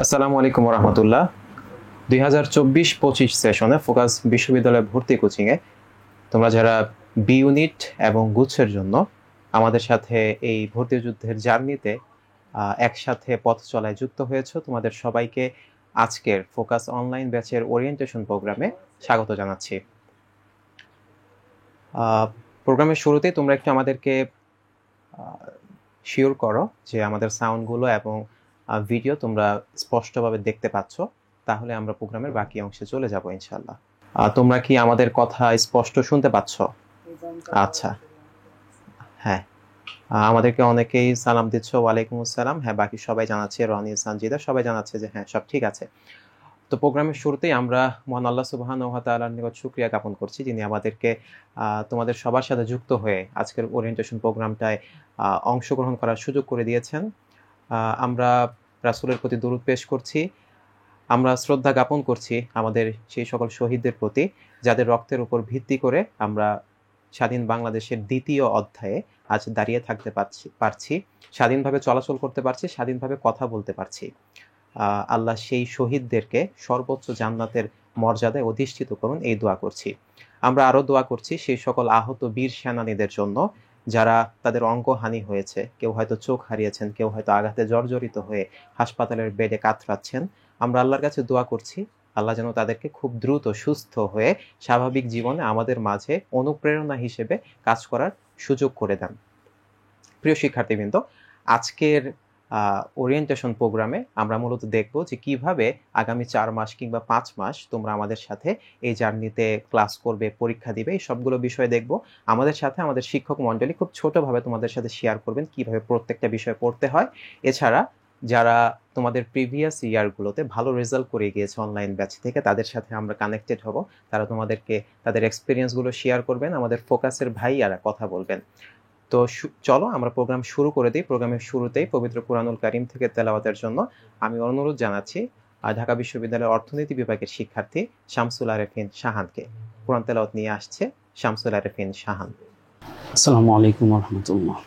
আসসালামু আলাইকুম রহমতুল্লাহ। 2024-25 সেশনে ফোকাস বিশ্ববিদ্যালয় ভর্তি কোচিংয়ে তোমরা যারা বি ইউনিট এবং গুচ্ছের জন্য আমাদের সাথে এই ভর্তি যুদ্ধের জার্নিতে একসাথে পথ চলায় যুক্ত হয়েছো, তোমাদের সবাইকে আজকের ফোকাস অনলাইন ব্যাচের ওরিয়েন্টেশন প্রোগ্রামে স্বাগত জানাচ্ছি। প্রোগ্রামের শুরুতেই তোমরা একটু আমাদেরকে শিওর করো যে আমাদের সাউন্ডগুলো এবং ভিডিও তোমরা স্পষ্টভাবে দেখতে পাচ্ছ, তাহলে আমরা প্রোগ্রামের বাকি অংশে চলে যাব ইনশাআল্লাহ। তোমরা কি আমাদের কথা স্পষ্ট শুনতে পাচ্ছ? আচ্ছা, হ্যাঁ, আমাদেরকে অনেকেই সালাম দিচ্ছ, ওয়ালাইকুম আসসালাম। হ্যাঁ, বাকি সবাই জানাচ্ছে, রনি, সঞ্জিদা সবাই জানাচ্ছে যে হ্যাঁ সব ঠিক আছে। তো প্রোগ্রামের শুরুতেই আমরা মহান আল্লাহ সুবহানাহু ওয়া তাআলার নিকট শুকরিয়া জ্ঞাপন করছি, যিনি আমাদেরকে তোমাদের সবার সাথে যুক্ত হয়ে আজকের ওরিয়েন্টেশন প্রোগ্রামটায় অংশগ্রহণ করার সুযোগ করে দিয়েছেন। আমরা রাসূলের প্রতি দরুদ পেশ করছি, আমরা শ্রদ্ধা জ্ঞাপন করছি আমাদের সেই সকল শহীদদের প্রতি, যাদের রক্তের উপর ভিত্তি করে আমরা স্বাধীন বাংলাদেশের দ্বিতীয় অধ্যায়ে আজ দাঁড়িয়ে থাকতে পারছি, স্বাধীনভাবে চলাচল করতে পারছি, স্বাধীনভাবে কথা বলতে পারছি। আল্লাহ সেই শহীদদেরকে সর্বোচ্চ জান্নাতের মর্যাদায় অধিষ্ঠিত করুন, এই দোয়া করছি। আমরা আরও দোয়া করছি সেই সকল আহত বীর সেনানীদের জন্য, যারা তাদের অঙ্গহানি হয়েছে, কেউ হয়তো চোখ হারিয়েছেন, কেউ হয়তো আঘাতে জর্জরিত হয়ে হাসপাতালের বেডে কাতরাচ্ছেন। আমরা আল্লাহর কাছে দোয়া করছি আল্লাহ যেন তাদেরকে খুব দ্রুত সুস্থ হয়ে স্বাভাবিক জীবনে আমাদের মাঝে অনুপ্রেরণা হিসেবে কাজ করার সুযোগ করে দেন। প্রিয় শিক্ষার্থীবৃন্দ, আজকের ওরিয়েন্টেশন প্রোগ্রামে আমরা মূলত দেখব যে কিভাবে আগামী 4 মাস কিংবা 5 মাস তোমরা আমাদের সাথে এই জার্নিতে ক্লাস করবে, পরীক্ষা দিবে, এই সবগুলো বিষয় দেখব। আমাদের সাথে আমাদের শিক্ষক মণ্ডলী খুব ছোটভাবে তোমাদের সাথে শেয়ার করবেন কিভাবে প্রত্যেকটা বিষয় পড়তে হয়। এছাড়া যারা তোমাদের প্রিভিয়াস ইয়ারগুলোতে ভালো রেজাল্ট করে গিয়েছে অনলাইন ব্যাচ থেকে, তাদের সাথে আমরা কানেক্টেড হব, তারা তোমাদেরকে তাদের এক্সপিরিয়েন্সগুলো শেয়ার করবেন, আমাদের ফোকাসের ভাইয়ারা কথা বলবেন। তো চলো আমরা প্রোগ্রাম শুরু করে দিই। প্রোগ্রামের শুরুতেই পবিত্র কুরআনুল কারীম থেকে তেলাওয়াতের জন্য আমি অনুরোধ জানাচ্ছি ঢাকা বিশ্ববিদ্যালয়ের অর্থনীতি বিভাগের শিক্ষার্থী শামসুল আরেফিন শাহানকে। কুরআন তেলাওয়াত নিয়ে আসছে শামসুল আরেফিন শাহান। আসসালামু আলাইকুম ওয়া রাহমাতুল্লাহ।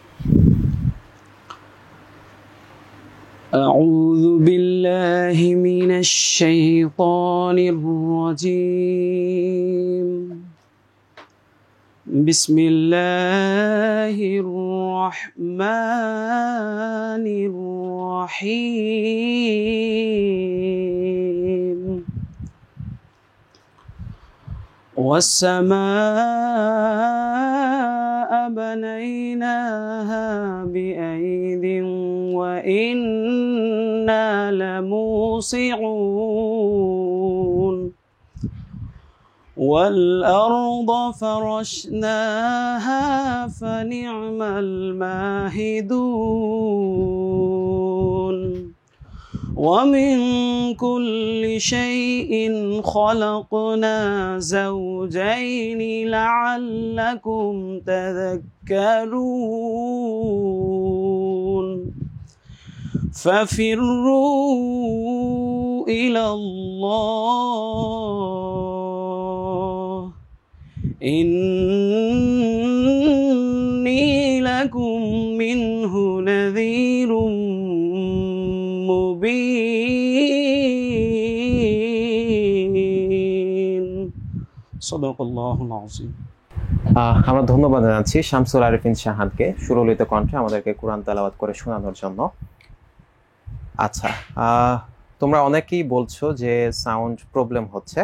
আউযু বিল্লাহি মিনাশ শাইতানির রাজীম। বিসমিল্লাহির রহমানির রহিম। والسماء بنيناها بأيد وإنا لموسعون والأرض فرشناها فنعم الماهدون ومن كل شيء خلقنا زوجين لعلكم تذكرون ففروا إلى الله إني لكم منه نذير মুবিন। সাদাকাল্লাহুল আযীম। আমরা ধন্যবাদ জানাচ্ছি শামসুল আরেফিন শাহানকে সুরলিত কণ্ঠে আমাদেরকে কোরআন তেলাওয়াত করে শোনানোর জন্য। আচ্ছা, তোমরা অনেকেই বলছো যে সাউন্ড প্রবলেম হচ্ছে।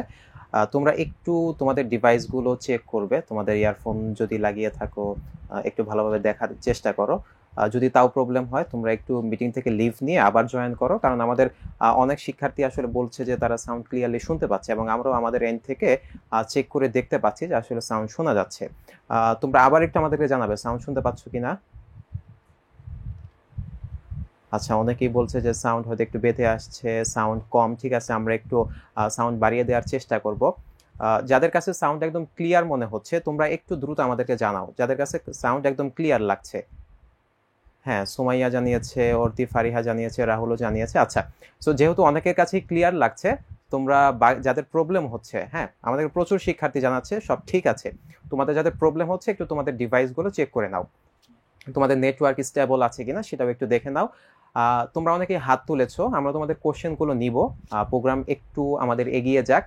তোমরা একটু তোমাদের ডিভাইসগুলো চেক করবে, তোমাদের ইয়ারফোন যদি লাগিয়ে থাকো একটু ভালোভাবে দেখার চেষ্টা করো। যদি তাও প্রবলেম হয় তোমরা একটু মিটিং থেকে লিভ নিয়ে আবার জয়েন করো, কারণ আমাদের অনেক শিক্ষার্থী আসলে বলছে যে তারা সাউন্ড ক্লিয়ারলি শুনতে পাচ্ছে এবং আমরাও আমাদের এন্ড থেকে চেক করে দেখতে পাচ্ছি যে আসলে সাউন্ড শোনা যাচ্ছে। তোমরা আবার একটু আমাদেরকে জানাবে সাউন্ড শুনতে পাচ্ছ কিনা। আচ্ছা, অনেকেই বলছে যে সাউন্ড হয়তো একটু বেঁধে আসছে, সাউন্ড কম। ঠিক আছে, আমরা একটু সাউন্ড বাড়িয়ে দেওয়ার চেষ্টা করব। যাদের কাছে সাউন্ড একদম ক্লিয়ার মনে হচ্ছে তোমরা একটু দ্রুত আমাদেরকে জানাও, যাদের কাছে সাউন্ড একদম ক্লিয়ার লাগছে। হ্যাঁ, সুমাইয়া জানিয়েছে, অর্তি ফারিহা জানিয়েছে, রাহুলও জানিয়েছে। আচ্ছা, সো যেহেতু অনেকের কাছেই ক্লিয়ার লাগছে, তোমরা যাদের প্রবলেম হচ্ছে, হ্যাঁ আমাদের প্রচুর শিক্ষার্থী জানাচ্ছে সব ঠিক আছে, তোমাদের যাদের প্রবলেম হচ্ছে একটু তোমাদের ডিভাইসগুলো চেক করে নাও, তোমাদের নেটওয়ার্ক স্টেবল আছে কিনা সেটাও একটু দেখে নাও। তোমরা অনেকে হাত তুলেছো, আমরা তোমাদের কোশ্চেনগুলো নিব। প্রোগ্রাম একটু আমাদের এগিয়ে যাক,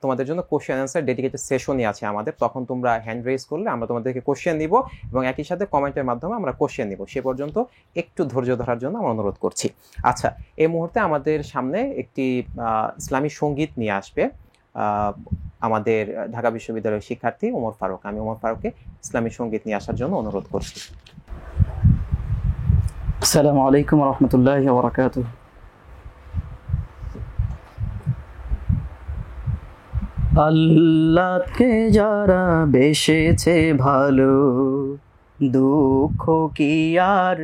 তোমাদের জন্য কোশ্চেন অ্যান্সার ডেডিকেটেড সেশনই আছে আমাদের। তখন তোমরা হ্যান্ড রেজ করলে আমরা তোমাদেরকে কোশ্চেন নিব এবং একই সাথে কমেন্টের মাধ্যমে আমরা কোশ্চেন নিব। সে পর্যন্ত একটু ধৈর্য ধরার জন্য আমরা অনুরোধ করছি। আচ্ছা, এই মুহূর্তে আমাদের সামনে একটি ইসলামী সঙ্গীত নিয়ে আসবে আমাদের ঢাকা বিশ্ববিদ্যালয়ের শিক্ষার্থী ওমর ফারুক। আমি ওমর ফারুককে ইসলামী সঙ্গীত নিয়ে আসার জন্য অনুরোধ করছি। আসসালামু আলাইকুম ওয়া রাহমাতুল্লাহি ওয়া বারাকাতুহু। আল্লাহকে যারা বেসেছে ভালো, দুঃখ কি আর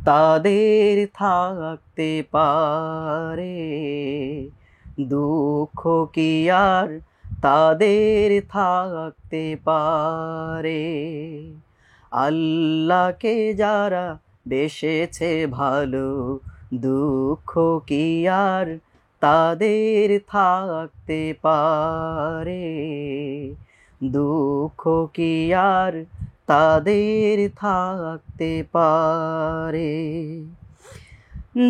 তাদের থাকতে পারে? দুঃখ কি আর তাদের থাকতে পারে? আল্লাহকে যারা বেসেছে ভালো, দুঃখ কি আর তাদের থাকতে পারে? দুঃখ কি আর তাদের থাকতে পারে?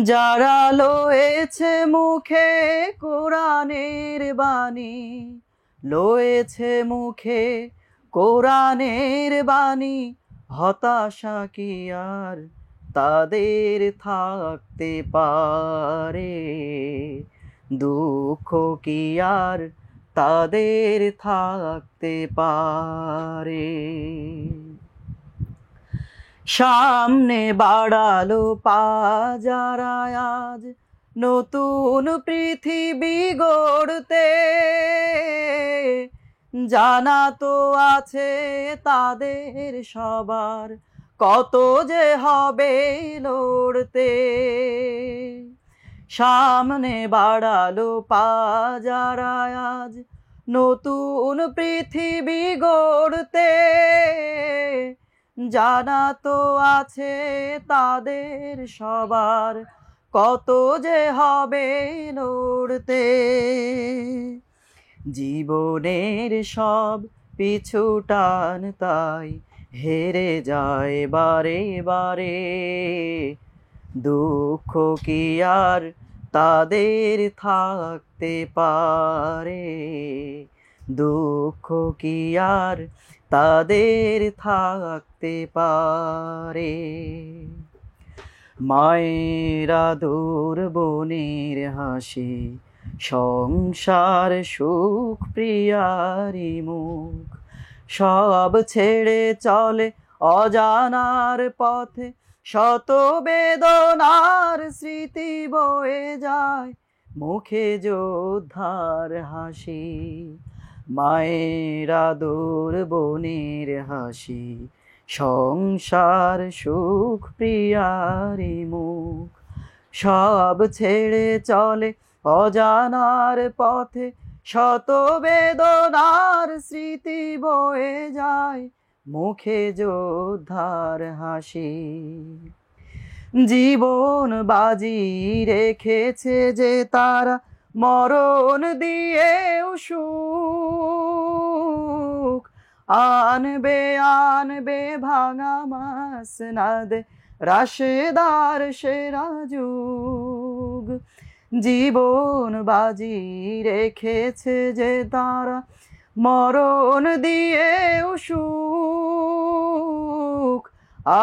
যারা লয়েছে মুখে কোরআনের বাণী, লয়েছে মুখে কোরআনের বাণী, হতাশা কি আর তাদের থাকতে পারে? দুঃখ কি আর তাদের থাকতে পারে? সামনে বাড়ালো পা যারা আজ নতুন পৃথিবী গড়তে, জানা তো আছে তাদের সবার কত যে হবে লড়তে। সামনে বাড়ালো পা যারা আজ নতুন পৃথিবী গড়তে, জানা তো আছে তাদের সবার কত যে হবে লড়তে। জীবনের সব পিছু টান তাই হেরে যায় বারে বারে, দুঃখ কি আর তাদের থাকতে পারে? দুঃখ কি আর তাদের থাকতে পারে? মায়েরা দূর বোনের হাসি, সংসার সুখ প্রিয়ারি মুখ, সব ছেড়ে চলে অজানার পথে, শত বেদনার স্মৃতি বয়ে যায় মুখে যোদ্ধার হাসি। মায়েরা দূর বোনের হাসি, সংসার সুখ প্রিয়ারি মুখ, সব ছেড়ে চলে অজানার পথে, শত বেদনার স্মৃতি বয়ে যায় মুখে যোদ্ধার হাসি। জীবন বাজি রেখেছে যে তারা, মরণ দিয়েও সুখ আনবে আনবে ভাঙা মাসনাদে রাশেদার সেরা যুগ। জীবন বাজি রেখেছে যে তারা, মরণ দিয়েও সুখ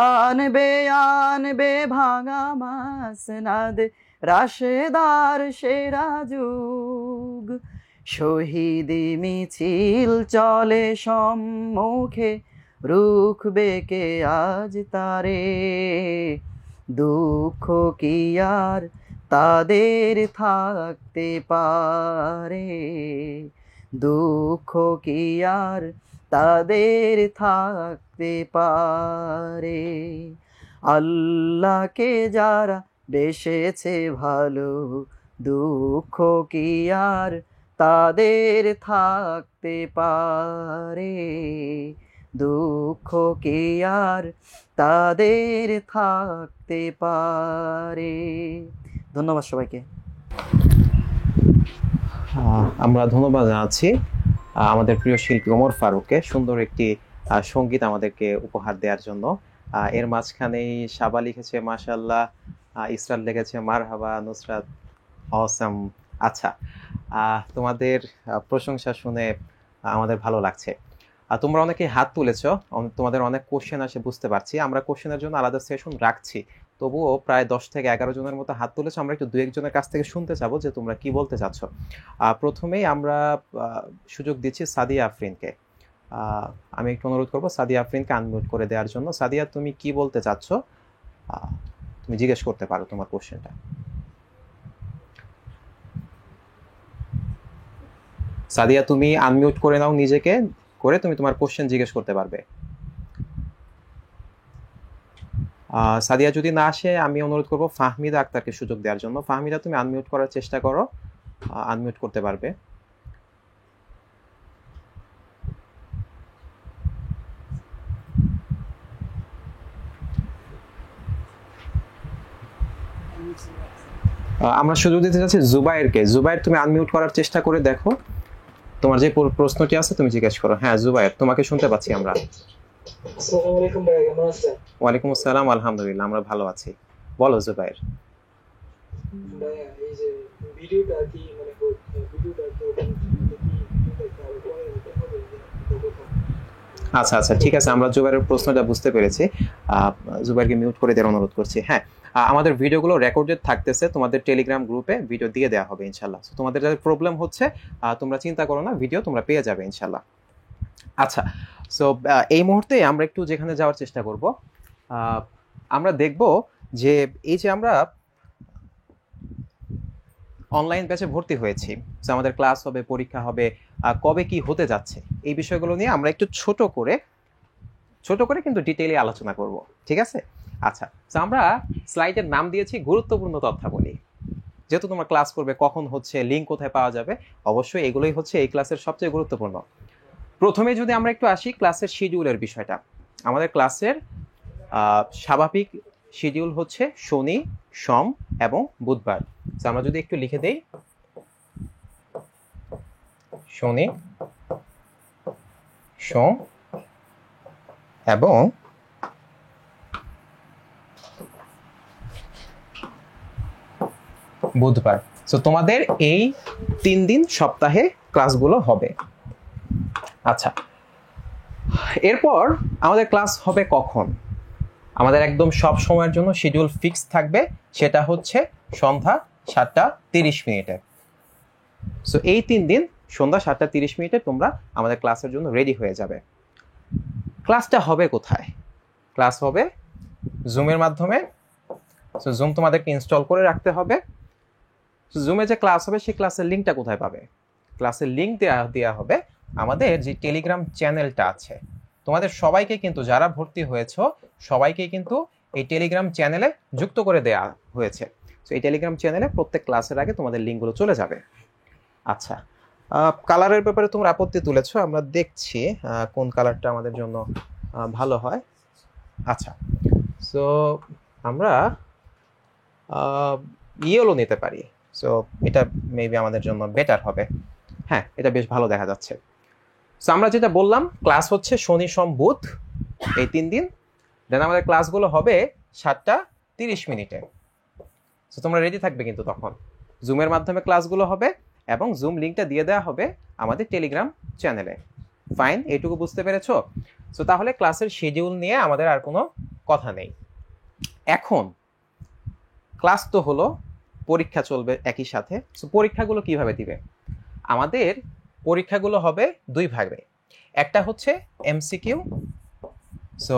আনবে আনবে ভাঙা মাসনাদে রাশেদার সেরা যুগ। শহীদি মিছিল চলে সম্মুখে, রুখবে কে আজ তারে? দুঃখ কি আর তাদের থাকতে পারে? দুঃখ কি আর তাদের থাকতে পারে? আল্লাহকে যারা বেসেছে ভালো, দুঃখ কি আর তাদের থাকতে পারে? দুঃখ কি আর তাদের থাকতে পারে? ধন্যবাদ সবাইকে। আমরা ধন্যবাদ জানাচ্ছি আমাদের প্রিয় শিল্পী ওমর ফারুককে সুন্দর একটি সঙ্গীত আমাদেরকে উপহার দেওয়ার জন্য। এর মাঝখানেই সাবা লিখেছে মাশাআল্লাহ ইসরাত লেগেছে মারহাবা, নুসরাত অসাম। আচ্ছা, তোমাদের প্রশংসা শুনে আমাদের ভালো লাগছে। তোমরা অনেকে হাত তুলেছ, তোমাদের অনেক কোশ্চেন আসে বুঝতে পারছি। আমরা কোশ্চেনের জন্য আলাদা সেশন রাখছি, তবুও প্রায় 10 থেকে 11 জনের মতো হাত তুলেছ। আমরা একটু 2-1 জনের কাছ থেকে শুনতে চাবো যে তোমরা কি বলতে চাচ্ছ। প্রথমেই আমরা সুযোগ দিচ্ছি সাদিয়া আফরিনকে। আমি একটু অনুরোধ করবো সাদিয়া আফরিনকে আনমিউট করে দেওয়ার জন্য। সাদিয়া, তুমি কি বলতে চাচ্ছ তুমি জিজ্ঞেস করতে পারো তোমার কোশ্চেনটা। সাদিয়া, তুমি আনমিউট করে নাও নিজেকে, করে তুমি তোমার কোশ্চেন জিজ্ঞেস করতে পারবে। সাদিয়া যদি না আসে, আমি অনুরোধ করবো ফাহমিদা আক্তারকে সুযোগ দেওয়ার জন্য। ফাহমিদা, তুমি আনমিউট করার চেষ্টা করো, আনমিউট করতে পারবে। আমরা সুযোগ দিতে চাচ্ছি জুবাইরকে। জুবাইর, তুমি আনমিউট করার চেষ্টা করে দেখো, তোমার যে প্রশ্নটি আছে তুমি জিজ্ঞেস করো। হ্যাঁ জুবাইর, তোমাকে শুনতে পাচ্ছি আমরা। আসসালামু আলাইকুম ভাই, কেমন আছেন? ওয়ালাইকুম আসসালাম, আলহামদুলিল্লাহ, আমরা ভালো আছি। বলো জুবাইর। ভাইয়া, এই যে ভিডিওটা কি মানে ভিডিওটা তো আচ্ছা আচ্ছা, ঠিক আছে, আমরা জুবাইরের প্রশ্নটা বুঝতে পেরেছি। জুবাইরকে মিউট করে দেওয়ার অনুরোধ করছি। হ্যাঁ, আমাদের ভিডিওগুলো রেকর্ডেড থাকতেছে, তোমাদের টেলিগ্রাম গ্রুপে ভিডিও দিয়ে দেওয়া হবে ইনশাল্লাহ। তোমাদের যাদের প্রবলেম হচ্ছে তোমরা চিন্তা করো না, ভিডিও তোমরা পেয়ে যাবে ইনশাল্লাহ। আচ্ছা, সো এই মুহূর্তে আমরা একটু যেখানে যাওয়ার চেষ্টা করব, আমরা দেখব যে এই যে আমরা অনলাইন ব্যাচে ভর্তি হয়েছি, আমাদের ক্লাস হবে, পরীক্ষা হবে, কবে কি হতে যাচ্ছে, এই বিষয়গুলো নিয়ে আমরা একটু ছোট করে কিন্তু ডিটেইলে আলোচনা করব, ঠিক আছে? আচ্ছা, তো আমরা স্লাইডের নাম দিয়েছি গুরুত্বপূর্ণ তথ্যাবলী। যেহেতু তোমরা ক্লাস করবে, কখন হচ্ছে, লিঙ্ক কোথায় পাওয়া যাবে, অবশ্যই এগুলোই হচ্ছে এই ক্লাসের সবচেয়ে গুরুত্বপূর্ণ। প্রথমে যদি আমরা একটু আসি ক্লাসের শিডিউলের বিষয়টা, আমাদের ক্লাসের স্বাভাবিক শিডিউল হচ্ছে শনি, সোম এবং বুধবার। আমরা যদি একটু লিখে দেই, শনি, সোম এবং বুধবার। সো তোমাদের এই 3 দিন সপ্তাহে ক্লাসগুলো হবে। আচ্ছা, এরপর আমাদের ক্লাস হবে কখন? আমাদের একদম সব সময়ের জন্য শিডিউল ফিক্স থাকবে, সেটা হচ্ছে সন্ধ্যা 7:30। সো এই 3 দিন সন্ধ্যা 7:30 তোমরা আমাদের ক্লাসের জন্য রেডি হয়ে যাবে। ক্লাসটা হবে কোথায়? ক্লাস হবে জুমের মাধ্যমে। সো জুম তোমাদেরকে ইনস্টল করে রাখতে হবে। জুমে যে ক্লাস হবে সেই ক্লাসের লিঙ্কটা কোথায় পাবে? ক্লাসের লিঙ্ক দেওয়া হবে আমাদের যে টেলিগ্রাম চ্যানেলটা আছে। তোমাদের সবাইকে কিন্তু, যারা ভর্তি হয়েছো সবাইকে কিন্তু এই টেলিগ্রাম চ্যানেলে যুক্ত করে দেওয়া হয়েছে। তো এই টেলিগ্রাম চ্যানেলে প্রত্যেক ক্লাসের আগে তোমাদের লিঙ্কগুলো চলে যাবে। আচ্ছা, কালারের ব্যাপারে তোমরা আপত্তি তুলেছো, আমরা দেখছি কোন কালারটা আমাদের জন্য ভালো হয়। আচ্ছা, সো আমরা ইয়েলো নিতে পারি। সো এটা মেবি আমাদের জন্য বেটার হবে। হ্যাঁ, এটা বেশ ভালো দেখা যাচ্ছে। সো আমরা যেটা বললাম, ক্লাস হচ্ছে শনি, সোম, বুধ, এই 3 দিন। দেন আমাদের ক্লাসগুলো হবে 7:30। সো তোমরা রেডি থাকবে কিন্তু তখন। জুমের মাধ্যমে ক্লাসগুলো হবে এবং জুম লিঙ্কটা দিয়ে দেওয়া হবে আমাদের টেলিগ্রাম চ্যানেলে। ফাইন, এইটুকু বুঝতে পেরেছো? সো তাহলে ক্লাসের শিডিউল নিয়ে আমাদের আর কোনো কথা নেই। এখন ক্লাস তো হলো, পরীক্ষা চলবে একই সাথে। সো পরীক্ষাগুলো কিভাবে দিবে? আমাদের পরীক্ষাগুলো হবে 2 ভাগে। একটা হচ্ছে এমসিকিউ। সো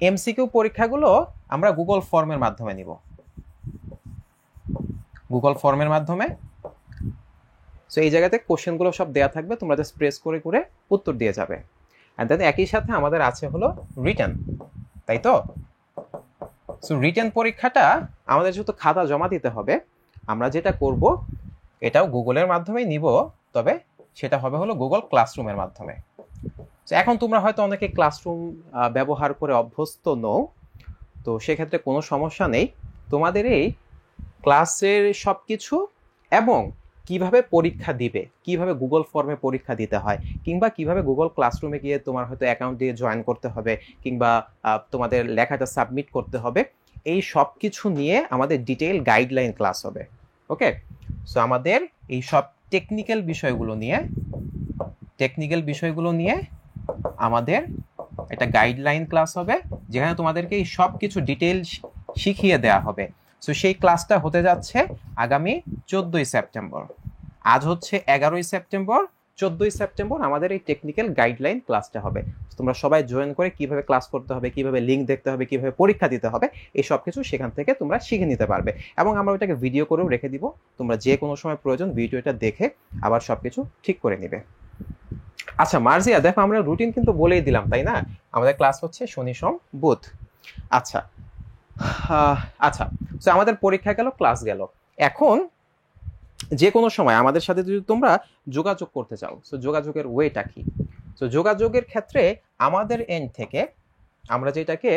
এমসিকিউ পরীক্ষাগুলো আমরা গুগল ফর্মের মাধ্যমে নিব। গুগল ফর্মের মাধ্যমে। সো এই জায়গাতে কোশ্চেনগুলো সব দেওয়া থাকবে, তোমরা জাস্ট প্রেস করে করে উত্তর দিয়ে যাবে। অ্যান্ড দেন একই সাথে আমাদের আছে হলো রিটেন, তাই তো? সো রিটেন পরীক্ষাটা আমাদের যেহেতু খাতা জমা দিতে হবে, আমরা যেটা করব এটাও গুগলের মাধ্যমেই নিব, তবে সেটা হবে হলো গুগল ক্লাসরুমের মাধ্যমে। তো এখন তোমরা হয়তো অনেকে ক্লাসরুম ব্যবহার করে অভ্যস্ত নও, তো সেক্ষেত্রে কোনো সমস্যা নেই। তোমাদের এই ক্লাসের সব কিছু এবং কিভাবে পরীক্ষা দিবে, কিভাবে গুগল ফর্মে পরীক্ষা দিতে হয়, কিংবা কিভাবে গুগল ক্লাসরুমে গিয়ে তোমার হয়তো অ্যাকাউন্ট দিয়ে জয়েন করতে হবে, কিংবা তোমাদের লেখাটা সাবমিট করতে হবে, এই সব কিছু নিয়ে আমাদের ডিটেইল গাইডলাইন ক্লাস হবে। ওকে, সো আমাদের এই সব টেকনিক্যাল বিষয়গুলো নিয়ে আমাদের একটা গাইডলাইন ক্লাস হবে, যেখানে তোমাদেরকে এই সব কিছু ডিটেইল শিখিয়ে দেওয়া হবে। সো সেই ক্লাসটা হতে যাচ্ছে আগামী 14ই সেপ্টেম্বর। আজ হচ্ছে 11ই সেপ্টেম্বর, 14ই সেপ্টেম্বর আমাদের এই টেকনিক্যাল গাইডলাইন ক্লাসটা হবে। তোমরা সবাই জয়েন করে কিভাবে ক্লাস করতে হবে, কিভাবে লিঙ্ক দেখতে হবে, কিভাবে পরীক্ষা দিতে হবে, এই সব কিছু সেখান থেকে তোমরা শিখে নিতে পারবে। এবং আমরা ওইটাকে ভিডিও করেও রেখে দিব, তোমরা যে কোনো সময় প্রয়োজন ভিডিওটা দেখে আবার সব কিছু ঠিক করে নিবে। আচ্ছা মার্জিয়া, দেখো আমরা রুটিন কিন্তু বলেই দিলাম, তাই না? আমাদের ক্লাস হচ্ছে শনি সোম বুধ। আচ্ছা আচ্ছা, তো আমাদের পরীক্ষা গেল, ক্লাস গেল। এখন যে কোনো সময় আমাদের সাথে যদি তোমরা যোগাযোগ করতে চাও, সো যোগাযোগের ওয়েটা কি? সো যোগাযোগের ক্ষেত্রে আমাদের এন্ড থেকে আমরা যেটাকে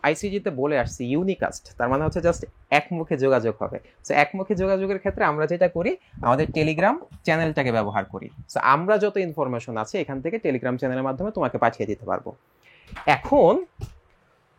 আইসিজিতে বলে আসছি ইউনিকাস্ট, তার মানে হচ্ছে জাস্ট একমুখে যোগাযোগ হবে। সো একমুখী যোগাযোগের ক্ষেত্রে আমরা যেটা করি, আমাদের টেলিগ্রাম চ্যানেলটাকে ব্যবহার করি। সো আমরা যত ইনফরমেশন আছে এখান থেকে টেলিগ্রাম চ্যানেলের মাধ্যমে তোমাকে পাঠিয়ে দিতে পারবো। এখন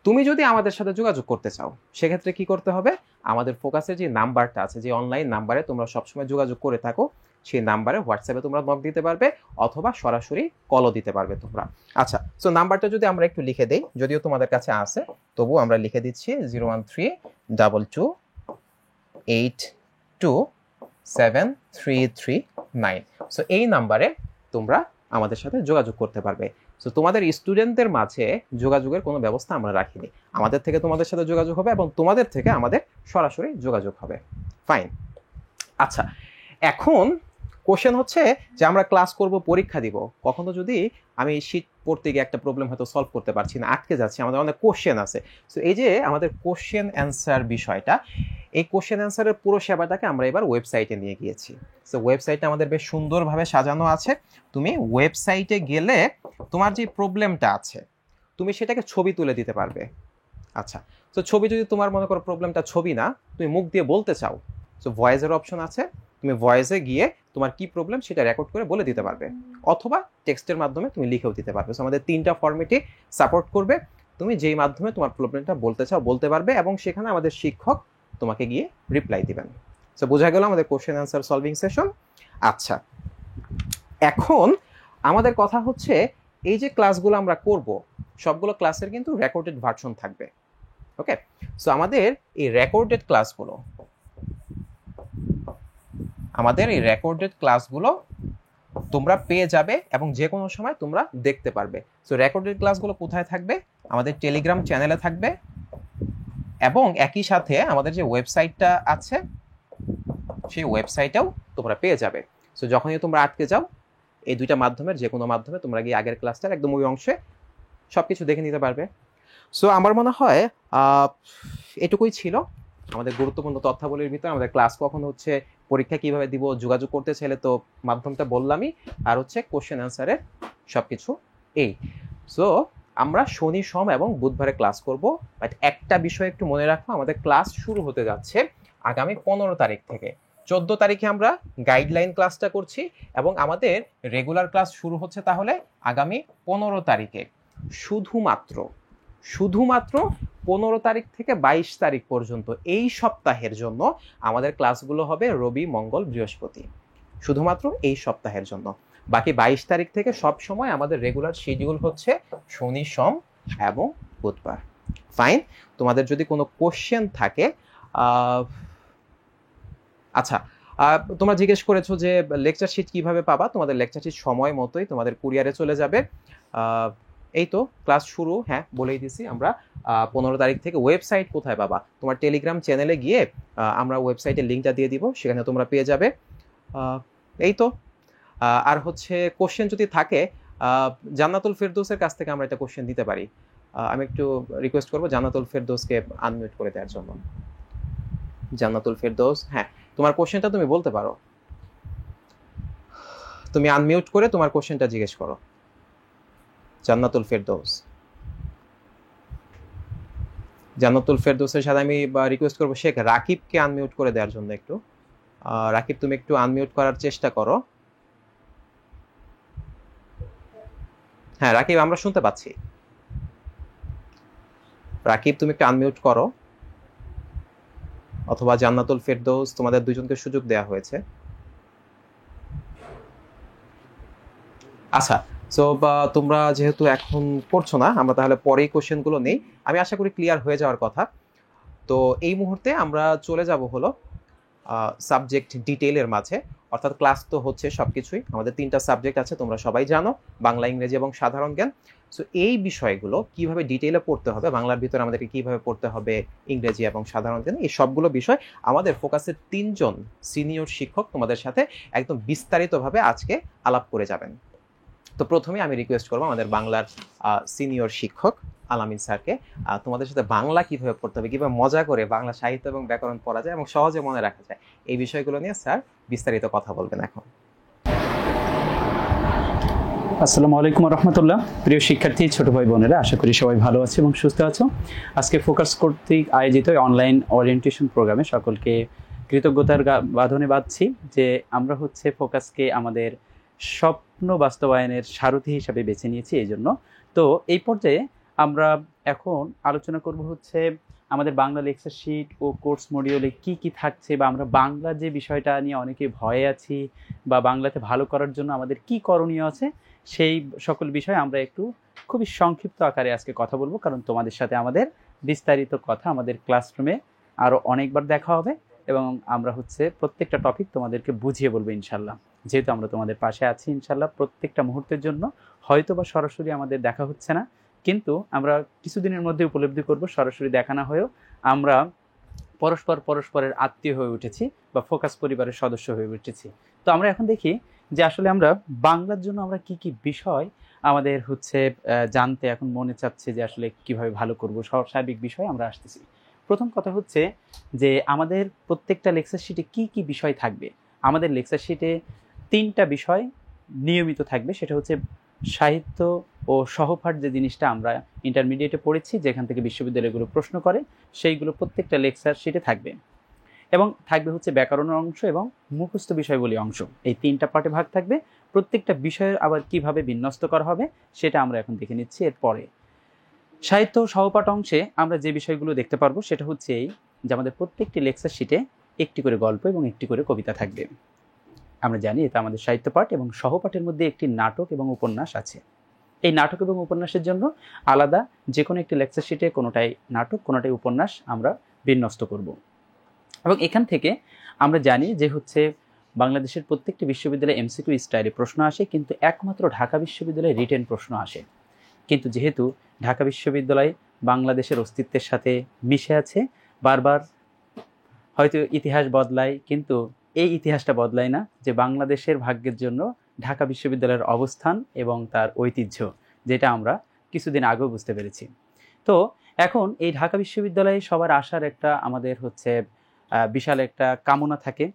তুমি যদি আমাদের সাথে যোগাযোগ করতে চাও, সেক্ষেত্রে কি করতে হবে? আমাদের ফোকাসের যে নাম্বারটা আছে, যে অনলাইন নাম্বারে তোমরা সবসময় যোগাযোগ করে থাকো, সেই নাম্বারে হোয়াটসঅ্যাপে তোমরা নক দিতে পারবে অথবা সরাসরি কলও দিতে পারবে তোমরা। আচ্ছা, সো নাম্বারটা যদি আমরা একটু লিখে দেই, যদিও তোমাদের কাছে আছে তবুও আমরা লিখে দিচ্ছি 01322827339। সো এই নাম্বারে তোমরা আমাদের সাথে যোগাযোগ করতে পারবে। সো তোমাদের স্টুডেন্টদের মাঝে যোগাযোগের কোনো ব্যবস্থা আমরা রাখিনি, আমাদের থেকে তোমাদের সাথে যোগাযোগ হবে এবং তোমাদের থেকে আমাদের সরাসরি যোগাযোগ হবে। ফাইন। আচ্ছা, এখন কোশ্চেন হচ্ছে যে আমরা ক্লাস করব, পরীক্ষা দিব, কখনো যদি আমি শীট পড়তে গিয়ে একটা প্রবলেম হয়তো সলভ করতে পারছি না, আটকে যাচ্ছি, আমাদের অনেক কোশ্চেন আছে। সো এই যে আমাদের কোশ্চেন অ্যান্সার বিষয়টা, এই কোশ্চেন অ্যান্সারের পুরো সেবাটাকে আমরা এবার ওয়েবসাইটে নিয়ে গিয়েছি। সো ওয়েবসাইটটা আমাদের বেশ সুন্দরভাবে সাজানো আছে। তুমি ওয়েবসাইটে গেলে তোমার যে প্রবলেমটা আছে তুমি সেটাকে ছবি তুলে দিতে পারবে। আচ্ছা, তো ছবি যদি তোমার মনে করো প্রবলেমটা ছবি না, তুমি মুখ দিয়ে বলতে চাও, সো ভয়েসের অপশন আছে, তুমি ভয়েসে গিয়ে তোমার কি প্রবলেম সেটা রেকর্ড করে বলে দিতে পারবে, অথবা টেক্সটের মাধ্যমে তুমি লিখেও দিতে পারবে। সো আমাদের 3টা ফরম্যাটই সাপোর্ট করবে। তুমি যেই মাধ্যমে তোমার প্রবলেমটা বলতে চাও বলতে পারবে এবং সেখানে আমাদের শিক্ষক তোমাকে গিয়ে রিপ্লাই দিবেন। সো বোঝা গেল আমাদের কোশ্চেন অ্যান্সার সলভিং সেশন। আচ্ছা, এখন আমাদের কথা হচ্ছে এই যে ক্লাসগুলো আমরা করব, সবগুলো ক্লাসের কিন্তু রেকর্ডেড ভার্সন থাকবে। ওকে, সো আমাদের এই রেকর্ডেড ক্লাসগুলো তোমরা পেয়ে যাবে এবং যে কোনো সময় তোমরা দেখতে পারবে। সো রেকর্ডেড ক্লাসগুলো কোথায় থাকবে? আমাদের টেলিগ্রাম চ্যানেলে থাকবে এবং একই সাথে আমাদের যে ওয়েবসাইটটা আছে সেই ওয়েবসাইটেও তোমরা পেয়ে যাবে। সো যখনই তোমরা আটকে যাও, এই 2টা মাধ্যমের যে কোনো মাধ্যমে তোমরা গিয়ে আগের ক্লাসটার একদম ওই অংশে সব কিছু দেখে নিতে পারবে। সো আমার মনে হয় এটুকুই ছিল আমাদের গুরুত্বপূর্ণ তথ্যাবলীর ভিতরে। আমাদের ক্লাস কখন হচ্ছে, পরীক্ষা কিভাবে দিব, যোগাযোগ করতে চাইলে তো মাধ্যমটা বললামই, আর হচ্ছে কোশ্চেন অ্যান্সারের সব কিছু এই। সো আমরা শনি সোম এবং বুধবারে ক্লাস করব, বাট একটা বিষয় একটু মনে রাখবো, আমাদের ক্লাস শুরু হতে যাচ্ছে আগামী 15 তারিখ থেকে। 14 তারিখে আমরা গাইডলাইন ক্লাসটা করছি এবং আমাদের রেগুলার ক্লাস শুরু হচ্ছে তাহলে আগামী 15 তারিখে। শুধুমাত্র 15 তারিখ থেকে 22 তারিখ পর্যন্ত এই সপ্তাহের জন্য আমাদের ক্লাসগুলো হবে রবি, মঙ্গল, বৃহস্পতি, শুধুমাত্র এই সপ্তাহের জন্য। বাকি 22 তারিখ থেকে সব সময় আমাদের রেগুলার শিডিউল হচ্ছে শনি, সোম এবং বুধবার। ফাইন। তোমাদের যদি কোনো কোশ্চেন থাকে, আচ্ছা, তোমরা জিজ্ঞেস করেছো যে লেকচার শিট কিভাবে পাবা। তোমাদের লেকচার শিট সময় মতোই তোমাদের কুরিয়ারে চলে যাবে। এই তো ক্লাস শুরু, হ্যাঁ বলেই দিছি আমরা 15 তারিখ থেকে। ওয়েবসাইট কোথায় পাবা? তোমার টেলিগ্রাম চ্যানেলে গিয়ে আমরা ওয়েবসাইটের লিঙ্কটা দিয়ে দিব, সেখানে তোমরা পেয়ে যাবে। এই তো। আর হচ্ছে কোশ্চেন যদি থাকে, জান্নাতুল ফেরদৌসের কাছ থেকে আমরা একটা কোশ্চেন দিতে পারি। আমি একটু রিকোয়েস্ট করবো জান্নাতুল ফেরদৌসকে আনমিউট করে দেওয়ার জন্য। জান্নাতুল ফেরদৌস, হ্যাঁ তোমার কোশ্চেনটা তুমি বলতে পারো, তুমি আনমিউট করে তোমার কোশ্চেনটা জিজ্ঞেস করো। জান্নাতুল ফেরদৌসের সাথে আমি রিকোয়েস্ট করবো শেখ রাকিবকে আনমিউট করে দেওয়ার জন্য একটু। রাকিব তুমি একটু আনমিউট করার চেষ্টা করো। হ্যাঁ রাকিব, আমরা শুনতে পাচ্ছি। রাকিব তুমি একটু আনমিউট করো, অথবা জান্নাতুল ফেরদৌস, তোমাদের দুজনকে সুযোগ দেওয়া হয়েছে। আচ্ছা, সো তোমরা যেহেতু এখন করছো না, আমরা তাহলে পরেই কোশ্চেনগুলো নেই। আমি আশা করি ক্লিয়ার হয়ে যাওয়ার কথা। তো এই মুহূর্তে আমরা চলে যাব হলো সাবজেক্ট ডিটেইলের মাঝে। অর্থাৎ ক্লাস তো হচ্ছে সবকিছুই, আমাদের 3টা সাবজেক্ট আছে, তোমরা সবাই জানো, বাংলা, ইংরেজি এবং সাধারণ জ্ঞান। সো এই বিষয়গুলো কিভাবে ডিটেইলে পড়তে হবে, বাংলার ভিতরে আমাদেরকে কিভাবে পড়তে হবে, ইংরেজি এবং সাধারণ জ্ঞান, এই সবগুলো বিষয় আমাদের ফোকাসের 3জন সিনিয়র শিক্ষক তোমাদের সাথে একদম বিস্তারিতভাবে আজকে আলাপ করে যাবেন। তো প্রথমে আমি রিকোয়েস্ট করবো আমাদের বাংলার সিনিয়র শিক্ষক আলামিন স্যারকে তোমাদের সাথে বাংলা কিভাবে পড়তে হবে, কিভাবে মজা করে বাংলা সাহিত্য এবং ব্যাকরণ পড়া যায় এবং সহজে মনে রাখা যায়, এই বিষয়গুলো নিয়ে স্যার বিস্তারিত কথা বলবেন এখন। আসসালামু আলাইকুম রহমতুল্লাহ। প্রিয় শিক্ষার্থী, ছোট ভাই বোনেরা, আশা করি সবাই ভালো আছে এবং সুস্থ আছো। আজকে ফোকাস কর্তৃক আয়োজিত অনলাইন ওরিয়েন্টেশন প্রোগ্রামে সকলকে কৃতজ্ঞতার বাঁধনে বাঁধছি যে আমরা হচ্ছে ফোকাসকে আমাদের স্বপ্ন বাস্তবায়নের সারথি হিসাবে বেছে নিয়েছি। এই জন্য তো এই পর্যায়ে আমরা এখন আলোচনা করব হচ্ছে আমাদের বাংলা লেকচার শিট ও কোর্স মডিউলে কি কি থাকছে, বা আমরা বাংলা যে বিষয়টা নিয়ে অনেকে ভয়ে আছি, বা বাংলাতে ভালো করার জন্য আমাদের কি করণীয় আছে, সেই সকল বিষয়ে আমরা একটু খুবই সংক্ষিপ্ত আকারে আজকে কথা বলবো। কারণ তোমাদের সাথে আমাদের বিস্তারিত কথা আমাদের ক্লাসরুমে আরও অনেকবার দেখা হবে এবং আমরা হচ্ছে প্রত্যেকটা টপিক তোমাদেরকে বুঝিয়ে বলবো ইনশাল্লাহ। যেহেতু আমরা তোমাদের পাশে আছি ইনশাল্লাহ প্রত্যেকটা মুহূর্তের জন্য, হয়তো বা সরাসরি আমাদের দেখা হচ্ছে না, কিন্তু আমরা কিছুদিনের মধ্যে উপলব্ধি করব সরাসরি দেখা না হয়েও আমরা পরস্পরের আত্মীয় হয়ে উঠেছি বা ফোকাস পরিবারের সদস্য হয়ে উঠেছি। তো আমরা এখন দেখি যে আসলে আমরা বাংলার জন্য আমরা কি কি বিষয় আমাদের হচ্ছে জানতে এখন মনে চাচ্ছে, যে আসলে কিভাবে ভালো করব, স্বাভাবিক বিষয় আমরা আসতেছি। প্রথম কথা হচ্ছে যে আমাদের প্রত্যেকটা লেকচার শিটে কি কি বিষয় থাকবে। আমাদের লেকচার শিটে 3টা বিষয় নিয়মিত থাকবে, সেটা হচ্ছে সাহিত্য ও সহপাঠ, যে জিনিসটা আমরা ইন্টারমিডিয়েটে পড়েছি, যেখান থেকে বিশ্ববিদ্যালয়গুলো প্রশ্ন করে, সেইগুলো প্রত্যেকটা লেকচার শিটে থাকবে। এবং থাকবে হচ্ছে ব্যাকরণের অংশ এবং মুখস্থ বিষয়বলী অংশ, এই 3টা পার্টে ভাগ থাকবে। প্রত্যেকটা বিষয়ের আবার কিভাবে বিন্যস্ত করা হবে সেটা আমরা এখন দেখে নিচ্ছি। এরপরে সাহিত্য সহপাঠ অংশে আমরা যে বিষয়গুলো দেখতে পারবো সেটা হচ্ছে এই, যে আমাদের প্রত্যেকটি লেকচার শিটে একটি করে গল্প এবং একটি করে কবিতা থাকবে। আমরা জানি এটা আমাদের সাহিত্য পাঠ, এবং সহপাঠের মধ্যে একটি নাটক এবং উপন্যাস আছে। এই নাটক এবং উপন্যাসের জন্য আলাদা যে কোনো একটি লেকচার শিটে কোনোটাই নাটক, কোনোটাই উপন্যাস আমরা বিন্যস্ত করব। এবং এখান থেকে আমরা জানি যে হচ্ছে বাংলাদেশের প্রত্যেকটি বিশ্ববিদ্যালয়ে এমসিকিউ স্টাইলে প্রশ্ন আসে, কিন্তু একমাত্র ঢাকা বিশ্ববিদ্যালয়ে রিটেন প্রশ্ন আসে। কিন্তু যেহেতু ঢাকা বিশ্ববিদ্যালয় বাংলাদেশের অস্তিত্বের সাথে মিশে আছে, বারবার হয়তো ইতিহাস বদলায়, কিন্তু এই ইতিহাসটা বদলায় না যে বাংলাদেশের ভাগ্যের জন্য ঢাকা বিশ্ববিদ্যালয়ের অবস্থান এবং তার ঐতিহ্য, যেটা আমরা কিছুদিন আগেও বুঝতে পেরেছি। তো এখন এই ঢাকা বিশ্ববিদ্যালয়ে সবার আসার একটা আমাদের হচ্ছে বিশাল একটা কামনা থাকে,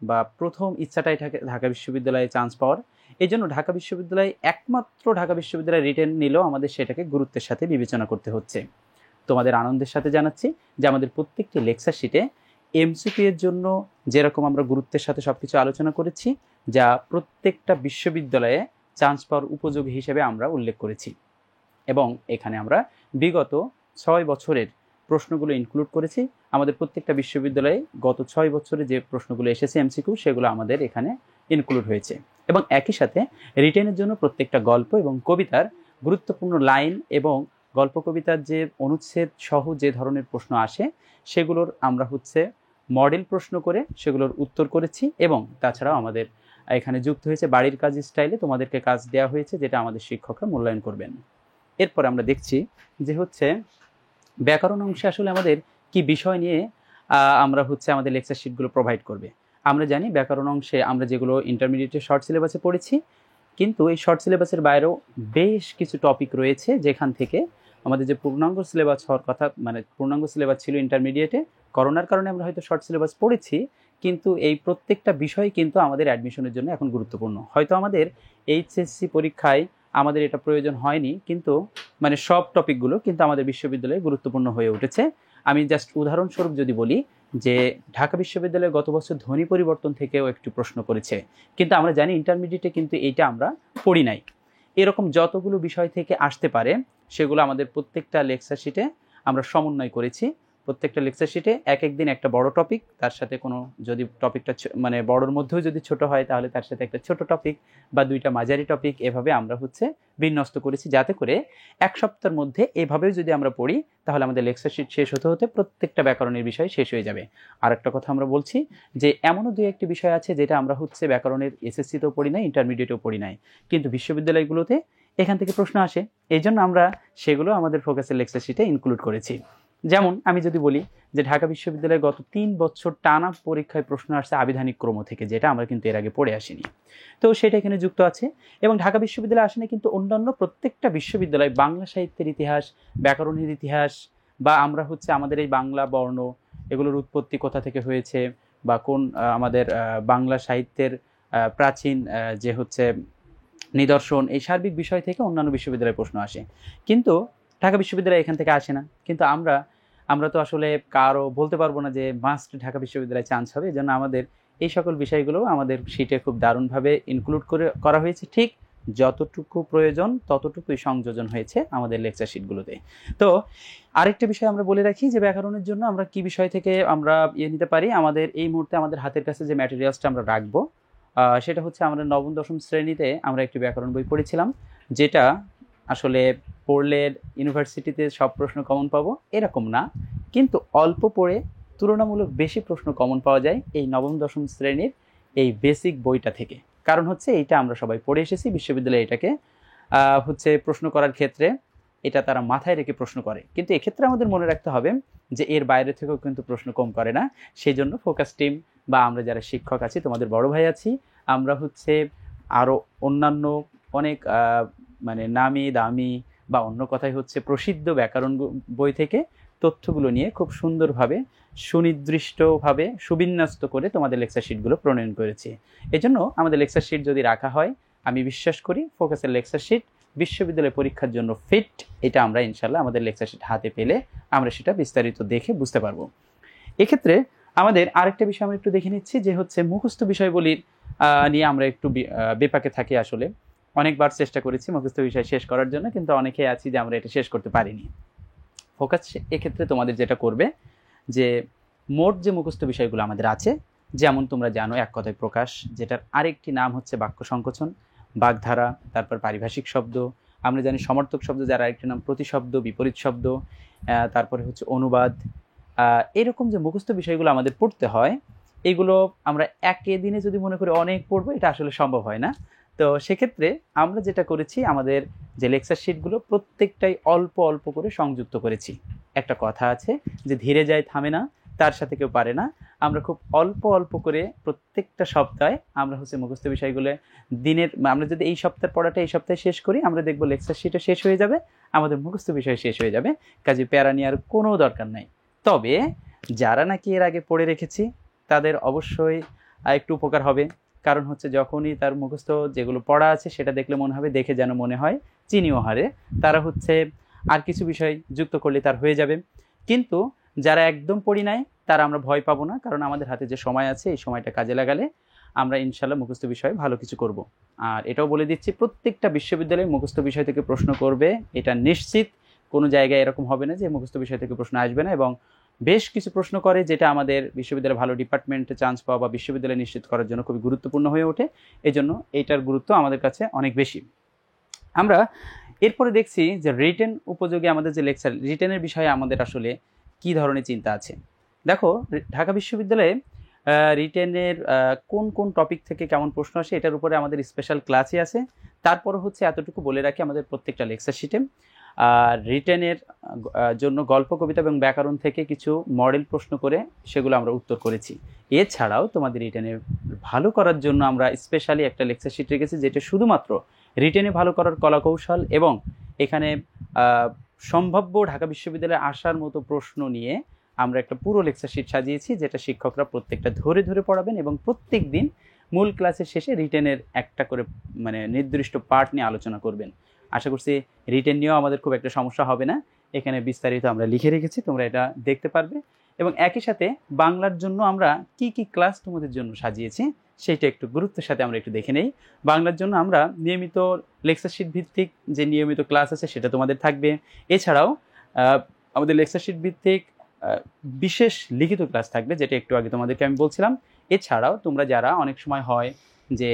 বা প্রথম ইচ্ছাটাই থাকে ঢাকা বিশ্ববিদ্যালয়ে চান্স পাওয়ার। এই জন্য ঢাকা বিশ্ববিদ্যালয় একমাত্র ঢাকা বিশ্ববিদ্যালয়ে রিটেন নিলেও আমাদের সেটাকে গুরুত্বের সাথে বিবেচনা করতে হচ্ছে। তোমাদের আনন্দের সাথে জানাচ্ছি যে আমাদের প্রত্যেকটি লেকচার শিটে এমসিকিউ এর জন্য যেরকম আমরা গুরুত্বের সাথে সবকিছু আলোচনা করেছি, যা প্রত্যেকটা বিশ্ববিদ্যালয়ে চান্স পাওয়ার উপযোগী হিসেবে আমরা উল্লেখ করেছি। এবং এখানে আমরা বিগত 6 বছরের প্রশ্নগুলো ইনক্লুড করেছি। আমাদের প্রত্যেকটা বিশ্ববিদ্যালয়ে গত 6 বছরে যে প্রশ্নগুলো এসেছে এমসিকিউ, সেগুলো আমাদের এখানে ইনক্লুড হয়েছে। এবং একই সাথে রিটেনের জন্য প্রত্যেকটা গল্প এবং কবিতার গুরুত্বপূর্ণ লাইন এবং গল্প কবিতার যে অনুচ্ছেদ সহ যে ধরনের প্রশ্ন আসে, সেগুলোর আমরা হচ্ছে মডেল প্রশ্ন করে সেগুলোর উত্তর করেছি। এবং তাছাড়াও আমাদের এখানে যুক্ত হয়েছে বাড়ির কাজ স্টাইলে তোমাদেরকে কাজ দেওয়া হয়েছে, যেটা আমাদের শিক্ষকরা মূল্যায়ন করবেন। এরপর আমরা দেখছি যে হচ্ছে ব্যাকরণ অংশে আসলে আমাদের কি বিষয় নিয়ে আমরা হচ্ছে আমাদের লেকচার শিটগুলো প্রোভাইড করবে। আমরা জানি ব্যাকরণ অংশে আমরা যেগুলো ইন্টারমিডিয়েটের শর্ট সিলেবাসে পড়েছি, কিন্তু এই শর্ট সিলেবাসের বাইরেও বেশ কিছু টপিক রয়েছে, যেখান থেকে আমাদের যে পূর্ণাঙ্গ সিলেবাস হওয়ার কথা, মানে পূর্ণাঙ্গ সিলেবাস ছিল ইন্টারমিডিয়েটে, করোনার কারণে আমরা হয়তো শর্ট সিলেবাস পড়েছি, কিন্তু এই প্রত্যেকটা বিষয় কিন্তু আমাদের অ্যাডমিশনের জন্য এখন গুরুত্বপূর্ণ। হয়তো আমাদের এইচএসসি পরীক্ষায় আমাদের এটা প্রয়োজন হয়নি, কিন্তু মানে সব টপিকগুলো কিন্তু আমাদের বিশ্ববিদ্যালয়ে গুরুত্বপূর্ণ হয়ে উঠেছে। আমি জাস্ট উদাহরণস্বরূপ যদি বলি যে ঢাকা বিশ্ববিদ্যালয়ে গত বছর ধ্বনি পরিবর্তন থেকেও একটি প্রশ্ন করেছে, কিন্তু আমরা জানি ইন্টারমিডিয়েটে কিন্তু এইটা আমরা পড়ি নাই। এরকম যতগুলো বিষয় থেকে আসতে পারে সেগুলো আমাদের প্রত্যেকটা লেকচার শিটে আমরা সমন্বয় করেছি। প্রত্যেকটা লেকচার শিটে এক এক দিন একটা বড় টপিক, তার সাথে কোনো যদি টপিকটা মানে বড়োর মধ্যেও যদি ছোট হয় তাহলে তার সাথে একটা ছোট টপিক বা দুইটা মাঝারি টপিক, এভাবে আমরা বিন্যস্ত করেছি, যাতে করে এক সপ্তাহের মধ্যে এভাবেও যদি আমরা পড়ি তাহলে আমাদের লেকচার শিট শেষ হতে হতে প্রত্যেকটা ব্যাকরণের বিষয় শেষ হয়ে যাবে। আর একটা কথা আমরা বলছি যে এমনও দুই একটি বিষয় আছে যেটা আমরা ব্যাকরণের এসএসসিতেও পড়ি নাই, ইন্টারমিডিয়েটেও পড়ি নাই, কিন্তু বিশ্ববিদ্যালয়গুলোতে এখান থেকে প্রশ্ন আসে, এই জন্য আমরা সেগুলো আমাদের ফোকাসের লেকচার শিটে ইনক্লুড করেছি। যেমন আমি যদি বলি যে ঢাকা বিশ্ববিদ্যালয়ে গত 3 বছর টানা পরীক্ষায় প্রশ্ন আসছে আবিধানিক ক্রম থেকে, যেটা আমরা কিন্তু এর আগে পড়ে আসিনি, তো সেটা এখানে যুক্ত আছে। এবং ঢাকা বিশ্ববিদ্যালয়ে আসেনি কিন্তু অন্যান্য প্রত্যেকটা বিশ্ববিদ্যালয় বাংলা সাহিত্যের ইতিহাস, ব্যাকরণের ইতিহাস, বা আমরা আমাদের এই বাংলা বর্ণ এগুলোর উৎপত্তি কোথা থেকে হয়েছে, বা কোন আমাদের বাংলা সাহিত্যের প্রাচীন যে নিদর্শন, এই সার্বিক বিষয় থেকে অন্যান্য বিশ্ববিদ্যালয়ে প্রশ্ন আসে, কিন্তু ঢাকা বিশ্ববিদ্যালয় এখান থেকে আসে না। কিন্তু আমরা তো আসলে কারো বলতে পারবো না যে মাস্ট ঢাকা বিশ্ববিদ্যালয়ে চান্স হবে, এই জন্য আমাদের এই সকল বিষয়গুলো আমাদের শিটে খুব দারুণভাবে ইনক্লুড করা হয়েছে। ঠিক যতটুকু প্রয়োজন ততটুকুই সংযোজন হয়েছে আমাদের লেকচার শিটগুলোতে। তো আরেকটা বিষয় আমরা বলে রাখি যে ব্যাকরণের জন্য আমরা কি বিষয় থেকে আমরা নিতে পারি। আমাদের এই মুহূর্তে আমাদের হাতের কাছে যে ম্যাটেরিয়ালসটা আমরা রাখবো সেটা আমরা নবম দশম শ্রেণীতে আমরা একটি ব্যাকরণ বই পড়েছিলাম, যেটা আসলে পড়লে ইউনিভার্সিটিতে সব প্রশ্ন কমন পাবো এরকম না, কিন্তু অল্প পড়ে তুলনামূলক বেশি প্রশ্ন কমন পাওয়া যায় এই নবম দশম শ্রেণীর এই বেসিক বইটা থেকে। কারণ এইটা আমরা সবাই পড়ে এসেছি, বিশ্ববিদ্যালয়ে এটাকে প্রশ্ন করার ক্ষেত্রে এটা তারা মাথায় রেখে প্রশ্ন করে, কিন্তু এক্ষেত্রে আমাদের মনে রাখতে হবে যে এর বাইরে থেকেও কিন্তু প্রশ্ন কম করে না। সেই জন্য ফোকাস টিম বা আমরা যারা শিক্ষক আছি, তোমাদের বড় ভাই আছি, আমরা আরও অন্যান্য অনেক মানে নামি দামি বা অন্য কথায় প্রসিদ্ধ ব্যাকরণ বই থেকে তথ্যগুলো নিয়ে খুব সুন্দরভাবে সুনির্দিষ্টভাবে সুবিন্যস্ত করে তোমাদের লেকচার শিটগুলো প্রণয়ন করেছি। এজন্য আমাদের লেকচার শিট যদি রাখা হয়, আমি বিশ্বাস করি ফোকাসের লেকচার শিট বিশ্ববিদ্যালয় পরীক্ষার জন্য ফিট। এটা আমরা ইনশাল্লাহ আমাদের লেকচার শিট হাতে পেলে আমরা সেটা বিস্তারিত দেখে বুঝতে পারবো। এক্ষেত্রে আমাদের আরেকটা বিষয় আমরা একটু দেখে নিচ্ছি যে মুখস্থ বিষয়গুলির নিয়ে আমরা একটু বেপাকে থাকি। আসলে অনেকবার চেষ্টা করেছি মুখস্থ বিষয় শেষ করার জন্য, কিন্তু অনেকেই আছি যে আমরা এটা শেষ করতে পারিনি। ফোকাস এক্ষেত্রে তোমাদের যেটা করবে যে মোট যে মুখস্থ বিষয়গুলো আমাদের আছে, যেমন তোমরা জানো এক কথায় প্রকাশ, যেটার আরেকটি নাম বাক্য সংকোচন, বাগধারা, তারপর পারিভাষিক শব্দ, আমরা জানি সমর্থক শব্দ, যার আরেকটি নাম প্রতিশব্দ, বিপরীত শব্দ, তারপরে অনুবাদ। এরকম যে মুখস্থ বিষয়গুলো আমাদের পড়তে হয়, এগুলো আমরা একে দিনে যদি মনে করি অনেক পড়বো, এটা আসলে সম্ভব হয় না। তো সেক্ষেত্রে আমরা যেটা করেছি, আমাদের যে লেকচার শিটগুলো প্রত্যেকটাই অল্প অল্প করে সংযুক্ত করেছি। একটা কথা আছে যে ধীরে যায় থামে না, তার সাথে কেউ পারে না। আমরা খুব অল্প অল্প করে প্রত্যেকটা সপ্তাহে আমরা মুখস্থ বিষয়গুলো আমরা যদি এই সপ্তাহের পড়াটা এই সপ্তাহে শেষ করি, আমরা দেখবো লেকচার শিটও শেষ হয়ে যাবে, আমাদের মুখস্থ বিষয় শেষ হয়ে যাবে, কাজে প্যারা নেওয়ার কোনো দরকার নাই। তবে যারা নাকি এর আগে পড়ে রেখেছি তাদের অবশ্যই একটু উপকার হবে, কারণ যখনই তার মুখস্থ যেগুলো পড়া আছে সেটা দেখলে মনে হবে, দেখে যেন মনে হয় চিনিও হারে, তারা আর কিছু বিষয় যুক্ত করলে তার হয়ে যাবে। কিন্তু যারা একদম পড়ি নাই তারা আমরা ভয় পাবো না, কারণ আমাদের হাতে যে সময় আছে এই সময়টা কাজে লাগালে আমরা ইনশাল্লাহ মুখস্থ বিষয়ে ভালো কিছু করব। আর এটাও বলে দিচ্ছি, প্রত্যেকটা বিশ্ববিদ্যালয়ে মুখস্থ বিষয় থেকে প্রশ্ন করবে, এটা নিশ্চিত। কোনো জায়গায় এরকম হবে না যে মুখস্থ বিষয় থেকে প্রশ্ন আসবে না, এবং বেশ কিছু প্রশ্ন করে, যেটা আমাদের বিশ্ববিদ্যালয়ে ভালো ডিপার্টমেন্টে চান্স পাওয়া বা বিশ্ববিদ্যালয় নিশ্চিত করার জন্য খুবই গুরুত্বপূর্ণ হয়ে ওঠে। এই জন্য এইটার গুরুত্ব আমাদের কাছে অনেক বেশি। আমরা এরপরে দেখছি যে রিটেন উপযোগী আমাদের যে লেকচার, রিটেনের বিষয়ে আমাদের আসলে কি ধরনের চিন্তা আছে। দেখো, ঢাকা বিশ্ববিদ্যালয়ে রিটেনের কোন কোন টপিক থেকে কেমন প্রশ্ন আসে এটার উপরে আমাদের স্পেশাল ক্লাসই আছে। তারপর এতটুকু বলে রাখি, আমাদের প্রত্যেকটা লেকচার শিটে রিটেনের জন্য গল্প, কবিতা এবং ব্যাকরণ থেকে কিছু মডেল প্রশ্ন করে সেগুলো আমরা উত্তর করেছি। এছাড়াও তোমাদের রিটেনে ভালো করার জন্য আমরা স্পেশালি একটা লেকচার শিট রেখেছি, যেটা শুধুমাত্র রিটেনে ভালো করার কলাকৌশল এবং এখানে সম্ভাব্য ঢাকা বিশ্ববিদ্যালয়ে আসার মতো প্রশ্ন নিয়ে আমরা একটা পুরো লেকচার শিট সাজিয়েছি, যেটা শিক্ষকরা প্রত্যেকটা ধরে ধরে পড়াবেন এবং প্রত্যেক দিন মূল ক্লাসের শেষে রিটেনের একটা করে নির্দিষ্ট পার্ট নিয়ে আলোচনা করবেন। আশা করছি রিটেন নিয়েও আমাদের খুব একটা সমস্যা হবে না। এখানে বিস্তারিত আমরা লিখে রেখেছি, তোমরা এটা দেখতে পারবে। এবং একই সাথে বাংলার জন্য আমরা কি কি ক্লাস তোমাদের জন্য সাজিয়েছি সেইটা একটু গুরুত্বের সাথে আমরা একটু দেখে নেই। বাংলার জন্য আমরা নিয়মিত লেকচার শিট ভিত্তিক যে নিয়মিত ক্লাস আছে সেটা তোমাদের থাকবে। এছাড়াও আমাদের লেকচার শিট ভিত্তিক বিশেষ লিখিত ক্লাস থাকবে, যেটা একটু আগে তোমাদেরকে আমি বলছিলাম। এছাড়াও তোমরা যারা অনেক সময় হয় যে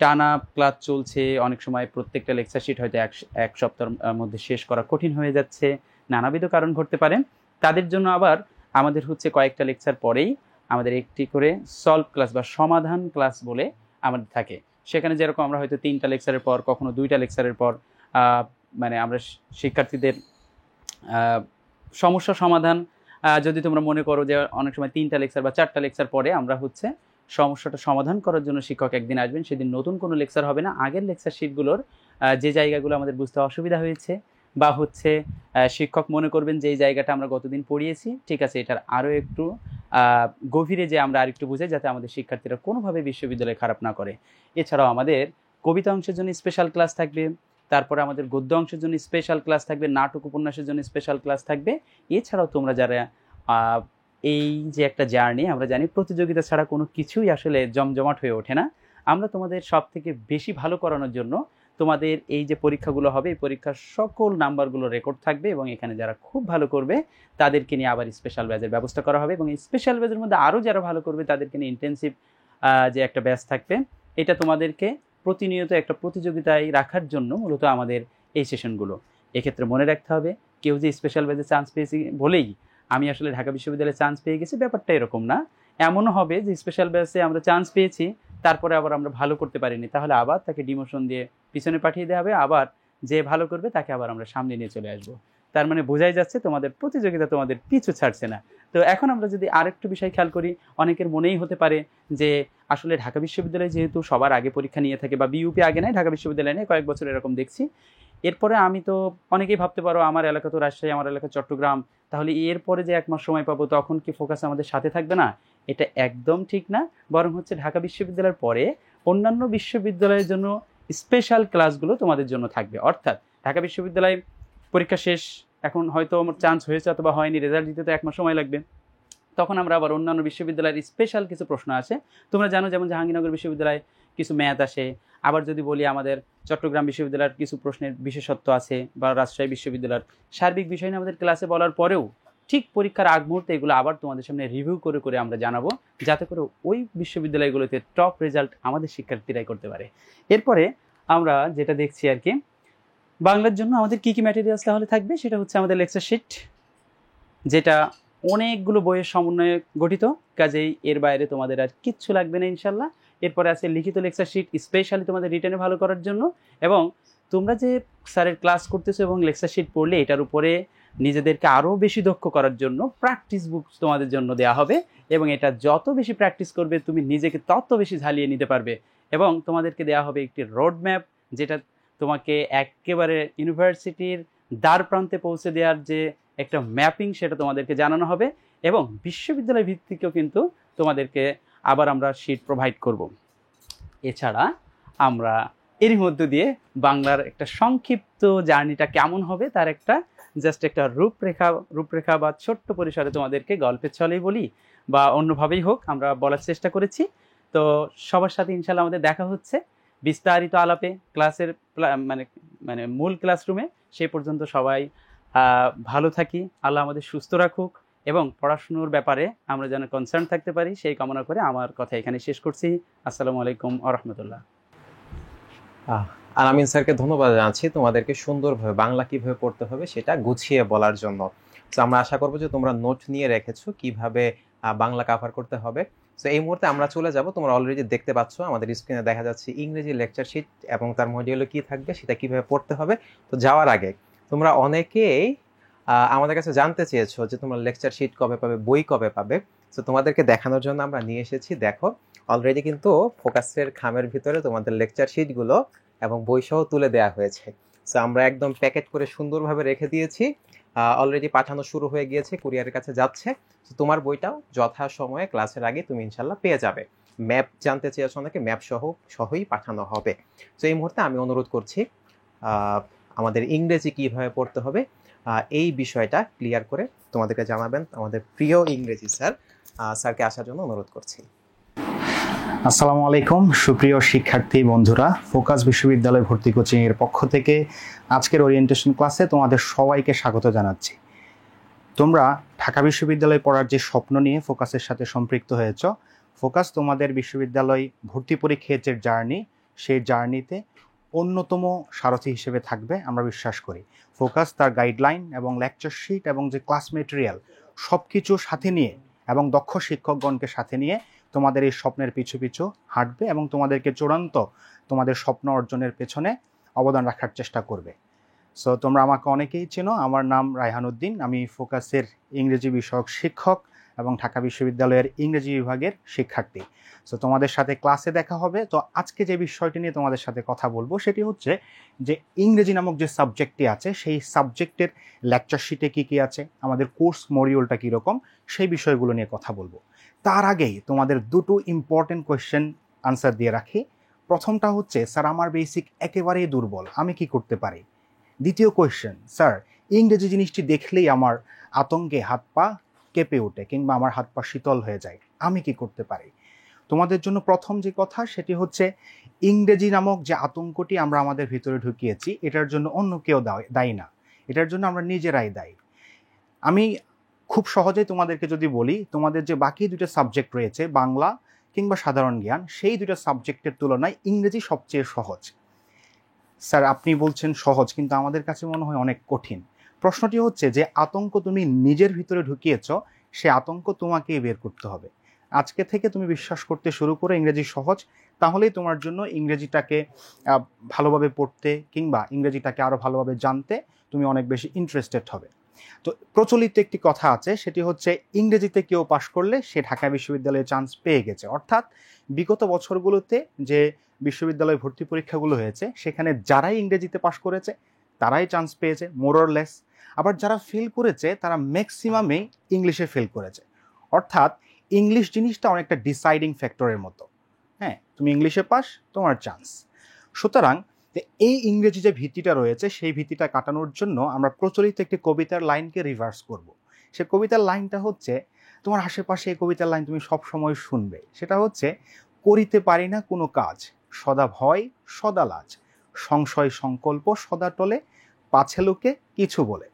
টানা ক্লাস চলছে, অনেক সময় প্রত্যেকটা লেকচার শিট হয়তো এক সপ্তাহের মধ্যে শেষ করা কঠিন হয়ে যাচ্ছে, নানাবিধ কারণ ঘটতে পারে, তাদের জন্য আবার আমাদের হচ্ছে কয়েকটা লেকচার পরেই আমাদের একটি করে সলভ ক্লাস বা সমাধান ক্লাস বলে আমাদের থাকে। সেখানে যেরকম আমরা হয়তো 3টা লেকচারের পর, কখনো 2টা লেকচারের পর মানে আমরা শিক্ষার্থীদের সমস্যা সমাধান, যদি তোমরা মনে করো যে অনেক সময় 3টা লেকচার বা 4টা লেকচার পরে আমরা হচ্ছে সমস্যাটা সমাধান করার জন্য শিক্ষক একদিন আসবেন, সেদিন নতুন কোনো লেকচার হবে না। আগের লেকচার শিটগুলোর যে জায়গাগুলো আমাদের বুঝতে অসুবিধা হয়েছে বা হচ্ছে শিক্ষক মনে করবেন যে এই জায়গাটা আমরা গতদিন পড়িয়েছি, ঠিক আছে, এটার আরও একটু গভীরে যে আমরা আরেকটু বুঝাই, যাতে আমাদের শিক্ষার্থীরা কোনোভাবে বিশ্ববিদ্যালয়ে খারাপ না করে। এছাড়াও আমাদের কবিতা অংশের জন্য স্পেশাল ক্লাস থাকবে, তারপরে আমাদের গদ্য অংশের জন্য স্পেশাল ক্লাস থাকবে, নাটক উপন্যাসের জন্য স্পেশাল ক্লাস থাকবে। এছাড়াও তোমরা যারা এই যে একটা জার্নি, আমরা জানি প্রতিযোগিতা ছাড়া কোনো কিছুই আসলে জমজমাট হয়ে ওঠে না। আমরা তোমাদের সব থেকে বেশি ভালো করানোর জন্য তোমাদের এই যে পরীক্ষাগুলো হবে, এই পরীক্ষার সকল নাম্বারগুলো রেকর্ড থাকবে এবং এখানে যারা খুব ভালো করবে তাদেরকে নিয়ে আবার স্পেশাল ব্যাচের ব্যবস্থা করা হবে এবং এই স্পেশাল ব্যাচের মধ্যে আরও যারা ভালো করবে তাদেরকে নিয়ে ইন্টেনসিভ যে একটা ব্যাচ থাকবে। এটা তোমাদেরকে প্রতিনিয়ত একটা প্রতিযোগিতায় রাখার জন্য মূলত আমাদের এই সেশনগুলো। এক্ষেত্রে মনে রাখতে হবে, কেউ যে স্পেশাল ব্যাচে চান্স পেয়েছি বলেই আমি আসলে ঢাকা বিশ্ববিদ্যালয়ে চান্স পেয়ে গেছি, ব্যাপারটা এরকম না। এমনও হবে যে স্পেশাল ব্যাচে আমরা চান্স পেয়েছি, তারপরে আবার আমরা ভালো করতে পারিনি, তাহলে আবার তাকে ডিমোশন দিয়ে পিছনে পাঠিয়ে দেওয়া হবে, আবার যে ভালো করবে তাকে আবার আমরা সামনে নিয়ে চলে আসবো। তার মানে বোঝাই যাচ্ছে তোমাদের প্রতিযোগিতা তোমাদের পিছু ছাড়ছে না। তো এখন আমরা যদি আরেকটু বিষয় খেয়াল করি, অনেকের মনেই হতে পারে যে আসলে ঢাকা বিশ্ববিদ্যালয়ে যেহেতু সবার আগে পরীক্ষা নিয়ে থাকে, বা বিইউপি আগে নেয়, ঢাকা বিশ্ববিদ্যালয় নেয়, কয়েক বছর এরকম দেখছি। এরপরে আমি তো অনেকেই ভাবতে পারো আমার এলাকা তো রাজশাহী, আমার এলাকা চট্টগ্রাম, তাহলে এরপরে যে 1 মাস সময় পাবো তখন কি ফোকাস আমাদের সাথে থাকবে না? এটা একদম ঠিক না। বরং হচ্ছে ঢাকা বিশ্ববিদ্যালয়ের পরে অন্যান্য বিশ্ববিদ্যালয়ের জন্য স্পেশাল ক্লাসগুলো তোমাদের জন্য থাকবে। অর্থাৎ ঢাকা বিশ্ববিদ্যালয়ে পরীক্ষা শেষ, এখন হয়তো আমার চান্স হয়েছে অথবা হয়নি, রেজাল্ট দিতে তো 1 মাস সময় লাগবে, তখন আমরা আবার অন্যান্য বিশ্ববিদ্যালয়ের স্পেশাল কিছু প্রশ্ন আছে। তোমরা জানো যেমন জাহাঙ্গীরনগর বিশ্ববিদ্যালয়ে কিছু ম্যাথ আসে, আবার যদি বলি আমাদের চট্টগ্রাম বিশ্ববিদ্যালয়ের কিছু প্রশ্নের বিশেষত্ব আছে, বা রাজশাহী বিশ্ববিদ্যালয়ের সার্বিক বিষয় নিয়ে আমাদের ক্লাসে বলার পরেও ঠিক পরীক্ষার আগ মুহূর্তে এগুলো আবার তোমাদের সামনে রিভিউ করে করে আমরা জানাবো, যাতে করে ওই বিশ্ববিদ্যালয়গুলোতে টপ রেজাল্ট আমাদের শিক্ষার্থীরাই করতে পারে। এরপরে আমরা যেটা দেখছি আর কি, বাংলার জন্য আমাদের কী কী ম্যাটেরিয়ালস তাহলে থাকবে, সেটা হচ্ছে আমাদের লেকচার শিট, যেটা অনেকগুলো বইয়ের সমন্বয়ে গঠিত, কাজেই এর বাইরে তোমাদের আর কিচ্ছু লাগবে না ইনশাল্লাহ। এরপরে আছে লিখিত লেকচার শিট, স্পেশালি তোমাদের রিটেনে ভালো করার জন্য, এবং তোমরা যে স্যারের ক্লাস করতেছো এবং লেকচার শিট পড়লে এটার উপরে নিজেদেরকে আরও বেশি দক্ষ করার জন্য প্র্যাকটিস বুক তোমাদের জন্য দেওয়া হবে, এবং এটা যত বেশি প্র্যাকটিস করবে তুমি নিজেকে তত বেশি ঝালিয়ে নিতে পারবে। এবং তোমাদেরকে দেওয়া হবে একটি রোড ম্যাপ, যেটা তোমাকে একেবারে ইউনিভার্সিটির দ্বার প্রান্তে পৌঁছে দেওয়ার যে একটা ম্যাপিং, সেটা তোমাদেরকে জানানো হবে। এবং বিশ্ববিদ্যালয় ভিত্তিকেও কিন্তু তোমাদেরকে আবার আমরা শিট প্রোভাইড করব। এছাড়া আমরা এরই মধ্য দিয়ে বাংলার একটা সংক্ষিপ্ত জার্নিটা কেমন হবে তার একটা জাস্ট একটা রূপরেখা বা ছোট্ট পরিসরে তোমাদেরকে গল্পের ছলেই বলি বা অন্যভাবেই হোক আমরা বলার চেষ্টা করেছি। তো সবার সাথে ইনশাল্লাহ আমাদের দেখা হচ্ছে বিস্তারিত আলাপে ক্লাসের মানে মূল ক্লাসরুমে। সেই পর্যন্ত সবাই ভালো থাকি, আল্লাহ আমাদের সুস্থ রাখুক এবং পড়াশুনোর ব্যাপারে আমরা যেন কনসার্ন থাকতে পারি, সেই কামনা করে আমার কথা এখানে শেষ করছি। আসসালামু আলাইকুম ওয়া রাহমাতুল্লাহ। আলামিন স্যারকে ধন্যবাদ জানাচ্ছি তোমাদেরকে সুন্দরভাবে বাংলা কিভাবে পড়তে হবে সেটা গুছিয়ে বলার জন্য। তো আমরা আশা করবো যে তোমরা নোট নিয়ে রেখেছো কিভাবে বাংলা কভার করতে হবে। তো এই মুহূর্তে আমরা চলে যাব, তোমরা অলরেডি দেখতে পাচ্ছ আমাদের স্ক্রিনে দেখা যাচ্ছে ইংরেজি লেকচার শিট এবং তার মডিউলে কি থাকবে সেটা কিভাবে পড়তে হবে। তো যাওয়ার আগে তোমরা অনেকেই আমাদের কাছে জানতে চেয়েছো যে তোমরা লেকচার শিট কবে পাবে, বই কবে পাবে। তো তোমাদেরকে দেখানোর জন্য আমরা নিয়ে এসেছি। দেখো অলরেডি কিন্তু ফোকাসের খামের ভিতরে তোমাদের লেকচার শিটগুলো এবং বই সহ তুলে দেওয়া হয়েছে। সো আমরা একদম প্যাকেট করে সুন্দরভাবে রেখে দিয়েছি, অলরেডি পাঠানো শুরু হয়ে গিয়েছে, কুরিয়ারের কাছে যাচ্ছে। তো তোমার বইটাও যথা সময়ে ক্লাসের আগে তুমি ইনশাল্লাহ পেয়ে যাবে। ম্যাপ জানতে চেয়েছো অনেকে, ম্যাপ সহই পাঠানো হবে। তো এই মুহূর্তে আমি অনুরোধ করছি আমাদের ইংরেজি কিভাবে পড়তে হবে এই বিষয়টা ক্লিয়ার করে তোমাদেরকে জানাবেন আমাদের প্রিয় ইংরেজি স্যারকে আসার জন্য অনুরোধ করছি। আসসালামু আলাইকুম সুপ্রিয় শিক্ষার্থী বন্ধুরা, ফোকাস বিশ্ববিদ্যালয় ভর্তি কোচিং এর পক্ষ থেকে আজকের ওরিয়েন্টেশন ক্লাসে তোমাদের সবাইকে স্বাগত জানাচ্ছি। তোমরা ঢাকা বিশ্ববিদ্যালয়ে পড়ার যে স্বপ্ন নিয়ে ফোকাসের সাথে সম্পৃক্ত হয়েছ, ফোকাস তোমাদের বিশ্ববিদ্যালয় ভর্তি পরীক্ষার যে জার্নি, সেই জার্নিতে অন্যতম সারথি হিসেবে থাকবে আমরা বিশ্বাস করি। ফোকাস তার গাইডলাইন এবং লেকচার শিট এবং যে ক্লাস মেটেরিয়াল সব কিছু সাথে নিয়ে এবং দক্ষ শিক্ষকগণকে সাথে নিয়ে তোমাদের এই স্বপ্নের পিছু পিছু হাঁটবে এবং তোমাদেরকে চূড়ান্ত তোমাদের স্বপ্ন অর্জনের পেছনে অবদান রাখার চেষ্টা করবে। সো তোমরা আমাকে অনেকেই চেনো, আমার নাম রায়হান উদ্দিন, আমি ফোকাসের ইংরেজি বিষয়ক শিক্ষক এবং ঢাকা বিশ্ববিদ্যালয়ের ইংরেজি বিভাগের শিক্ষার্থী। সো তোমাদের সাথে ক্লাসে দেখা হবে। তো আজকে যে বিষয়টি নিয়ে তোমাদের সাথে কথা বলবো সেটি হচ্ছে যে ইংরেজি নামক যে সাবজেক্টটি আছে সেই সাবজেক্টের লেকচার শিটে কী কী আছে, আমাদের কোর্স মডিউলটা কীরকম, সেই বিষয়গুলো নিয়ে কথা বলবো। তার আগেই তোমাদের দুটো ইম্পর্টেন্ট কোয়েশ্চেন আনসার দিয়ে রাখি। প্রথমটা হচ্ছে, স্যার আমার বেসিক একেবারেই দুর্বল, আমি কি করতে পারি? দ্বিতীয় কোয়েশ্চেন, স্যার ইংরেজি জিনিসটি দেখলেই আমার আতঙ্কে হাত পা কেঁপে ওঠে কিংবা আমার হাত পা শীতল হয়ে যায়, আমি কি করতে পারি? তোমাদের জন্য প্রথম যে কথা সেটি হচ্ছে, ইংরেজি নামক যে আতঙ্কটি আমরা আমাদের ভিতরে ঢুকিয়েছি এটার জন্য অন্য কেউ দায়ী না, এটার জন্য আমরা নিজেরাই দায়ী। আমি খুব সহজেই তোমাদেরকে যদি বলি, তোমাদের যে বাকি দুটো সাবজেক্ট রয়েছে, বাংলা কিংবা সাধারণ জ্ঞান, সেই দুটো সাবজেক্টের তুলনায় ইংরেজি সবচেয়ে সহজ। স্যার আপনি বলছেন সহজ, কিন্তু আমাদের কাছে মনে হয় অনেক কঠিন। প্রশ্নটি হচ্ছে যে আতঙ্ক তুমি নিজের ভিতরে ঢুকিয়েছ, সে আতঙ্ক তোমাকেই বের করতে হবে। আজকে থেকে তুমি বিশ্বাস করতে শুরু করো ইংরেজি সহজ, তাহলেই তোমার জন্য ইংরেজিটাকে ভালোভাবে পড়তে কিংবা ইংরেজিটাকে আরও ভালোভাবে জানতে তুমি অনেক বেশি ইন্টারেস্টেড হবে। তো প্রচলিত একটি কথা আছে, সেটি হচ্ছে ইংরেজিতে কেউ পাশ করলে সে ঢাকা বিশ্ববিদ্যালয়ে চান্স পেয়ে গেছে। অর্থাৎ বিগত বছরগুলোতে যে বিশ্ববিদ্যালয় ভর্তি পরীক্ষাগুলো হয়েছে সেখানে যারাই ইংরেজিতে পাশ করেছে তারাই চান্স পেয়েছে মোর অর লেস। আবার যারা ফেল করেছে তারা ম্যাক্সিমামেই ইংলিশে ফেল করেছে। অর্থাৎ ইংলিশ জিনিসটা অনেকটা ডিসাইডিং ফ্যাক্টরের মতো। হ্যাঁ, তুমি ইংলিশে পাস, তোমার চান্স। সুতরাং এই ইংরেজি যে ভীতিটা রয়েছে সেই ভীতিটা কাটানোর জন্য আমরা প্রচলিত একটি কবিতার লাইনকে রিভার্স করব। সে কবিতার লাইনটা হচ্ছে, তোমার আশেপাশে এই কবিতার লাইন তুমি সব সময় শুনবে, সেটা হচ্ছে, করিতে পারি না কোনো কাজ, সদা ভয় সদা লাজ, সংশয় সংকল্প সদা টলে, পাছে লোকে কিছু বলে।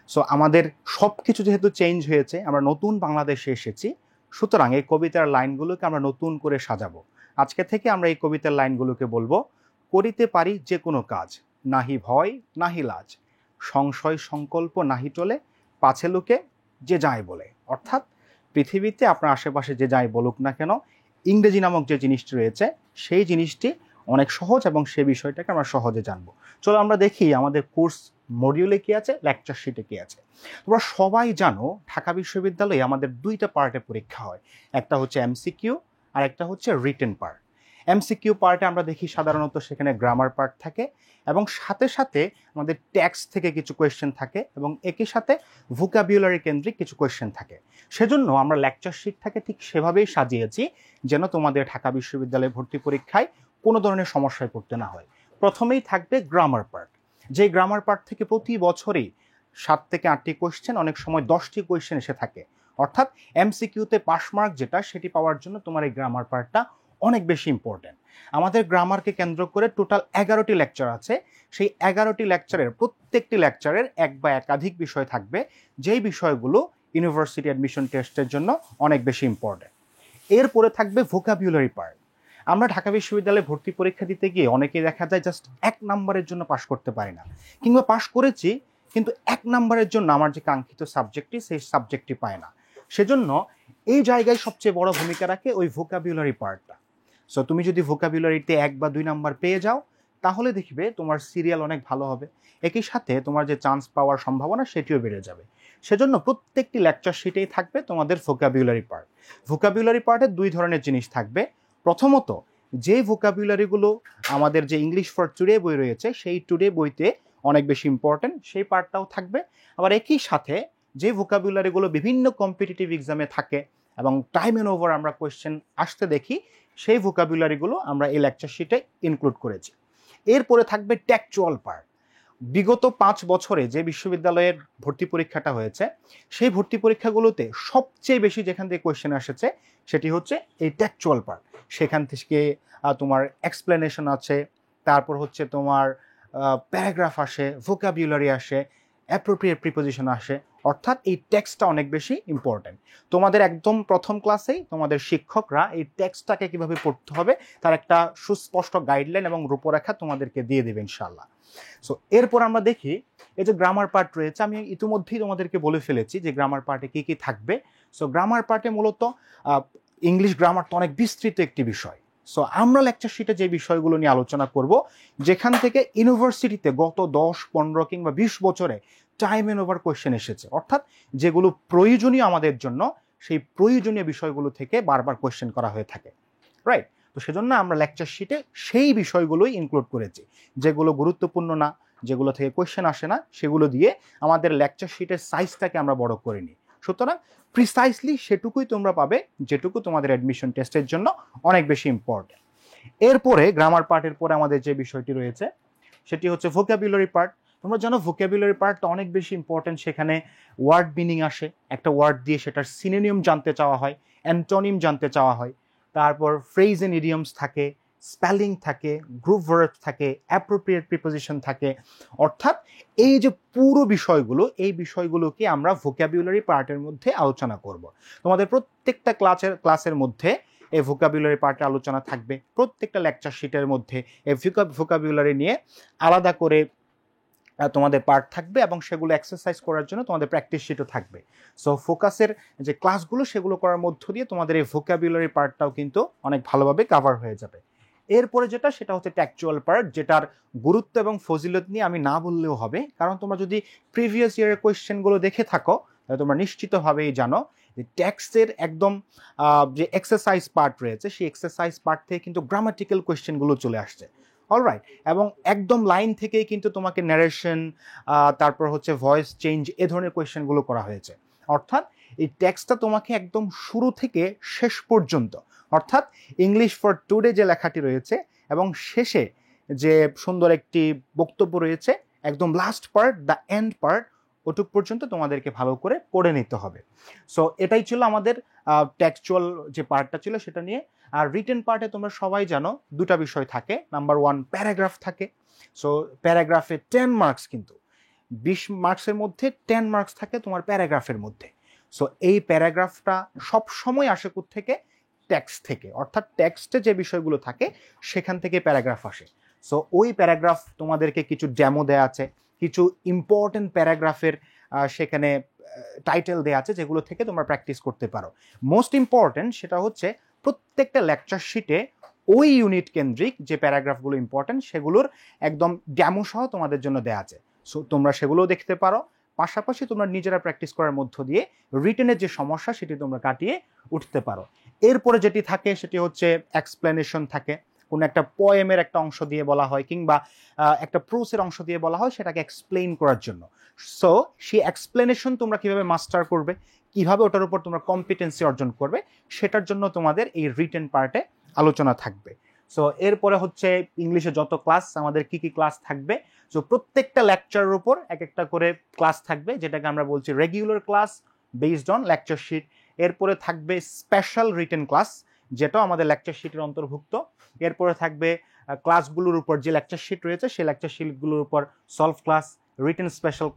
সো আমাদের সব কিছু যেহেতু চেঞ্জ হয়েছে, আমরা নতুন বাংলাদেশে এসেছি, সুতরাং এই কবিতার লাইনগুলোকে আমরা নতুন করে সাজাবো। আজকে থেকে আমরা এই কবিতার লাইনগুলোকে বলবো, করিতে পারি যে কোনো কাজ, নাহি ভয় নাহি লাজ, সংশয় সংকল্প নাহি টলে, পাছে লোকে যে যায় বলে। অর্থাৎ পৃথিবীতে আপনার আশেপাশে যে যাই বলুক না কেন, ইংরেজি নামক যে জিনিসটি রয়েছে সেই জিনিসটি অনেক সহজ এবং সে বিষয়টাকে আমরা সহজে জানবো। চলো আমরা দেখি আমাদের কোর্স মডিউলে কি আছে, লেকচার শিটে কি আছে। তোমরা সবাই জানো ঢাকা বিশ্ববিদ্যালয়ে আমাদের দুইটা পার্টে পরীক্ষা হয়, একটা হচ্ছে এমসিকিউ আর একটা হচ্ছে রিটেন পার্ট। এমসিকিউ পার্টে আমরা দেখি সাধারণত সেখানে গ্রামার পার্ট থাকে এবং সাথে সাথে আমাদের ট্যাক্স থেকে কিছু কোয়েশ্চেন থাকে এবং একই সাথে ভোকাবুলারি কেন্দ্রিক কিছু কোয়েশ্চেন থাকে। সেজন্য আমরা লেকচার শিটটাকে ঠিক সেভাবেই সাজিয়েছি যেন তোমাদের ঢাকা বিশ্ববিদ্যালয়ে ভর্তি পরীক্ষায় কোনো ধরনের সমস্যায় পড়তে না হয়। প্রথমেই থাকবে গ্রামার পার্ট, যে গ্রামার পার্ট থেকে প্রতি বছরই 7 থেকে 8টি কোয়েশ্চেন, অনেক সময় 10টি কোয়েশ্চেন এসে থাকে। অর্থাৎ এমসিকিউতে পাস মার্ক যেটা, সেটি পাওয়ার জন্য তোমার এই গ্রামার পার্টটা অনেক বেশি ইম্পর্টেন্ট। আমাদের গ্রামারকে কেন্দ্র করে টোটাল 11টি লেকচার আছে। সেই 11টি লেকচারের প্রত্যেকটি লেকচারের এক বা একাধিক বিষয় থাকবে, যেই বিষয়গুলো ইউনিভার্সিটি অ্যাডমিশন টেস্টের জন্য অনেক বেশি ইম্পর্টেন্ট। এরপরে থাকবে ভোকাবুলারি পার্ট। আমরা ঢাকা বিশ্ববিদ্যালয়ে ভর্তি পরীক্ষা দিতে গিয়ে অনেকেই দেখা যায় জাস্ট 1 নাম্বারের জন্য পাশ করতে পারি না, কিংবা পাশ করেছি কিন্তু 1 নাম্বারের জন্য আমার যে কাঙ্ক্ষিত সাবজেক্টটি সেই সাবজেক্টটি পায় না। সেজন্য এই জায়গায় সবচেয়ে বড় ভূমিকা রাখে ওই ভোকাবুলারি পার্টটা। সো তুমি যদি ভোকাবুলারিতে 1 বা 2 নাম্বার পেয়ে যাও তাহলে দেখবে তোমার সিরিয়াল অনেক ভালো হবে, একই সাথে তোমার যে চান্স পাওয়ার সম্ভাবনা সেটিও বেড়ে যাবে। সেজন্য প্রত্যেকটি লেকচার শিটেই থাকবে তোমাদের ভোকাবুলারি পার্ট। ভোকাবুলারি পার্টে 2 ধরনের জিনিস থাকবে। প্রথমত, যে ভোকাবুলারিগুলো আমাদের যে ইংলিশ ফর টুডে বই রয়েছে সেই টুডে বইতে অনেক বেশি ইম্পর্টেন্ট, সেই পার্টটাও থাকবে। আবার একই সাথে যে ভোকাবুলারিগুলো বিভিন্ন কম্পিটিটিভ এক্সামে থাকে এবং টাইম এন্ড ওভার আমরা কোয়েশ্চেন আসতে দেখি, সেই ভোকাবুলারিগুলো আমরা এই লেকচার শিটে ইনক্লুড করেছি। এরপরে থাকবে টেকচুয়াল পার্ট। বিগত 5 বছরে যে বিশ্ববিদ্যালয়ের ভর্তি পরীক্ষাটা হয়েছে সেই ভর্তি পরীক্ষাগুলোতে সবচেয়ে বেশি যেখান থেকে কোয়েশ্চেন এসেছে সেটি হচ্ছে এই টেকচুয়াল পার্ট। সেখান থেকে তোমার এক্সপ্লেনেশন আছে, তারপর হচ্ছে তোমার প্যারাগ্রাফ আসে, ভোকাবুলারি আসে, অ্যাপ্রোপ্রিয়েট প্রিপোজিশন আসে। অর্থাৎ এই টেক্সটটা অনেক বেশি ইম্পর্ট্যান্ট। তোমাদের একদম প্রথম ক্লাসেই তোমাদের শিক্ষকরা এই টেক্সটটাকে কিভাবে পড়তে হবে তার একটা সুস্পষ্ট গাইডলাইন এবং রূপরেখা তোমাদেরকে দিয়ে দেবে ইনশাআল্লাহ। সো এরপর আমরা দেখি এই যে গ্রামার পার্ট রয়েছে, আমি ইতিমধ্যেই তোমাদেরকে বলে ফেলেছি যে গ্রামার পার্টে কি কি থাকবে। সো গ্রামার পার্টে মূলত ইংলিশ গ্রামার তো অনেক বিস্তৃত একটি বিষয়। সো আমরা লেকচার শিটে যে বিষয়গুলো নিয়ে আলোচনা করব, যেখান থেকে ইউনিভার্সিটিতে গত 10, 15 কিংবা 20 বছরে টাইম এন্ড ওভার কোয়েশ্চেন এসেছে, অর্থাৎ যেগুলো প্রয়োজনীয় আমাদের জন্য, সেই প্রয়োজনীয় বিষয়গুলো থেকে বারবার কোয়েশ্চেন করা হয়ে থাকে, রাইট? তো সেজন্য আমরা লেকচার শিটে সেই বিষয়গুলোই ইনক্লুড করেছি। যেগুলো গুরুত্বপূর্ণ না, যেগুলো থেকে কোয়েশ্চেন আসে না, সেগুলো দিয়ে আমাদের লেকচার শিটের সাইজটাকে আমরা বড় করে নিই। সুতরাং প্রিসাইসলি সেটুকুই তোমরা পাবে যেটুকু তোমাদের অ্যাডমিশন টেস্টের জন্য অনেক বেশি ইম্পর্টেন্ট। এরপরে গ্রামার পার্টের পরে আমাদের যে বিষয়টি রয়েছে সেটি হচ্ছে ভোকাবুলারি পার্ট। তোমরা জানো ভোকাবুলারি পার্টটা অনেক বেশি ইম্পর্টেন্ট। সেখানে ওয়ার্ড মিনিং আসে, একটা ওয়ার্ড দিয়ে সেটার সিনোনিম জানতে চাওয়া হয়, অ্যান্টোনিম জানতে চাওয়া হয়, তারপর ফ্রেজ এন্ড ইডিয়মস থাকে, স্পেলিং থাকে, গ্রুপ ভার্ব থাকে, অ্যাপ্রোপ্রিয়েট প্রিপোজিশন থাকে। অর্থাৎ এই যে পুরো বিষয়গুলো, এই বিষয়গুলোকে আমরা ভোকাবুলারি পার্টের মধ্যে আলোচনা করব। তোমাদের প্রত্যেকটা ক্লাসের মধ্যে এই ভোকাবুলারি পার্টের আলোচনা থাকবে। প্রত্যেকটা লেকচার শিটের মধ্যে এই ভোকাবুলারি নিয়ে আলাদা করে তোমাদের পার্ট থাকবে এবং সেগুলো এক্সারসাইজ করার জন্য তোমাদের প্র্যাকটিস শিটও থাকবে। সো ফোকাসের যে ক্লাসগুলো সেগুলো করার মধ্য দিয়ে তোমাদের এই ভোকাবুলারি পার্টটাও কিন্তু অনেক ভালোভাবে কভার হয়ে যাবে। এরপরে যেটা, সেটা হচ্ছে ট্যাকচুয়াল পার্ট, যেটার গুরুত্ব এবং ফজিলত নিয়ে আমি না বললেও হবে, কারণ তোমরা যদি প্রিভিয়াস ইয়ারের কোয়েশ্চেনগুলো দেখে থাকো তাহলে তোমরা নিশ্চিতভাবেই জানো যে ট্যাক্সের একদম যে এক্সারসাইজ পার্ট রয়েছে সেই এক্সারসাইজ পার্ট থেকে কিন্তু গ্রামাটিক্যাল কোয়েশ্চেনগুলো চলে আসছে, অলরাইট। এবং একদম লাইন থেকেই কিন্তু তোমাকে ন্যারেশন, তারপর হচ্ছে ভয়েস চেঞ্জ, এ ধরনের কোয়েশ্চেনগুলো করা হয়েছে। অর্থাৎ এই টেক্সটটা তোমাকে একদম শুরু থেকে শেষ পর্যন্ত, অর্থাৎ ইংলিশ ফর টুডে যে লেখাটি রয়েছে এবং শেষে যে সুন্দর একটি বক্তব্য রয়েছে, একদম last part, the end part, ওটুক পর্যন্ত তোমাদেরকে ভালো করে পড়ে নিতে হবে। সো এটাই ছিল আমাদের টেক্সচুয়াল যে পার্টটা ছিল সেটা নিয়ে। আর রিটেন পার্টে তোমরা সবাই জানো দুটা বিষয় থাকে। নাম্বার 1 প্যারাগ্রাফ থাকে। সো প্যারাগ্রাফে 10 মার্কস, কিন্তু 20 মার্কসের মধ্যে 10 মার্কস থাকে তোমার প্যারাগ্রাফের মধ্যে। সো এই প্যারাগ্রাফটা সব সময় আসে থেকে টেক্সট থেকে, অর্থাৎ টেক্সটে যে বিষয়গুলো থাকে সেখান থেকে প্যারাগ্রাফ আসে। সো ওই প্যারাগ্রাফ তোমাদেরকে কিছু ডেমো দেয়া আছে, কিছু ইম্পর্টেন্ট প্যারাগ্রাফের সেখানে টাইটেল দেয়া আছে যেগুলো থেকে তোমরা প্র্যাকটিস করতে পারো। মোস্ট ইম্পর্টেন্ট সেটা হচ্ছে প্রত্যেকটা লেকচার শিটে ওই ইউনিট কেন্দ্রিক যে প্যারাগ্রাফগুলো ইম্পর্টেন্ট সেগুলোর একদম ডেমো সহ তোমাদের জন্য দেয়া আছে। সো তোমরা সেগুলোও দেখতে পারো। পাশাপাশি তোমরা নিজেরা প্র্যাকটিস করার মধ্য দিয়ে রিটেনের যে সমস্যা সেটি তোমরা কাটিয়ে উঠতে পারো। এরপরে যেটি থাকে সেটি হচ্ছে এক্সপ্লেনেশন থাকে। কোনো একটা পোয়েমের একটা অংশ দিয়ে বলা হয় কিংবা একটা প্রোসের অংশ দিয়ে বলা হয় সেটাকে এক্সপ্লেইন করার জন্য। সো সেই এক্সপ্লেনেশন তোমরা কিভাবে মাস্টার করবে, কিভাবে ওটার উপর তোমরা কম্পিটেন্সি অর্জন করবে, সেটার জন্য তোমাদের এই রিটেন পার্টে আলোচনা থাকবে। সো এরপরে হচ্ছে ইংলিশে যত ক্লাস, আমাদের কি কি ক্লাস থাকবে। সো প্রত্যেকটা লেকচারের উপর এক একটা করে ক্লাস থাকবে, যেটাকে আমরা বলছি regular class based on lecture sheet. এরপরে থাকবে স্পেশাল রিটেন ক্লাস, যেটাও আমাদের লেকচার শিটের অন্তর্ভুক্ত। এরপরে থাকবে ক্লাসগুলোর উপর যে লেকচার শিট রয়েছে সেই লেকচার শিটগুলোর উপর solve class, written special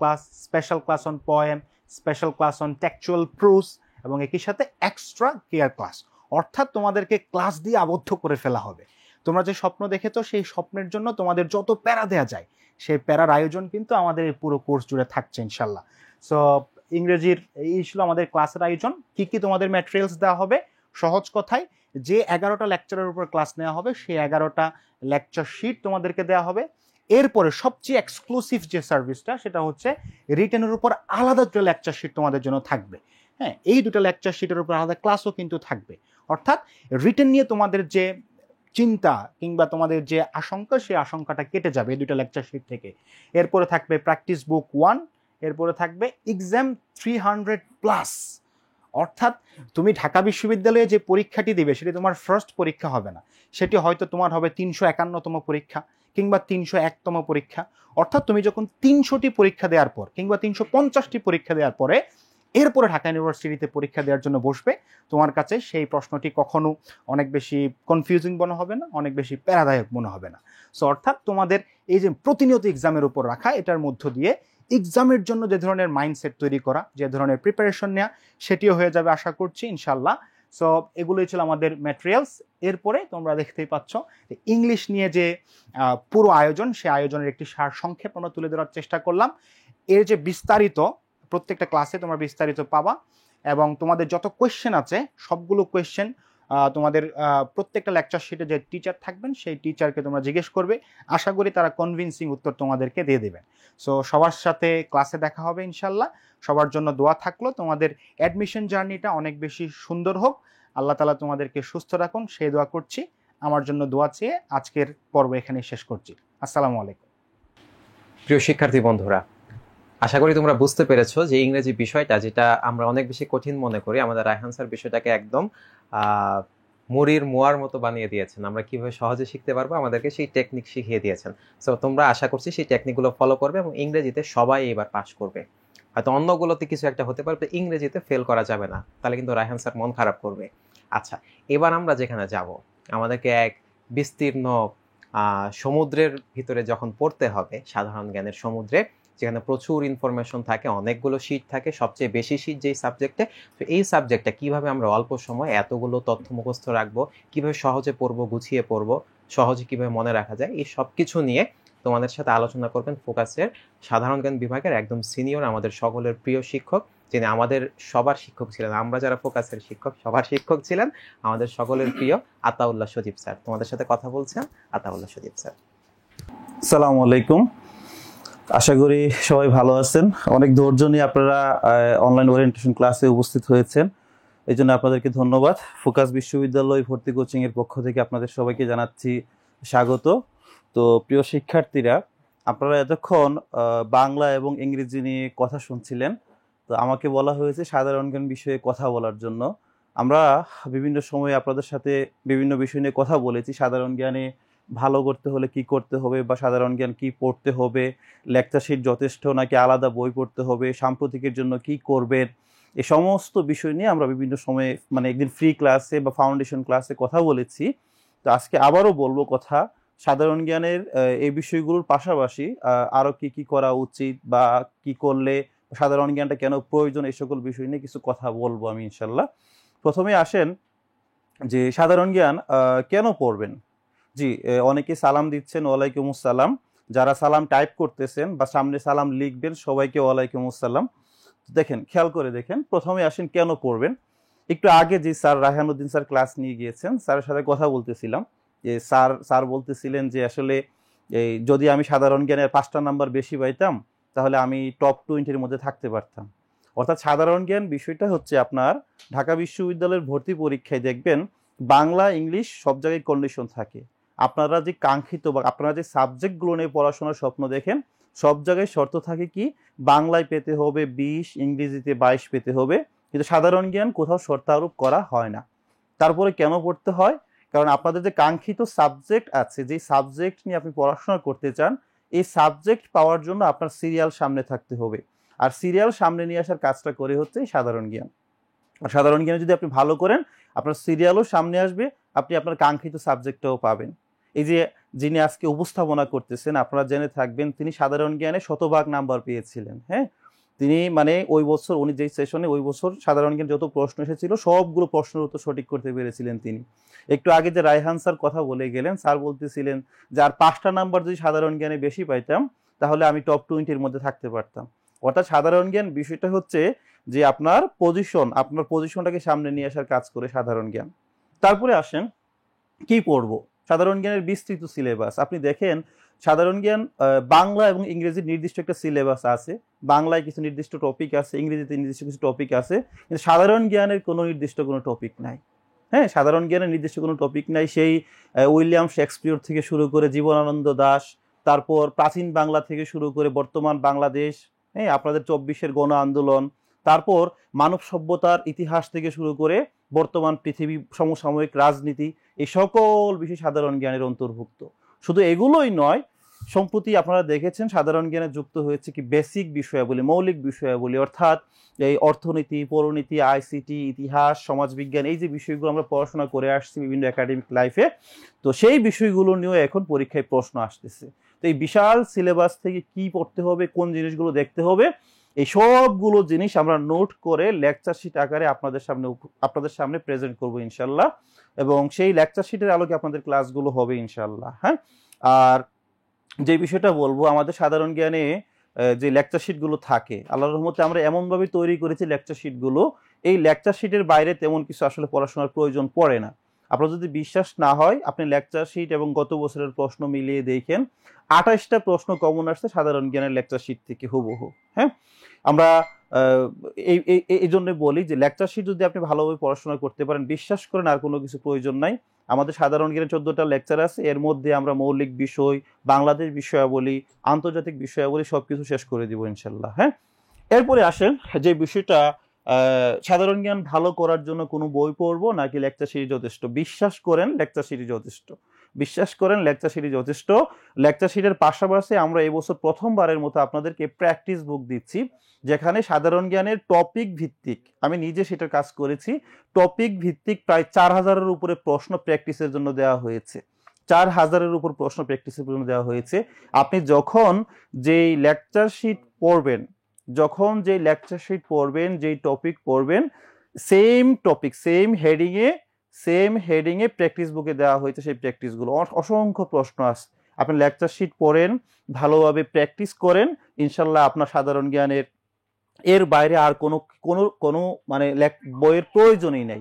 class on poem, special class on textual prose এবং একই সাথে এক্সট্রা কেয়ার ক্লাস। অর্থাৎ তোমাদেরকে ক্লাস দিয়ে আবদ্ধ করে ফেলা হবে। তোমরা যে স্বপ্ন দেখেছো সেই স্বপ্নের জন্য তোমাদের যত প্যারা দেওয়া যায় সেই প্যারার আয়োজন কিন্তু আমাদের এই পুরো কোর্স জুড়ে থাকছে ইনশাল্লাহ। সো ইংরেজির এই ছিল আমাদের ক্লাসের আয়োজন। কি কি তোমাদের ম্যাটেরিয়ালস দেওয়া হবে, সহজ কথায় যে 11টা লেকচারের উপর ক্লাস নেওয়া হবে সেই 11টা লেকচার শিট তোমাদেরকে দেওয়া হবে। এরপরে সবচেয়ে এক্সক্লুসিভ যে সার্ভিসটা সেটা হচ্ছে রিটেনের উপর আলাদা দুটো লেকচার শিট তোমাদের জন্য থাকবে। হ্যাঁ, এই দুটো লেকচার শিটের উপর আলাদা ক্লাসও কিন্তু থাকবে। অর্থাৎ রিটেন নিয়ে তোমাদের যে চিন্তা কিংবা তোমাদের যে আশঙ্কা, সেই আশঙ্কাটা কেটে যাবে এই দুটো লেকচার শিট থেকে। এরপরে থাকবে প্র্যাকটিস বুক 1, এরপরে থাকবে এক্সাম 300+। অর্থাৎ তুমি ঢাকা বিশ্ববিদ্যালয়ে যে পরীক্ষাটি দিবে সেটি তোমার ফার্স্ট পরীক্ষা হবে না, সেটি হয়তো তোমার হবে 351তম পরীক্ষা কিংবা 301তম পরীক্ষা। অর্থাৎ তুমি যখন 300টি পরীক্ষা দেওয়ার পর কিংবা 350টি পরীক্ষা দেওয়ার পরে এরপরে ঢাকা ইউনিভার্সিটিতে পরীক্ষা দেওয়ার জন্য বসবে, তোমার কাছে সেই প্রশ্নটি কখনো অনেক বেশি কনফিউজিং মনে হবে না, অনেক বেশি প্যারাদায়ক মনে হবে না। সো অর্থাৎ তোমাদের এই যে প্রতিনিয়ত এক্সামের উপর রাখা, এটার মধ্য দিয়ে এক্সামের জন্য যে ধরনের মাইন্ডসেট তৈরি করা, যে ধরনের প্রিপারেশন নেওয়া, সেটিও হয়ে যাবে আশা করছি ইনশাল্লাহ। সো এগুলোই ছিল আমাদের ম্যাটেরিয়ালস। এরপরে তোমরা দেখতেই পাচ্ছ যে ইংলিশ নিয়ে যে পুরো আয়োজন, সেই আয়োজনের একটি সার সংক্ষেপ আমরা তুলে ধরার চেষ্টা করলাম। এর যে বিস্তারিত প্রত্যেকটা ক্লাসে তোমরা বিস্তারিত পাবা, এবং তোমাদের যত কোয়েশ্চেন আছে সবগুলো কোয়েশ্চেন তোমাদের প্রত্যেকটা লেকচার শিটে যে টিচার থাকবেন সেই টিচারকে তোমরা জিজ্ঞেস করবে, আশা করি তারা কনভিন্সিং উত্তর তোমাদেরকে দিয়ে দেবেন। সো সবার সাথে ক্লাসে দেখা হবে ইনশাল্লাহ। সবার জন্য দোয়া থাকলো, তোমাদের অ্যাডমিশন জার্নিটা অনেক বেশি সুন্দর হোক, আল্লাহ তাআলা তোমাদেরকে সুস্থ রাখুন সেই দোয়া করছি। আমার জন্য দোয়া চেয়ে আজকের পর্ব এখানে শেষ করছি। আসসালামু আলাইকুম। প্রিয় শিক্ষার্থী বন্ধুরা, আশা করি তোমরা বুঝতে পেরেছো যে ইংরেজি বিষয়টা, যেটা আমরা অনেক বেশি কঠিন মনে করি, আমাদের রায়হান স্যার বিষয়টাকে একদম মুড়ির মোয়ার মতো বানিয়ে দিয়েছেন। আমরা কিভাবে সহজে শিখতে পারবো আমাদেরকে সেই টেকনিক শিখিয়ে দিয়েছেন। সো তোমরা আশা করছি সেই টেকনিকগুলো ফলো করবে এবং ইংরেজিতে সবাই এবার পাস করবে। হয়তো অন্যগুলোতে কিছু একটা হতে পারবে, ইংরেজিতে ফেল করা যাবে না, তাহলে কিন্তু রায়হান স্যার মন খারাপ করবে। আচ্ছা, এবার আমরা যেখানে যাব, আমাদেরকে এক বিস্তীর্ণ সমুদ্রের ভিতরে যখন পড়তে হবে, সাধারণ জ্ঞানের সমুদ্রে, যেখানে প্রচুর ইনফরমেশন থাকে, অনেকগুলো শীট থাকে, সবচেয়ে বেশি শীট যেই সাবজেক্টে। তো এই সাবজেক্টটা কিভাবে আমরা অল্প সময় এতগুলো তথ্য মুখস্থ রাখবো, কিভাবে সহজে পড়বো, গুছিয়ে পড়বো, সহজে কিভাবে মনে রাখা যায়, এই সব কিছু নিয়ে তোমাদের সাথে আলোচনা করবেন ফোকাসের সাধারণ জ্ঞান বিভাগের একদম সিনিয়র, আমাদের সকলের প্রিয় শিক্ষক, যিনি আমাদের সবার শিক্ষক ছিলেন। আমরা যারা ফোকাসের শিক্ষক, সবার শিক্ষক ছিলেন আমাদের সকলের প্রিয় আতাউল্লাহ সজীব স্যার। তোমাদের সাথে কথা বলছেন আতাউল্লাহ সজীব স্যার। আসসালামু আলাইকুম। আশা করি সবাই ভালো আছেন। অনেক ধৈর্য নিয়ে আপনারা অনলাইন ওরিয়েন্টেশন ক্লাসে উপস্থিত হয়েছেন, এই জন্য আপনাদেরকে ধন্যবাদ। ফোকাস বিশ্ববিদ্যালয় ভর্তি কোচিংয়ের পক্ষ থেকে আপনাদের সবাইকে জানাচ্ছি স্বাগত। তো প্রিয় শিক্ষার্থীরা, আপনারা এতক্ষণ বাংলা এবং ইংরেজি নিয়ে কথা শুনছিলেন। তো আমাকে বলা হয়েছে সাধারণ জ্ঞান বিষয়ে কথা বলার জন্য। আমরা বিভিন্ন সময়ে আপনাদের সাথে বিভিন্ন বিষয় নিয়ে কথা বলেছি। সাধারণ জ্ঞানে ভালো করতে হলে কি করতে হবে, বা সাধারণ জ্ঞান কি পড়তে হবে, লেকচার শিট যথেষ্ট নাকি আলাদা বই পড়তে হবে, সাম্প্রতিকের জন্য কি করবেন, এই সমস্ত বিষয় নিয়ে আমরা বিভিন্ন সময়ে মানে একদিন ফ্রি ক্লাসে বা ফাউন্ডেশন ক্লাসে কথা বলেছি। তো আজকে আবারও বলবো কথা, সাধারণ জ্ঞানের এই বিষয়গুলোর পাশাপাশি আরও কি কি করা উচিত বা কি করলে সাধারণ জ্ঞানটা কেন প্রয়োজন, এই সকল বিষয় নিয়ে কিছু কথা বলবো আমি ইনশাল্লাহ। প্রথমে আসেন যে সাধারণ জ্ঞান কেন পড়বেন। জি, অনেকে সালাম দিচ্ছেন, ওয়ালাইকুম আসসালাম। যারা সালাম টাইপ করতেছেন বা সামনে সালাম লিখবেন, সবাইকে ওয়ালাইকুম আসসালাম। দেখেন, খেয়াল করে দেখেন, প্রথমে আসেন কেন পড়বেন। একটু আগে যে স্যার রায়হানুদ্দিন স্যার ক্লাস নিয়ে গিয়েছেন, স্যারের সাথে কথা বলতেছিলাম, যে স্যার বলতেছিলেন যে আসলে এই যদি আমি সাধারণ জ্ঞানের 5টা নাম্বার বেশি পাইতাম তাহলে আমি টপ 20-র মধ্যে থাকতে পারতাম। অর্থাৎ সাধারণ জ্ঞান বিষয়টা হচ্ছে আপনার ঢাকা বিশ্ববিদ্যালয়ের ভর্তি পরীক্ষায় দেখবেন বাংলা ইংলিশ সব জায়গায় কন্ডিশন থাকে। আপনারা যে কাঙ্ক্ষিত বা আপনারা যে সাবজেক্টগুলো নিয়ে পড়াশোনার স্বপ্ন দেখেন, সব জায়গায় শর্ত থাকে কি বাংলায় পেতে হবে 20, ইংরেজিতে 22 পেতে হবে, কিন্তু সাধারণ জ্ঞান কোথাও শর্ত আরোপ করা হয় না। তারপরে কেন পড়তে হয়? কারণ আপনাদের যে কাঙ্ক্ষিত সাবজেক্ট আছে, যে সাবজেক্ট নিয়ে আপনি পড়াশোনা করতে চান, এই সাবজেক্ট পাওয়ার জন্য আপনার সিরিয়াল সামনে থাকতে হবে, আর সিরিয়াল সামনে নিয়ে আসার কাজটা করে হচ্ছে সাধারণ জ্ঞান। আর সাধারণ জ্ঞানে যদি আপনি ভালো করেন, আপনার সিরিয়ালও সামনে আসবে, আপনি আপনার কাঙ্ক্ষিত সাবজেক্টটাও পাবেন। এই যে যিনি আজকে উপস্থাপনা করতেছেন, আপনারা জেনে থাকবেন তিনি সাধারণ জ্ঞানে 100% নাম্বার পেয়েছিলেন। হ্যাঁ, তিনি মানে ওই বছর উনি যেই সেশনে ওই বছর সাধারণ জ্ঞান যত প্রশ্ন এসেছিল সবগুলো প্রশ্নের উত্তর সঠিক করতে পেরেছিলেন তিনি। একটু আগে যে রায়হান স্যার কথা বলে গেলেন, স্যার বলতেছিলেন যে আর 5টা নাম্বার যদি সাধারণ জ্ঞানে বেশি পাইতাম তাহলে আমি টপ 20-র মধ্যে থাকতে পারতাম। অর্থাৎ সাধারণ জ্ঞান বিষয়টা হচ্ছে যে আপনার পজিশনটাকে সামনে নিয়ে আসার কাজ করে সাধারণ জ্ঞান। তারপরে আসেন কি পড়বো। সাধারণ জ্ঞানের বিস্তৃত সিলেবাস আপনি দেখেন, সাধারণ জ্ঞান বাংলা এবং ইংরেজির নির্দিষ্ট একটা সিলেবাস আছে, বাংলায় কিছু নির্দিষ্ট টপিক আছে, ইংরেজিতে নির্দিষ্ট কিছু টপিক আছে, কিন্তু সাধারণ জ্ঞানের কোনো নির্দিষ্ট কোনো টপিক নাই। হ্যাঁ, সাধারণ জ্ঞানের নির্দিষ্ট কোনো টপিক নাই। সেই উইলিয়াম শেক্সপিয়র থেকে শুরু করে জীবনানন্দ দাশ, তারপর প্রাচীন বাংলা থেকে শুরু করে বর্তমান বাংলাদেশ, হ্যাঁ আপনাদের 24-এর গণ আন্দোলন, তারপর মানব সভ্যতার ইতিহাস থেকে শুরু করে বর্তমান পৃথিবী, সমসাময়িক রাজনীতি, এই সকল বিষয় সাধারণ জ্ঞানের অন্তর্ভুক্ত। শুধু এগুলোই নয়, সম্প্রতি আপনারা দেখেছেন সাধারণ জ্ঞানে যুক্ত হয়েছে কি বেসিক বিষয়াবলী, মৌলিক বিষয়াবলী, অর্থাৎ এই অর্থনীতি, পৌরনীতি, আইসিটি, ইতিহাস, সমাজবিজ্ঞান, এই যে বিষয়গুলো আমরা পড়াশোনা করে আসছি বিভিন্ন একাডেমিক লাইফে, তো সেই বিষয়গুলো নিয়েও এখন পরীক্ষায় প্রশ্ন আসতেছে। তো এই বিশাল সিলেবাস থেকে কি পড়তে হবে, কোন জিনিসগুলো দেখতে হবে, এই সবগুলো জিনিস আমরা নোট করে লেকচার শিট আকারে আপনাদের সামনে প্রেজেন্ট করব ইনশাল্লাহ, এবং সেই লেকচার শিটের আলোকে আপনাদের ক্লাসগুলো হবে ইনশাল্লাহ। হ্যাঁ, আর যে বিষয়টা বলবো, আমাদের সাধারণ জ্ঞানে যে লেকচার শিটগুলো থাকে, আল্লাহর রহমতে আমরা এমনভাবে তৈরি করেছি লেকচার শিটগুলো, এই লেকচার শিটের বাইরে তেমন কিছু আসলে পড়াশোনার প্রয়োজন পড়ে না। আপনার যদি বিশ্বাস না হয়, আপনি লেকচার শিট এবং গত বছরের প্রশ্ন মিলিয়ে দেখেন, 28টা প্রশ্ন কমন আসছে সাধারণ জ্ঞানের লেকচার শিট থেকে হুবহু। হ্যাঁ, আমরা এই জন্য বলি যে লেকচার শিট যদি আপনি ভালোভাবে পড়াশোনা করতে পারেন, বিশ্বাস করেন আর কোনো কিছু প্রয়োজন নাই। আমাদের সাধারণ জ্ঞানের 14টা লেকচার আছে, এর মধ্যে আমরা মৌলিক বিষয়, বাংলাদেশ বিষয়াবলী, আন্তর্জাতিক বিষয়াবলী সবকিছু শেষ করে দিব ইনশাল্লাহ। হ্যাঁ, এরপরে আসেন যে বিষয়টা, সাধারণ জ্ঞান ভালো করার জন্য কোনো বই পড়বো নাকি লেকচার সিরিজ যথেষ্ট? বিশ্বাস করেন লেকচার সিরিজ যথেষ্ট, বিশ্বাস করেন লেকচার সিরিজ যথেষ্ট। লেকচার সিরিজের পাশাপাশি আমরা এবছর প্রথমবারের মতো আপনাদেরকে প্র্যাকটিস বুক দিচ্ছি, যেখানে সাধারণ জ্ঞানের টপিক ভিত্তিক, আমি নিজে সেটার কাজ করেছি, টপিক ভিত্তিক প্রায় 4000-এর উপরে প্রশ্ন প্র্যাকটিসের জন্য দেওয়া হয়েছে। 4000-এর উপর প্রশ্ন প্র্যাকটিসের জন্য দেওয়া হয়েছে। আপনি যখন যেই লেকচার শিট পড়বেন, যেই টপিক পড়বেন, সেম টপিক সেম হেডিংয়ে প্র্যাকটিস বুকে দেওয়া হয়েছে। সেই প্র্যাকটিসগুলো অসংখ্য প্রশ্ন আছে। আপনি লেকচার শিট পড়েন, ভালোভাবে প্র্যাকটিস করেন, ইনশাল্লাহ আপনার সাধারণ জ্ঞানের এর বাইরে আর কোনো মানে বইয়ের প্রয়োজনই নাই।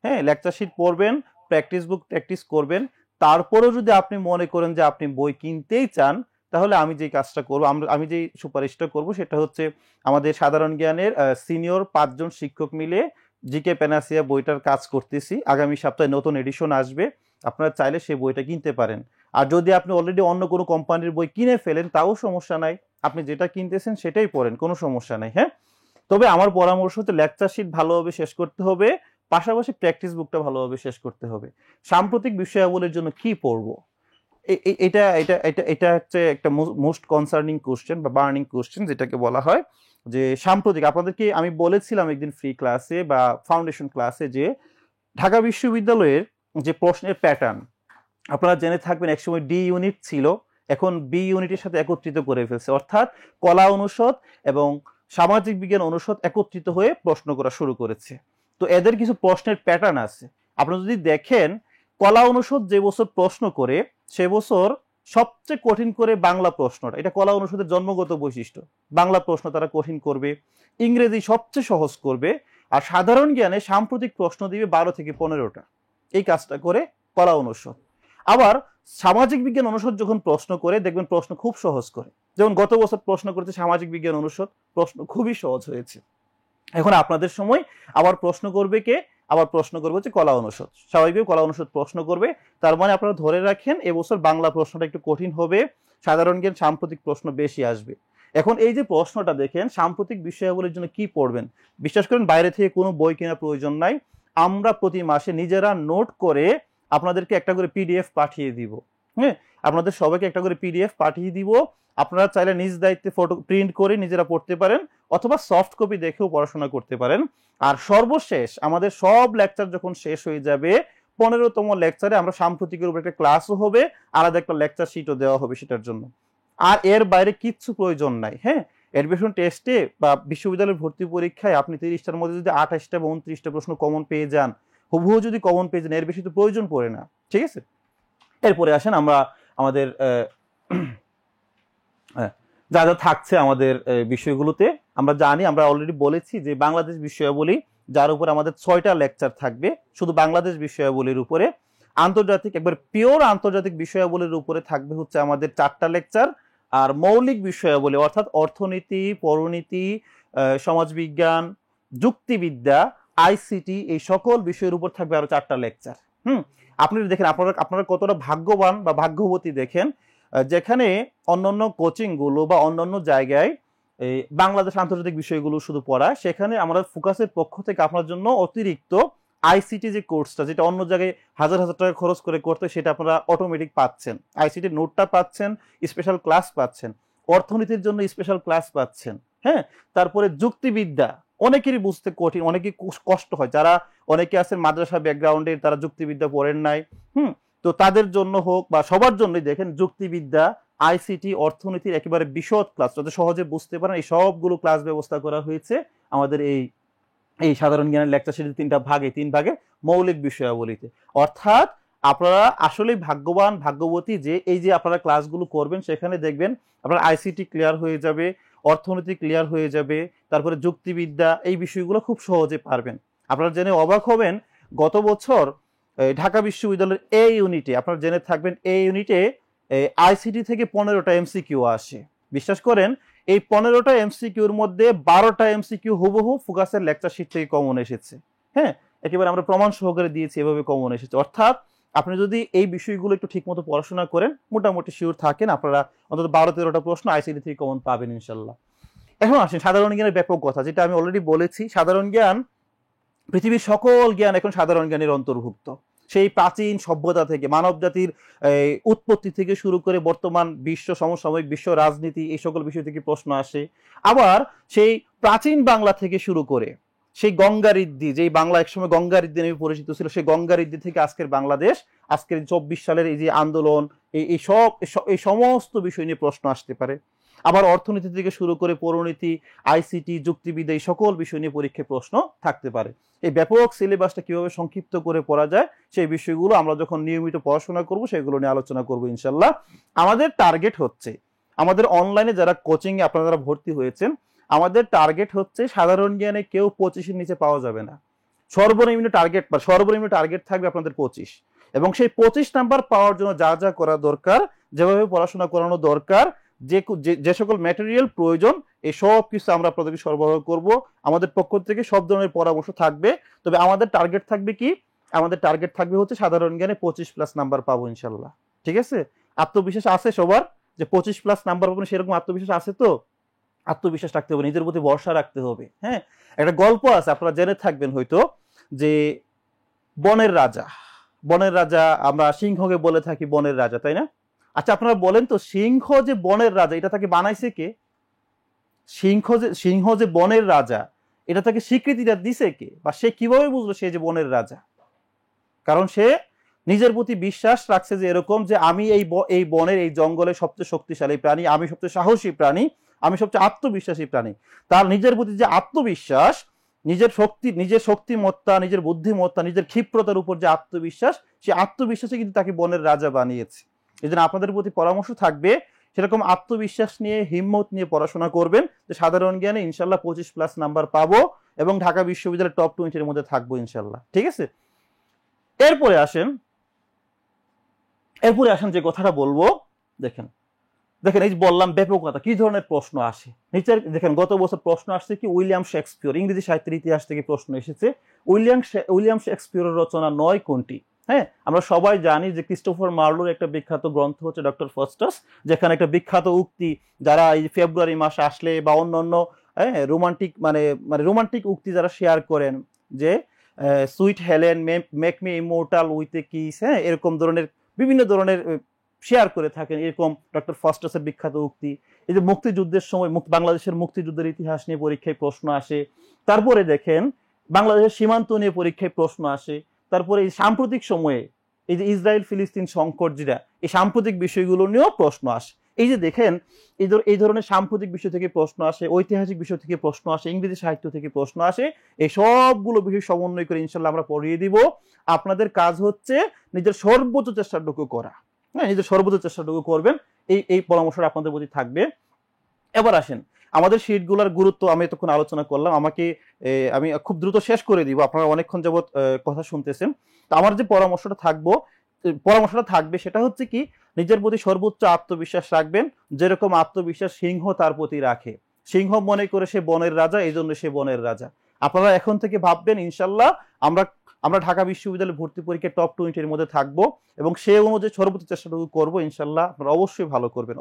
হ্যাঁ, লেকচার শিট পড়বেন, প্র্যাকটিস বুক প্র্যাকটিস করবেন। তারপরেও যদি আপনি মনে করেন যে আপনি বই কিনতেই চান, তাহলে আমি যে কাজটা করব, আমি যে সুপারিশটা করব, সেটা হচ্ছে আমাদের সাধারণ জ্ঞানের সিনিয়র 5 জন শিক্ষক মিলে জিকে প্যানাসিয়া বইটার কাজ করতেছি। আগামী সপ্তাহে নতুন এডিশন আসবে, আপনারা চাইলে সেই বইটা কিনতে পারেন। আর যদি আপনি অলরেডি অন্য কোনো কোম্পানির বই কিনে ফেলেন, তাও সমস্যা নাই, আপনি যেটা কিনতেছেন সেটাই পড়েন, কোনো সমস্যা নাই। হ্যাঁ, তবে আমার পরামর্শ হচ্ছে লেকচার শিট ভালোভাবে শেষ করতে হবে, পাশাপাশি প্র্যাকটিস বুকটা ভালোভাবে শেষ করতে হবে। সাম্প্রতিক বিষয়াবলীর জন্য কি পড়বো, এটা এটা এটা এটা হচ্ছে একটা মোস্ট কনসার্নিং কোশ্চেন বা বার্নিং কোশ্চেন, যেটাকে বলা হয় যে সাম্প্রতিক। আপনাদেরকে আমি বলেছিলাম একদিন ফ্রি ক্লাসে বা ফাউন্ডেশন ক্লাসে যে ঢাকা বিশ্ববিদ্যালয়ের যে প্রশ্নের প্যাটার্ন, আপনারা জেনে থাকবেন একসময় ডি ইউনিট ছিল, এখন বি ইউনিটের সাথে একত্রিত করে ফেলছে, অর্থাৎ কলা অনুষদ এবং সামাজিক বিজ্ঞান অনুষদ একত্রিত হয়ে প্রশ্ন করা শুরু করেছে। তো এদের কিছু প্রশ্নের প্যাটার্ন আছে। আপনারা যদি দেখেন, কলা অনুষদ যে বছর প্রশ্ন করে, সে বছর সবচেয়ে কঠিন করে বাংলা প্রশ্নটা, এটা কলা অনুষদের জন্মগত বৈশিষ্ট্য। বাংলা প্রশ্ন তারা কঠিন করবে, ইংরেজি সবচেয়ে সহজ করবে, আর সাধারণ জ্ঞানে সাম্প্রতিক প্রশ্ন দিবে 12 থেকে 15টা। এই কাজটা করে কলা অনুষদ। আবার সামাজিক বিজ্ঞান অনুষদ যখন প্রশ্ন করে, দেখবেন প্রশ্ন খুব সহজ করে। যেমন গত বছর প্রশ্ন করেছে সামাজিক বিজ্ঞান অনুষদ, প্রশ্ন খুবই সহজ হয়েছে। এখন আপনাদের সময় আবার প্রশ্ন করবে কে? আবার প্রশ্ন করবে হচ্ছে কলা অনুষদ। স্বাভাবিকভাবে কলা অনুষদ প্রশ্ন করবে, তার মানে আপনারা ধরে রাখেন এবছর বাংলা প্রশ্নটা একটু কঠিন হবে, সাধারণ জ্ঞান সাম্প্রতিক প্রশ্ন বেশি আসবে। এখন এই যে প্রশ্নটা দেখেন, সাম্প্রতিক বিষয়াবলীর জন্য কি পড়বেন, বিশ্বাস করেন বাইরে থেকে কোনো বই কেনার প্রয়োজন নাই। আমরা প্রতি মাসে নিজেরা নোট করে আপনাদেরকে একটা করে পিডিএফ পাঠিয়ে দিব। হ্যাঁ, আপনাদের সবাইকে একটা করে পিডিএফ পাঠিয়ে দিব। আপনারা চাইলে নিজ দায়িত্বে ফটো প্রিন্ট করে নিজেরা পড়তে পারেন, অথবা সফট কপি দেখেও পড়াশোনা করতে পারেন। আর সর্বশেষ আমাদের সব লেকচার যখন শেষ হয়ে যাবে, 15তম লেকচারে আমরা সাম্প্রতিকের উপর একটা ক্লাসও হবে, আলাদা একটা লেকচার শিটও দেওয়া হবে সেটার জন্য। আর এর বাইরে কিচ্ছু প্রয়োজন নাই। হ্যাঁ, অ্যাডমিশন টেস্টে বা বিশ্ববিদ্যালয়ের ভর্তি পরীক্ষায় আপনি 30টার মধ্যে যদি 28টা বা 29টা প্রশ্ন কমন পেয়ে যান, হুবহু যদি কমন পেয়ে যান, এর বেশি তো প্রয়োজন পড়ে না। ঠিক আছে, এরপরে আসেন আমরা আমাদের যা যা থাকছে আমাদের বিষয়গুলোতে। আমরা জানি, আমরা অলরেডি বলেছি যে বাংলাদেশ বিষয়াবলী, যার উপর আমাদের 6টা লেকচার থাকবে শুধু বাংলাদেশ বিষয়াবলীর উপরে। আন্তর্জাতিক, একবার পিওর আন্তর্জাতিক বিষয়াবলীর উপরে থাকবে হচ্ছে আমাদের 4টা লেকচার। আর মৌলিক বিষয়াবলী অর্থাৎ অর্থনীতি, পরিনীতি, সমাজবিজ্ঞান, যুক্তিবিদ্যা, আইসিটি, এই সকল বিষয়ের উপর থাকবে আরো 4টা লেকচার। আপনি দেখেন আপনারা কতটা ভাগ্যবান বা ভাগ্যবতী দেখেন, যেখানে অন্যান্য কোচিং গুলো বা অন্যান্য জায়গায় এই বাংলাদেশ আন্তর্জাতিক বিষয়গুলো শুধু পড়ায়, সেখানে আমরা ফোকাসের পক্ষ থেকে আপনার জন্য অতিরিক্ত আইসিটি যে কোর্সটা, যেটা অন্য জায়গায় হাজার হাজার টাকা খরচ করে করতে, সেটা আপনারা অটোমেটিক পাচ্ছেন। আইসিটির নোটটা পাচ্ছেন, স্পেশাল ক্লাস পাচ্ছেন, অর্থনীতির জন্য স্পেশাল ক্লাস পাচ্ছেন। হ্যাঁ, তারপরে যুক্তিবিদ্যা অনেকেরই বুঝতে কঠিন, অনেকে কষ্ট হয়, যারা অনেকে আছেন মাদ্রাসা ব্যাকগ্রাউন্ডে, তারা যুক্তিবিদ্যা পড়েন নাই। তো তাদের জন্য হোক বা সবার জন্যই দেখেন যুক্তিবিদ্যা আইসিটি, অর্থনীতির একেবারে বিশদ ক্লাস যাতে সহজে বুঝতে পারেন এই সবগুলো ক্লাস ব্যবস্থা করা হয়েছে আমাদের এই সাধারণ জ্ঞানের লেকচার সিরিজ 3 ভাগে মৌলিক বিষয়াবলীতে। অর্থাৎ আপনারা আসলেই ভাগ্যবান ভাগ্যবতী যে এই যে আপনারা ক্লাসগুলো করবেন সেখানে দেখবেন আপনার আইসিটি ক্লিয়ার হয়ে যাবে, অর্থনীতি ক্লিয়ার হয়ে যাবে, তারপরে যুক্তিবিদ্যা, এই বিষয়গুলো খুব সহজে পারবেন। আপনারা জেনে অবাক হবেন গত বছর ঢাকা বিশ্ববিদ্যালয়ের এই ইউনিটে আপনারা জেনে থাকবেন এই ইউনিটে আইসিটি থেকে 15টা এমসিকিউ আসে। বিশ্বাস করেন এই 15টা এমসিকিউর মধ্যে 12টা এমসিকিউ হুবহু ফোকাসের লেকচার শিট থেকে কমন এসেছে। হ্যাঁ, একেবারে আমরা প্রমাণ সহকারে দিয়েছি এভাবে কমন এসেছে। অর্থাৎ আপনি যদি এই বিষয়গুলো একটু ঠিকমতো পড়াশোনা করেন মোটামুটি শিওর থাকেন আপনারা অন্তত 12-13টা প্রশ্ন আইসিটি থেকে কমন পাবেন ইনশাল্লাহ। এখন আসেন সাধারণ জ্ঞানের ব্যাপক কথা, যেটা আমি অলরেডি বলেছি। সাধারণ জ্ঞান, পৃথিবীর সকল জ্ঞান এখন সাধারণ জ্ঞানের অন্তর্ভুক্ত। সেই প্রাচীন সভ্যতা থেকে মানব জাতির উৎপত্তি থেকে শুরু করে বর্তমান বিশ্ব সমসাময়িক বিশ্ব রাজনীতি এই সকল বিষয় থেকে প্রশ্ন আসে। আবার সেই প্রাচীন বাংলা থেকে শুরু করে সেই গঙ্গারিদ্ধি, যেই বাংলা একসময় গঙ্গারিদ্ধি নামে পরিচিত ছিল, সেই গঙ্গারিদ্ধি থেকে আজকের বাংলাদেশ, আজকের 24 সালের এই যে আন্দোলন, এই সমস্ত বিষয় নিয়ে প্রশ্ন আসতে পারে। আবার অর্থনীতি থেকে শুরু করে পরিণীতি, আইসিটি, যুক্তিবিদ্যা এই সকল বিষয় নিয়ে পরীক্ষায় প্রশ্ন থাকতে পারে। এই ব্যাপক সিলেবাসটা কিভাবে সংক্ষিপ্ত করে পড়া যায় সেই বিষয়গুলো আমরা যখন নিয়মিত পড়াশোনা করব সেগুলো নিয়ে আলোচনা করব ইনশাল্লাহ। আমাদের টার্গেট হচ্ছে, আমাদের অনলাইনে যারা কোচিং এ আপনারা যারা ভর্তি হয়েছেন, আমাদের টার্গেট হচ্ছে সাধারণ জ্ঞানে কেউ 25-এর নিচে পাওয়া যাবে না। সর্বনিম্ন টার্গেট থাকবে আপনাদের 25, এবং সেই 25 নাম্বার পাওয়ার জন্য যা যা করা দরকার, যেভাবে পড়াশোনা করানো দরকার, যে সকল ম্যাটেরিয়াল প্রয়োজন, এই সব কিছু আমরা আপনাদেরকে সরবরাহ করব। আমাদের পক্ষ থেকে সব ধরনের পরামর্শ থাকবে। তবে আমাদের টার্গেট থাকবে কি? আমাদের টার্গেট থাকবে হচ্ছে সাধারণ জ্ঞানে 25+ নাম্বার পাবো ইনশাল্লাহ। ঠিক আছে? আত্মবিশ্বাস আছে সবার যে 25+ নাম্বার পাবেন, সেরকম আত্মবিশ্বাস আছে তো? আত্মবিশ্বাস রাখতে হবে, নিজের প্রতি ভরসা রাখতে হবে। হ্যাঁ, একটা গল্প আছে আপনারা জেনে থাকবেন হয়তো, যে বনের রাজা, আমরা সিংহকে বলে থাকি বনের রাজা, তাই না? আচ্ছা আপনারা বলেন তো, সিংহ যে বনের রাজা এটা তাকে বানাইছে কে? সিংহ যে বনের রাজা এটা তাকে স্বীকৃতিটা দিছে কে? বা সে কিভাবে বুঝলো সে যে বনের রাজা? কারণ সে নিজের প্রতি বিশ্বাস রাখছে যে এরকম যে আমি এই বনের এই জঙ্গলের সবচেয়ে শক্তিশালী প্রাণী, আমি সবচেয়ে সাহসী প্রাণী, আমি সবচেয়ে আত্মবিশ্বাসী প্রাণী। তার নিজের প্রতি যে আত্মবিশ্বাস, নিজের শক্তিমত্তা, নিজের বুদ্ধিমত্তা, নিজের ক্ষিপ্রতার উপর যে আত্মবিশ্বাস, সেই আত্মবিশ্বাসে কিন্তু তাকে বনের রাজা বানিয়েছে। এই জন্য আপনাদের প্রতি পরামর্শ থাকবে সেরকম আত্মবিশ্বাস নিয়ে, হিম্মত নিয়ে পড়াশোনা করবেন, যে সাধারণ জ্ঞানে ইনশাল্লাহ 25+ নাম্বার পাবো এবং ঢাকা বিশ্ববিদ্যালয়ের টপ 20-এর মধ্যে থাকবো ইনশাল্লাহ। ঠিক আছে? এরপরে আসেন যে কথাটা বলবো, দেখেন এই যে বললাম ব্যাপকতা, কি ধরনের প্রশ্ন আসে নিচে দেখেন। গত বছর প্রশ্ন আসছে কি, উইলিয়াম শেক্সপিয়র, ইংরেজি সাহিত্যের ইতিহাস থেকে প্রশ্ন এসেছে, উইলিয়াম শেক্সপিয়রের রচনা 9 কোনটি? হ্যাঁ, আমরা সবাই জানি যে ক্রিস্টোফার মার্লোর একটা বিখ্যাত গ্রন্থ হচ্ছে ডক্টর ফস্টাস, যেখানে একটা বিখ্যাত উক্তি যারা এই ফেব্রুয়ারি মাসে আসলে বা অন্যান্য রোমান্টিক উক্তি যারা শেয়ার করেন, যে sweet Helen, make me immortal with a kiss, হ্যাঁ, এরকম ধরনের বিভিন্ন ধরনের শেয়ার করে থাকেন, এরকম ডক্টর ফস্টাসের বিখ্যাত উক্তি। এই যে মুক্তিযুদ্ধের সময় বাংলাদেশের মুক্তিযুদ্ধের ইতিহাস নিয়ে পরীক্ষায় প্রশ্ন আসে। তারপরে দেখেন বাংলাদেশের সীমান্ত নিয়ে পরীক্ষায় প্রশ্ন আসে। তারপরে এই সাম্প্রতিক সময়ে এই যে ইসরায়েল ফিলিস্তিন সংকট, যেটা এই সাম্প্রতিক বিষয়গুলো নিয়েও প্রশ্ন আসে। এই যে দেখেন এই ধরনের সাম্প্রতিক বিষয় থেকে প্রশ্ন আসে, ঐতিহাসিক বিষয় থেকে প্রশ্ন আসে, ইংরেজি সাহিত্য থেকে প্রশ্ন আসে। এই সবগুলো বিষয় সমন্বয় করে ইনশাল্লাহ আমরা পড়িয়ে দিব। আপনাদের কাজ হচ্ছে নিজের সর্বোচ্চ চেষ্টাটুকু করা। হ্যাঁ, নিজের সর্বোচ্চ চেষ্টাটুকু করবেন, এই পরামর্শটা আপনাদের প্রতি থাকবে। এবার আসেন আমাদের শিটগুলোর গুরুত্ব আমি এতক্ষণ আলোচনা করলাম, আমি খুব দ্রুত শেষ করে দিব, আপনারা অনেকক্ষণ যাবত কথা শুনতেছেন। তো আমার যে পরামর্শটা থাকবে সেটা হচ্ছে কি, নিজের প্রতি সর্বোচ্চ আত্মবিশ্বাস রাখবেন, যেরকম আত্মবিশ্বাস সিংহ তার প্রতি রাখে। সিংহ মনে করে সে বনের রাজা, এই জন্য সে বনের রাজা। আপনারা এখন থেকে ভাববেন ইনশাল্লাহ আমরা ঢাকা বিশ্ববিদ্যালয়ে ভর্তি পরীক্ষায় টপ 20-এর মধ্যে থাকবো, এবং সে অনুযায়ী সর্বোচ্চ চেষ্টাটুকু করবো ইনশাল্লাহ। আপনারা অবশ্যই ভালো করবেন,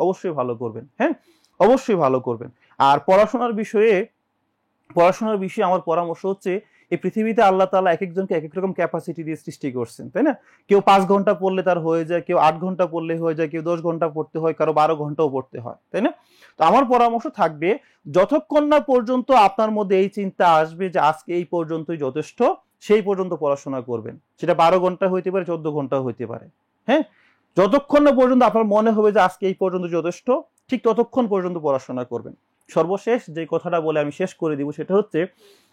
হ্যাঁ, অবশ্যই ভালো করবেন। আর পড়াশোনার বিষয়ে আমার পরামর্শ হচ্ছে, এই পৃথিবীতে আল্লাহ তাআলা এক একজনকে এক এক রকম ক্যাপাসিটি দিয়ে সৃষ্টি করছেন, তাই না? কেউ 5 ঘন্টা পড়লে তার হয়ে যায়, কেউ 8 ঘন্টা পড়লে হয়ে যায়, কেউ 10 ঘন্টা পড়তে হয়, কারো 12 ঘন্টাও পড়তে হয়, তাই না? তো আমার পরামর্শ থাকবে, যতক্ষণ না পর্যন্ত আপনার মধ্যে এই চিন্তা আসবে যে আজকে এই পর্যন্তই যথেষ্ট, সেই পর্যন্ত পড়াশোনা করবেন। সেটা 12 ঘন্টা হইতে পারে, 14 ঘন্টা হইতে পারে। হ্যাঁ, যতক্ষণ না পর্যন্ত আপনার মনে হবে যে আজকে এই পর্যন্ত যথেষ্ট, ঠিক ততক্ষণ পর্যন্ত পড়াশোনা করবেন। সর্বশেষ যে কথাটা বলে আমি শেষ করে দিব সেটা হচ্ছে,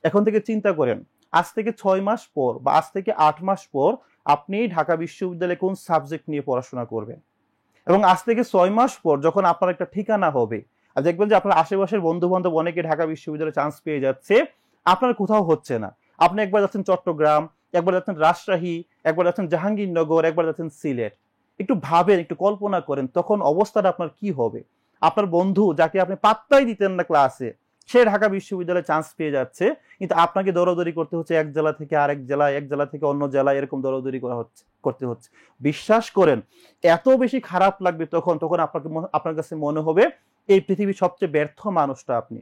এখন থেকে চিন্তা করেন আজ থেকে 6 মাস পর বা আজ থেকে 8 মাস পর আপনি ঢাকা বিশ্ববিদ্যালয়ে কোন সাবজেক্ট নিয়ে পড়াশোনা করবেন, এবং আজ থেকে 6 মাস পর যখন আপনার একটা ঠিকানা হবে আর দেখবেন যে আপনার আশেপাশের বন্ধু বান্ধব অনেকে ঢাকা বিশ্ববিদ্যালয়ে চান্স পেয়ে যাচ্ছে, আপনার কোথাও হচ্ছে না। আপনি একবার যাচ্ছেন চট্টগ্রাম, একবার যাচ্ছেন রাজশাহী, একবার যাচ্ছেন জাহাঙ্গীরনগর, একবার যাচ্ছেন সিলেট। একটু ভাবেন, একটু কল্পনা করেন তখন অবস্থাটা আপনার কি হবে। আপনার বন্ধু যাকে আপনি পাত্তাই দিতেন না ক্লাসে, সে ঢাকা বিশ্ববিদ্যালয়ে চান্স পেয়ে যাচ্ছে, কিন্তু আপনাকে দৌড়াদৌড়ি করতে হচ্ছে এক জেলা থেকে আরেক জেলায়, এক জেলা থেকে অন্য জেলায়, এরকম দৌড়াদৌড়ি করতে হচ্ছে। বিশ্বাস করেন এত বেশি খারাপ লাগবে তখন আপনার কাছে মনে হবে এই পৃথিবীর সবচেয়ে ব্যর্থ মানুষটা আপনি।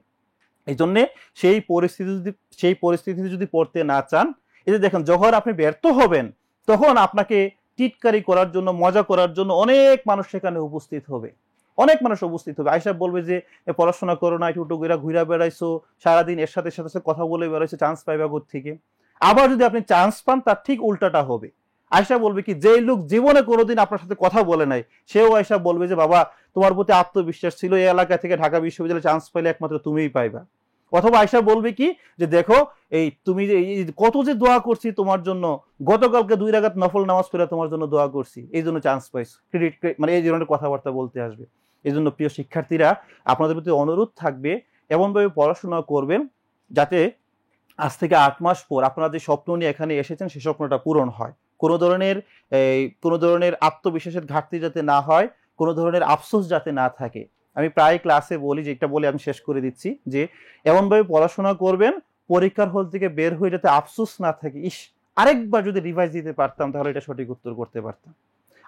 এই জন্যে সেই পরিস্থিতিতে যদি পড়তে না চান, এই যে দেখেন যখন আপনি ব্যর্থ হবেন তখন আপনাকে টিটকারি করার জন্য, মজা করার জন্য অনেক মানুষ সেখানে উপস্থিত হবে, অনেক মানুষ উপস্থিত হবে। আয়সা বলবে যে পড়াশোনা করো না, একটু ঘুরা বেড়াইছো সারাদিন, এর সাথে সাথে কথা বলে বেড়াইছো, চান্স পাইবা থেকে। আবার যদি আপনি চান্স পান তার ঠিক উল্টাটা হবে। আয়সা বলবে কি, যে লোক জীবনে কোনোদিন আপনার সাথে কথা বলে নাই সেও আয়সা বলবে যে বাবা তোমার প্রতি আত্মবিশ্বাস ছিল, এই এলাকা থেকে ঢাকা বিশ্ববিদ্যালয়ে চান্স পাইলে একমাত্র তুমিই পাইবা। অথবা আয়সা বলবে কি যে দেখো এই তুমি যে কত যে দোয়া করছি তোমার জন্য, গতকালকে 2 রাকাত নফল নামাজ পড়ে তোমার জন্য দোয়া করছি, এই জন্য চান্স পাইছো, মানে এই ধরনের কথাবার্তা বলতে আসবে। এই জন্য প্রিয় শিক্ষার্থীরা, আপনাদের প্রতি অনুরোধ থাকবে এমনভাবে পড়াশোনা করবেন যাতে আজ থেকে 8 মাস পর আপনারা যে স্বপ্ন নিয়ে এখানে এসেছেন সেই স্বপ্নটা পূরণ হয়। কোনো ধরনের আত্মবিশ্বাসের ঘাটতি যাতে না হয়, কোনো ধরনের আফসোস যাতে না থাকে। আমি প্রায় ক্লাসে বলি, যে এটা বলে আমি শেষ করে দিচ্ছি, যে এমনভাবে পড়াশোনা করবেন পরীক্ষার হল থেকে বের হয়ে যাতে আফসোস না থাকে, ইস আরেকবার যদি রিভাইজ দিতে পারতাম তাহলে এটা সঠিক উত্তর করতে পারতাম।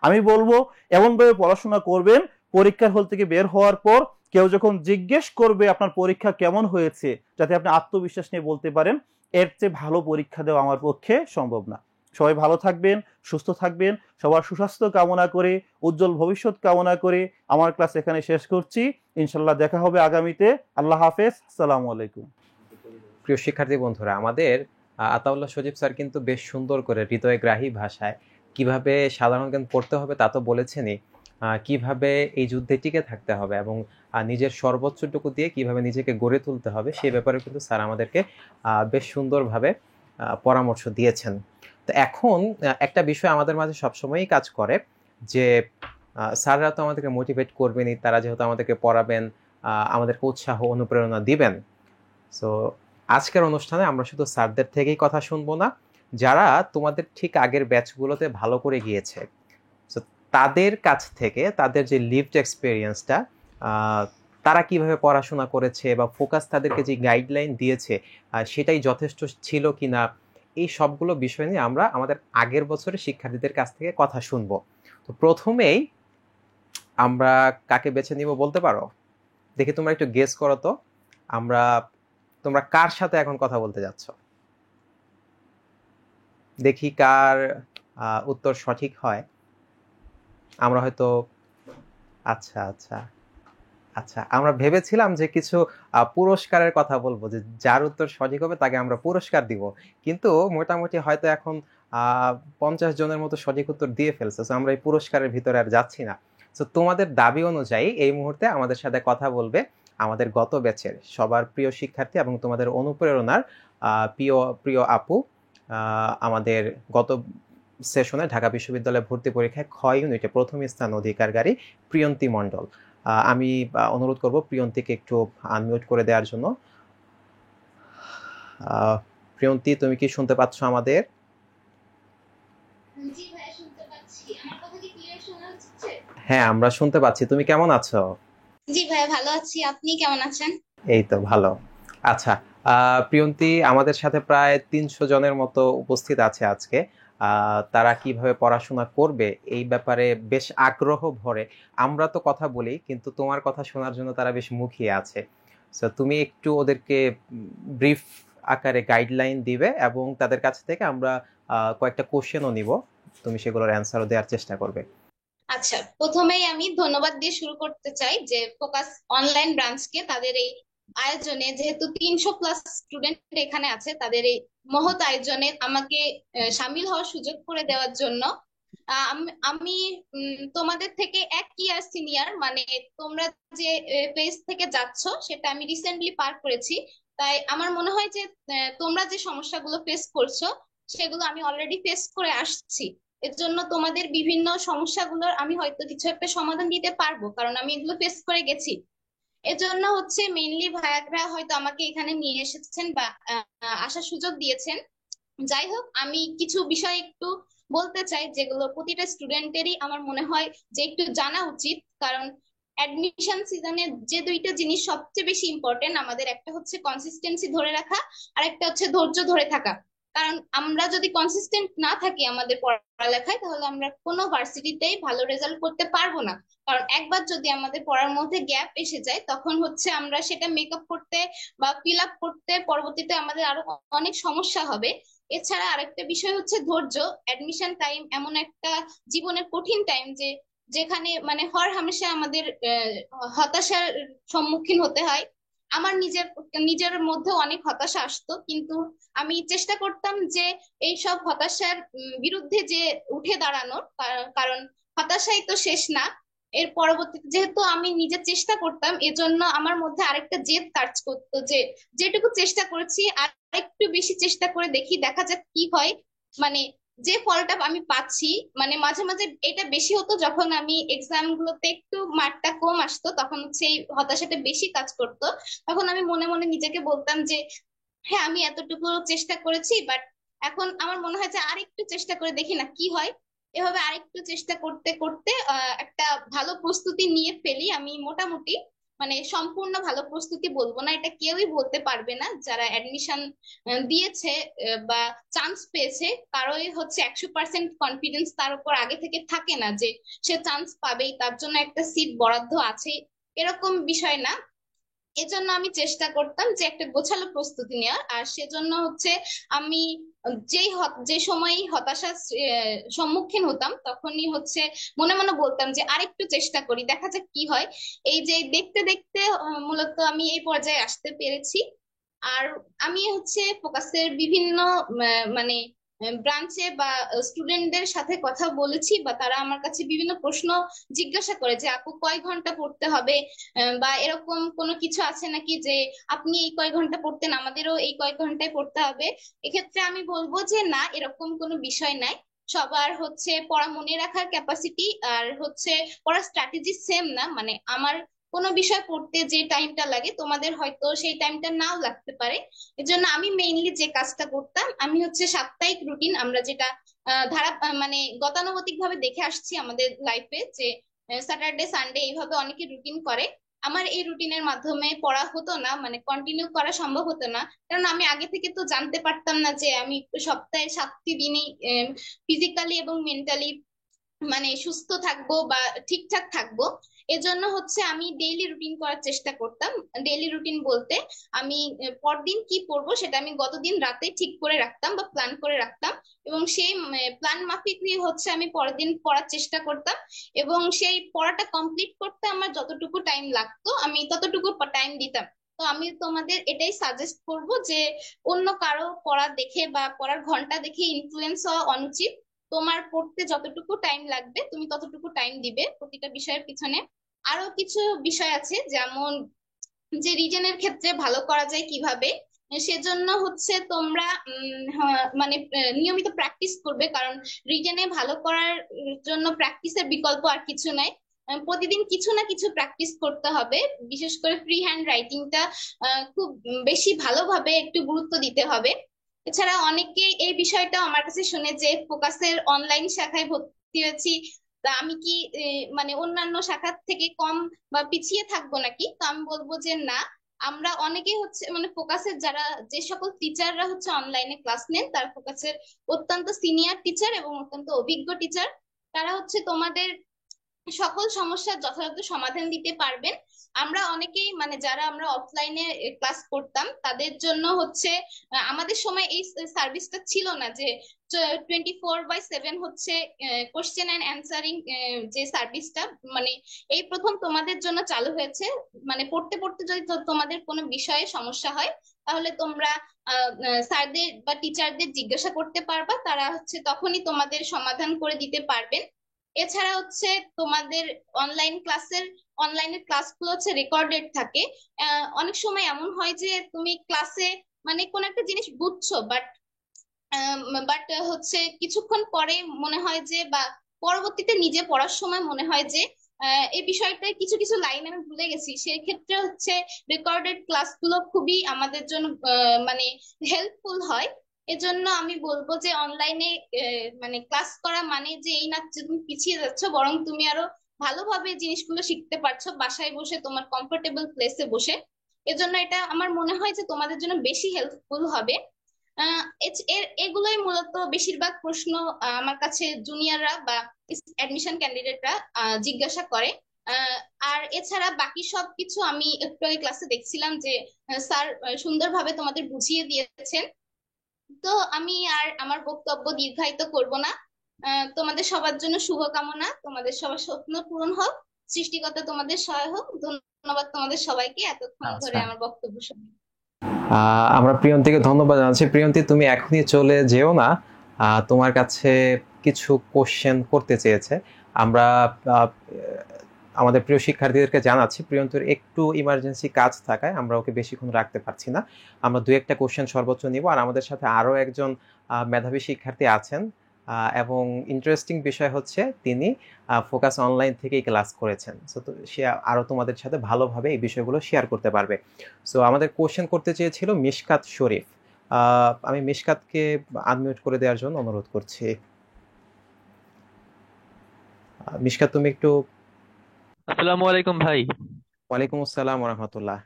আমি বলবো এমনভাবে পড়াশোনা করবেন পরীক্ষার হল থেকে বের হওয়ার পর কেউ যখন জিজ্ঞেস করবে আপনার পরীক্ষা কেমন হয়েছে, যাতে আপনি আত্মবিশ্বাস নিয়ে বলতে পারেন এর চেয়ে ভালো পরীক্ষা দেওয়া আমার পক্ষে সম্ভব না। সবাই ভালো থাকবেন, সুস্থ থাকবেন, সবার সুস্বাস্থ্য কামনা করে, উজ্জ্বল ভবিষ্যৎ কামনা করে আমার ক্লাস এখানে শেষ করছি। ইনশাল্লাহ দেখা হবে আগামীতে। আল্লাহ হাফেজ, আসসালামু আলাইকুম। প্রিয় শিক্ষার্থী বন্ধুরা, আমাদের আতাউল্লাহ সজীব স্যার কিন্তু বেশ সুন্দর করে হৃদয়গ্রাহী ভাষায় কিভাবে সাধারণ জ্ঞান পড়তে হবে তা তো বলেছেনই, কিভাবে এই যুদ্ধে টিকে থাকতে হবে এবং নিজের সর্বোচ্চটুকু দিয়ে কিভাবে নিজেকে গড়ে তুলতে হবে সেই ব্যাপারে কিন্তু স্যার আমাদেরকে বেশ সুন্দরভাবে পরামর্শ দিয়েছেন। তো এখন একটা বিষয় আমাদের মাঝে সবসময়ই কাজ করে, যে স্যাররা তো আমাদেরকে মোটিভেট করবেনই, তারা যেহেতু আমাদেরকে পড়াবেন, আমাদেরকে উৎসাহ অনুপ্রেরণা দিবেন। সো আজকের অনুষ্ঠানে আমরা শুধু স্যারদের থেকেই কথা শুনবো না, যারা তোমাদের ঠিক আগের ব্যাচগুলোতে ভালো করে গিয়েছে তাদের কাছ থেকে তাদের যে লিভড এক্সপিরিয়েন্সটা, তারা কিভাবে পড়াশোনা করেছে বা ফোকাস তাদেরকে যে গাইডলাইন দিয়েছে সেটাই যথেষ্ট ছিল কিনা, এই সবগুলো বিষয় নিয়ে আমরা আমাদের আগের বছরের শিক্ষার্থীদের কাছ থেকে কথা শুনবো। তো প্রথমেই আমরা কাকে বেছে নিব বলতে পারো? দেখি তোমরা একটু গেস করো তো, তোমরা কার সাথে এখন কথা বলতে যাচ্ছ? দেখি কার উত্তর সঠিক হয়। আমরা হয়তো আচ্ছা আচ্ছা আচ্ছা আমরা ভেবেছিলাম যে কিছু পুরস্কারের কথা বলবো, যে যার উত্তর সঠিক হবে তাকে আমরা পুরস্কার দিব, কিন্তু মোটামুটি হয়তো এখন 50 জনের মতো সঠিক উত্তর দিয়ে ফেলছে। তো আমরা এই পুরস্কারের ভিতরে আর যাচ্ছি না। তো তোমাদের দাবি অনুযায়ী এই মুহূর্তে আমাদের সাথে কথা বলবে আমাদের গত ব্যাচের সবার প্রিয় শিক্ষার্থী এবং তোমাদের অনুপ্রেরণার প্রিয় আপু, আমাদের গত সেশনে ঢাকা বিশ্ববিদ্যালয়ে ভর্তি পরীক্ষায় খ ইউনিটে প্রথম স্থান অধিকারী প্রিয়ন্তী মণ্ডল। আমি অনুরোধ করব প্রিয়ন্তীকে একটু আনমিউট করে দেওয়ার জন্য। প্রিয়ন্তী, তুমি কি শুনতে পাচ্ছ আমাদের? জি ভাই, শুনতে পাচ্ছি। আমার কথা কি ক্লিয়ার শোনা যাচ্ছে? হ্যাঁ, আমরা শুনতে পাচ্ছি। তুমি কেমন আছো? জি ভাই, ভালো আছি। আপনি কেমন আছেন? এই তো ভালো। আচ্ছা, প্রিয়ন্তী আমাদের সাথে প্রায় 300 জনের মতো উপস্থিত আছে আজকে। তারা কিভাবে পড়াশোনা করবে এই ব্যাপারে বেশ আগ্রহ ভরে। আমরা তো কথা বলি, কিন্তু তোমার কথা শোনার জন্য তারা বেশ মুখিয়ে আছে। সো তুমি একটু ওদেরকে ব্রিফ আকারে গাইডলাইন দিবে এবং তাদের কাছ থেকে আমরা কয়েকটা কোশ্চেনও নিব, তুমি সেগুলোর অ্যান্সারও দেওয়ার চেষ্টা করবে। আচ্ছা, প্রথমেই আমি ধন্যবাদ দিয়ে শুরু করতে চাই যে ফোকাস অনলাইন ব্রাঞ্চকে তাদের এই আয়োজনে, যেহেতু 300+ স্টুডেন্ট এখানে আছে, তাদের এই মহৎ আয়োজনে আমাকে সামিল হওয়ার সুযোগ করে দেওয়ার জন্য আমি তোমাদের থেকে 1 ইয়ার সিনিয়র, মানে তোমরা যে ফেজ থেকে যাচ্ছ সেটা আমি রিসেন্টলি পার করেছি। তাই আমার মনে হয় যে তোমরা যে সমস্যাগুলো ফেস করছো সেগুলো আমি অলরেডি ফেস করে আসছি। এর জন্য তোমাদের বিভিন্ন সমস্যাগুলোর আমি হয়তো কিছু একটা সমাধান দিতে পারবো, কারণ আমি এগুলো ফেস করে গেছি। এজন্য হচ্ছে মেইনলি ভাইয়ারা হয়তো আমাকে এখানে নিয়ে এসেছেন বা আসার সুযোগ দিয়েছেন। যাই হোক, আমি কিছু বিষয় একটু বলতে চাই যেগুলো প্রতিটা স্টুডেন্টেরই আমার মনে হয় যে একটু জানা উচিত। কারণ অ্যাডমিশন সিজনে যে দুইটা জিনিস সবচেয়ে বেশি ইম্পর্টেন্ট আমাদের, একটা হচ্ছে কনসিস্টেন্সি ধরে রাখা, আর একটা হচ্ছে ধৈর্য ধরে থাকা। কারণ আমরা যদি কনসিস্টেন্ট না থাকি আমাদের পড়ালেখায়, তাহলে আমরা কোনো ভার্সিটিতেই ভালো রেজাল্ট করতে পারবো না। কারণ একবার যদি আমাদের পড়ার মধ্যে গ্যাপ এসে যায়, তখন হচ্ছে আমরা সেটা মেকআপ করতে বা ফিল আপ করতে পরবর্তীতে আমাদের আরো অনেক সমস্যা হবে। এছাড়া আরেকটা বিষয় হচ্ছে ধৈর্য। অ্যাডমিশন টাইম এমন একটা জীবনের কঠিন টাইম যে যেখানে মানে হর হামেশা আমাদের হতাশার সম্মুখীন হতে হয়। আমার নিজের নিজের মধ্যে অনেক হতাশা আসতো, কিন্তু আমি চেষ্টা করতাম যে এই সব হতাশার বিরুদ্ধে যে উঠে দাঁড়ানোর, কারণ হতাশাই তো শেষ না। এর পরবর্তীতে যেহেতু আমি নিজে চেষ্টা করতাম, এজন্য আমার মধ্যে আরেকটা জেদ কাজ করতো যে যেটুকু চেষ্টা করেছি আর একটু বেশি চেষ্টা করে দেখি, দেখা যাক কি হয়। মানে যে ফলটা আমি পাচ্ছি, মানে মাঝে মাঝে এটা বেশি হতো যখন আমি এক্সাম গুলোতে একটু মার্কটা কম আসতো, তখন হচ্ছে এই হতাশাটা বেশি কাজ করতো। তখন আমি মনে মনে নিজেকে বলতাম যে হ্যাঁ, আমি এতটুকু চেষ্টা করেছি, বাট এখন আমার মনে হয় যে আরেকটু চেষ্টা করে দেখি না কি হয়। এভাবে আরেকটু চেষ্টা করতে করতে একটা ভালো প্রস্তুতি নিয়ে ফেলি আমি মোটামুটি। মানে সম্পূর্ণ ভালো প্রস্তুতি বলবো না, এটা কেউই বলতে পারবে না যারা অ্যাডমিশন দিয়েছে বা চান্স পেয়েছে। কারোই হচ্ছে 100% কনফিডেন্স তার উপর আগে থেকে থাকে না যে সে চান্স পাবেই, তার জন্য একটা সিট বরাদ্দ আছে, এরকম বিষয় না। এজন্য আমি চেষ্টা করতাম যে একটা গোছালো প্রস্তুতি নেওয়ার। আর সেজন্য হচ্ছে আমি যে সময়ই হতাশার সম্মুখীন হতাম, তখনই হচ্ছে মনে মনে বলতাম যে আরেকটু চেষ্টা করি, দেখা যাক কি হয়। এই যে দেখতে দেখতে মূলত আমি এই পর্যায়ে আসতে পেরেছি। আর আমি হচ্ছে ফোকাসের বিভিন্ন মানে ব্রাঞ্চে বা স্টুডেন্টদের সাথে কথা বলেছি, বা তারা আমার কাছে বিভিন্ন প্রশ্ন জিজ্ঞাসা করে যে আপু কয় ঘন্টা পড়তে হবে, বা এরকম কোনো কিছু আছে নাকি যে আপনি এই কয় ঘন্টা পড়তেন, আমাদেরও এই কয় ঘন্টায় পড়তে হবে। এক্ষেত্রে আমি বলবো যে না, এরকম কোনো বিষয় নাই। সবার হচ্ছে পড়া মনে রাখার ক্যাপাসিটি আর হচ্ছে পড়ার স্ট্র্যাটেজি সেম না। মানে আমার কোনো বিষয় পড়তে যে টাইমটা লাগে তোমাদের হয়তো সেই টাইমটা নাও লাগতে পারে। এজন্য আমি মেইনলি যে কাজটা করতাম, আমি হচ্ছে সাপ্তাহিক রুটিন, আমরা যেটা মানে গতানুগতিক ভাবে দেখে আসছি আমাদের লাইফে, যে স্যাটারডে সানডে এইভাবে অনেকে রুটিন করে। আমার এই রুটিনের মাধ্যমে পড়া হতো না, মানে কন্টিনিউ করা সম্ভব হতো না। কারণ আমি আগে থেকে তো জানতে পারতাম না যে আমি সপ্তাহে 7টি দিনই ফিজিক্যালি এবং মেন্টালি মানে সুস্থ থাকবো বা ঠিকঠাক থাকবো। এজন্য হচ্ছে আমি ডেইলি রুটিন করার চেষ্টা করতাম। ডেইলি রুটিন বলতে আমি পরদিন কি পড়বো সেটা আমি গতদিন রাতে ঠিক করে রাখতাম বা প্ল্যান করে রাখতাম, এবং সেই প্ল্যান মাফিকই হচ্ছে আমি পরের দিন পড়ার চেষ্টা করতাম। এবং সেই পড়াটা কমপ্লিট করতে আমার যতটুকু টাইম লাগতো আমি ততটুকু টাইম দিতাম। তো আমি তোমাদের এটাই সাজেস্ট করব যে অন্য কারো পড়া দেখে বা পড়ার ঘন্টা দেখে ইনফ্লুয়েন্স হওয়া অনুচিত। তোমার পড়তে যতটুকু টাইম লাগবে তুমি ততটুকু টাইম দিবে প্রতিটা বিষয়ের পিছনে। আরো কিছু বিষয় আছে, যেমন যে রিজনের ক্ষেত্রে ভালো করা যায় কিভাবে, সেজন্য হচ্ছে তোমরা মানে নিয়মিত প্র্যাকটিস করবে। কারণ রিজনে ভালো করার জন্য প্র্যাকটিসের বিকল্প আর কিছু নাই। প্রতিদিন কিছু না কিছু প্র্যাকটিস করতে হবে। বিশেষ করে ফ্রি হ্যান্ড রাইটিংটা খুব বেশি ভালোভাবে একটু গুরুত্ব দিতে হবে। এছাড়া অনেকে এই বিষয়টা আমার কাছে শুনে যে ফোকাসের অনলাইন শাখায় ভর্তি হয়েছি, তা আমি কি মানে অন্যান্য শাখার থেকে কম বা পিছিয়ে থাকবো নাকি? তো আমি বলবো যে না, আমরা অনেকেই হচ্ছে মানে ফোকাসের যারা যে সকল টিচাররা হচ্ছে অনলাইনে ক্লাস নেন, তার ফোকাসের অত্যন্ত সিনিয়র টিচার এবং অত্যন্ত অভিজ্ঞ টিচার। তারা হচ্ছে তোমাদের সকল সমস্যার যথাযথ সমাধান দিতে পারবেন। আমরা অনেকেই মানে যারা আমরা অফলাইনে ক্লাস করতাম তাদের জন্য হচ্ছে আমাদের সময় এই সার্ভিসটা ছিল না যে 24/7 হচ্ছে কোশ্চেন অ্যান্ড অ্যান্সারিং যে সার্ভিসটা, মানে এই প্রথম তোমাদের জন্য চালু হয়েছে। মানে পড়তে পড়তে যদি তোমাদের কোনো বিষয়ে সমস্যা হয়, তাহলে তোমরা স্যারদের বা টিচারদের জিজ্ঞাসা করতে পারবা, তারা হচ্ছে তখনই তোমাদের সমাধান করে দিতে পারবেন। এছাড়া হচ্ছে তোমাদের অনলাইনের ক্লাসগুলো হচ্ছে রেকর্ডেড থাকে। অনেক সময় এমন হয় যে তুমি ক্লাসে মানে কোন একটা জিনিস বুঝছো, বাট হচ্ছে কিছুক্ষণ পরে মনে হয় যে, বা পরবর্তীতে নিজে পড়ার সময় মনে হয় যে এই বিষয়টা কিছু কিছু লাইন আমি ভুলে গেছি। সেক্ষেত্রে হচ্ছে রেকর্ডেড ক্লাসগুলো খুবই আমাদের জন্য মানে হেল্পফুল হয়। এজন্য আমি বলবো যে অনলাইনে মানে ক্লাস করা মানে যে এই না যে তুমি পিছিয়ে যাচ্ছ, বরং তুমি আরো ভালোভাবে জিনিসগুলো শিখতে পারছো বাসায় বসে তোমার কমফোর্টেবল প্লেসে বসে। এজন্য এটা আমার মনে হয় যে তোমাদের জন্য বেশি হেল্পফুল হবে। এগুলোই মূলত বেশিরভাগ প্রশ্ন আমার কাছে জুনিয়ররা বা অ্যাডমিশন ক্যান্ডিডেটরা জিজ্ঞাসা করে। আহ, আর এছাড়া বাকি সব কিছু আমি একটু আগে ক্লাসে দেখছিলাম যে স্যার সুন্দরভাবে তোমাদের বুঝিয়ে দিয়েছেন। তো আমি আর আমার বক্তব্য দীর্ঘায়িত করব না। তোমাদের সবার জন্য শুভকামনা, তোমাদের সবার স্বপ্ন পূরণ হোক, সৃষ্টিকর্তা তোমাদের সহায় হোক। ধন্যবাদ তোমাদের সবাইকে এতক্ষণ ধরে আচ্ছা, আমার বক্তব্য শুনে। আমরা প্রিয়ন্তীকে ধন্যবাদ জানাচ্ছি। প্রিয়ন্তী, তুমি এখনই চলে যেও না, তোমার কাছে কিছু কোশ্চেন করতে চেয়েছে। আমরা আহ, আমাদের প্রিয় শিক্ষার্থীদেরকে জানাচ্ছি প্রিয়ন্তীর একটু ইমার্জেন্সি কাজ থাকায় আমরা ওকে বেশিক্ষণ রাখতে পারছি না। আমরা দু একটা কোশ্চেন সর্বোচ্চ নিব। আর আমাদের সাথে আরও একজন মেধাবী শিক্ষার্থী আছেন, এবং ইন্টারেস্টিং বিষয় হচ্ছে তিনি ফোকাস অনলাইন থেকেই ক্লাস করেছেন। সো তো সে আরও তোমাদের সাথে ভালোভাবে এই বিষয়গুলো শেয়ার করতে পারবে। সো আমাদের কোশ্চেন করতে চেয়েছিল মিশকাত শরীফ। আমি মিশকাতকে আনমিউট করে দেওয়ার জন্য অনুরোধ করছি। মিশকাত, তুমি একটু। আসসালামু আলাইকুম ভাই। ওয়ালাইকুম আসসালাম ওয়া রাহমাতুল্লাহ।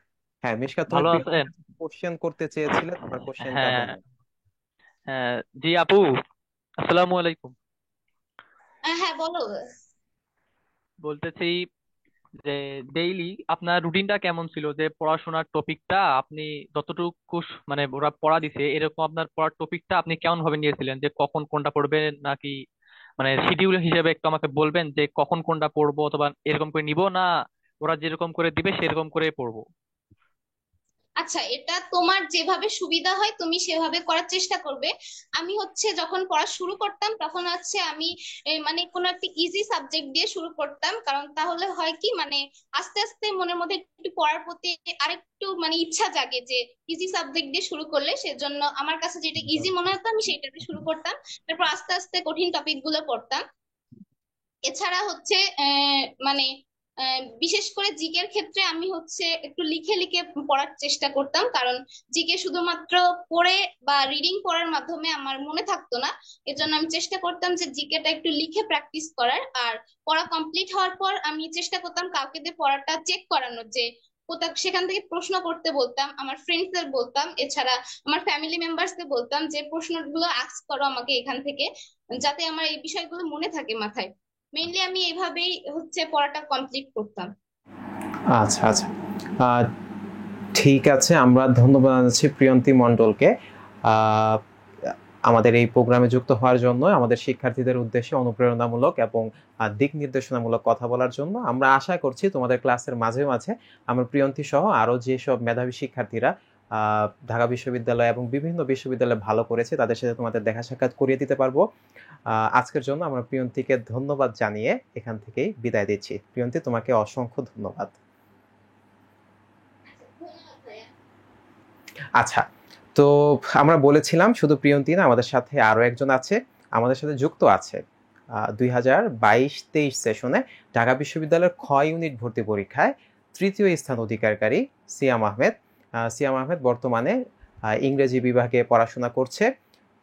হ্যাঁ মিশকাত, তুমি ভালো প্রিয় আছেন? কোশ্চেন করতে চেয়েছিলে, তোমার কোশ্চেনটা হ্যাঁ, বলো। হ্যাঁ, জি আপু, আসসালামু আলাইকুম। হ্যাঁ, বলো। বলতেছি যে ডেইলি আপনার রুটিনটা কেমন ছিল, যে পড়াশোনার টপিকটা আপনি যতটুকু মানে ওরা পড়া দিছে এরকম আপনার পড়ার টপিকটা আপনি কেমন ভাবে নিয়েছিলেন, যে কখন কোনটা পড়বেন, নাকি মানে শিডিউল হিসেবে একটু আমাকে বলবেন যে কখন কোনটা পড়বো, অথবা এরকম করে নিব না ওরা যেরকম করে দিবে সেরকম করে পড়বো? আচ্ছা, এটা তোমার যেভাবে সুবিধা হয় তুমি সেভাবে করার চেষ্টা করবে। আমি হচ্ছে যখন পড়া শুরু করতাম তখন হচ্ছে আমি মানে কোনো একটা ইজি সাবজেক্ট দিয়ে শুরু করতাম, কারণ তাহলে হয় কি মানে আস্তে আস্তে মনের মধ্যে একটু পড়ার প্রতি আরেকটু মানে ইচ্ছা জাগে যে ইজি সাবজেক্ট দিয়ে শুরু করলে। সেজন্য আমার কাছে যেটা ইজি মনে হতো আমি সেটাতে শুরু করতাম, তারপর আস্তে আস্তে কঠিন টপিক গুলো পড়তাম। এছাড়া হচ্ছে মানে বিশেষ করে জিকের ক্ষেত্রে আমি হচ্ছে একটু লিখে লিখে পড়ার চেষ্টা করতাম, কারণ জিকে শুধুমাত্র পড়ে বা রিডিং পড়ার মাধ্যমে আমার মনে থাকতো না। এজন্য আমি চেষ্টা করতাম যে জিকেটা একটু লিখে প্র্যাকটিস করার। আর পড়া কমপ্লিট হওয়ার পর আমি চেষ্টা করতাম কাউকে দিয়ে পড়াটা চেক করানোর, যে কোথাও সেখান থেকে প্রশ্ন করতে বলতাম, আমার ফ্রেন্ডসদের বলতাম, এছাড়া আমার ফ্যামিলি মেম্বার্সদের বলতাম যে প্রশ্নগুলো আস্ক করো আমাকে এখান থেকে, যাতে আমার এই বিষয়গুলো মনে থাকে মাথায়। মেইনলি আমি এইভাবেই হচ্ছে পড়াটা কমপ্লিট করতাম। আচ্ছা আচ্ছা, আহ, ঠিক আছে, আমরা ধন্যবাদ জানাচ্ছি প্রিয়ন্তী মণ্ডলকে আমাদের এই প্রোগ্রামে যুক্ত হওয়ার জন্য, আমাদের শিক্ষার্থীদের উদ্দেশ্যে অনুপ্রেরণামূলক এবং দিক নির্দেশনামূলক কথা বলার জন্য। আমরা আশা করছি তোমাদের ক্লাসের মাঝে মাঝে আমরা প্রিয়ন্তী সহ আরও যেসব মেধাবী শিক্ষার্থীরা ঢাকা বিশ্ববিদ্যালয় এবং বিভিন্ন বিশ্ববিদ্যালয়ে ভালো করেছে তাদের সাথে তোমাদের দেখা সাক্ষাৎ করিয়ে দিতে পারবো। আজকের জন্য আমরা প্রিয়ন্তীকে ধন্যবাদ জানিয়ে এখান থেকেই বিদায় দিচ্ছি। প্রিয়ন্তী, তোমাকে অসংখ্য ধন্যবাদ। আচ্ছা, তো আমরা বলেছিলাম শুধু প্রিয়ন্তী না, আমাদের সাথে আরও একজন আছে, আমাদের সাথে যুক্ত আছে 2022-23 সেশনে ঢাকা বিশ্ববিদ্যালয়ের খ ইউনিট ভর্তি পরীক্ষায় তৃতীয় স্থান অধিকারী সিয়াম আহমেদ। সিয়াম আহমেদ বর্তমানে ইংরেজি বিভাগে পড়াশোনা করছে।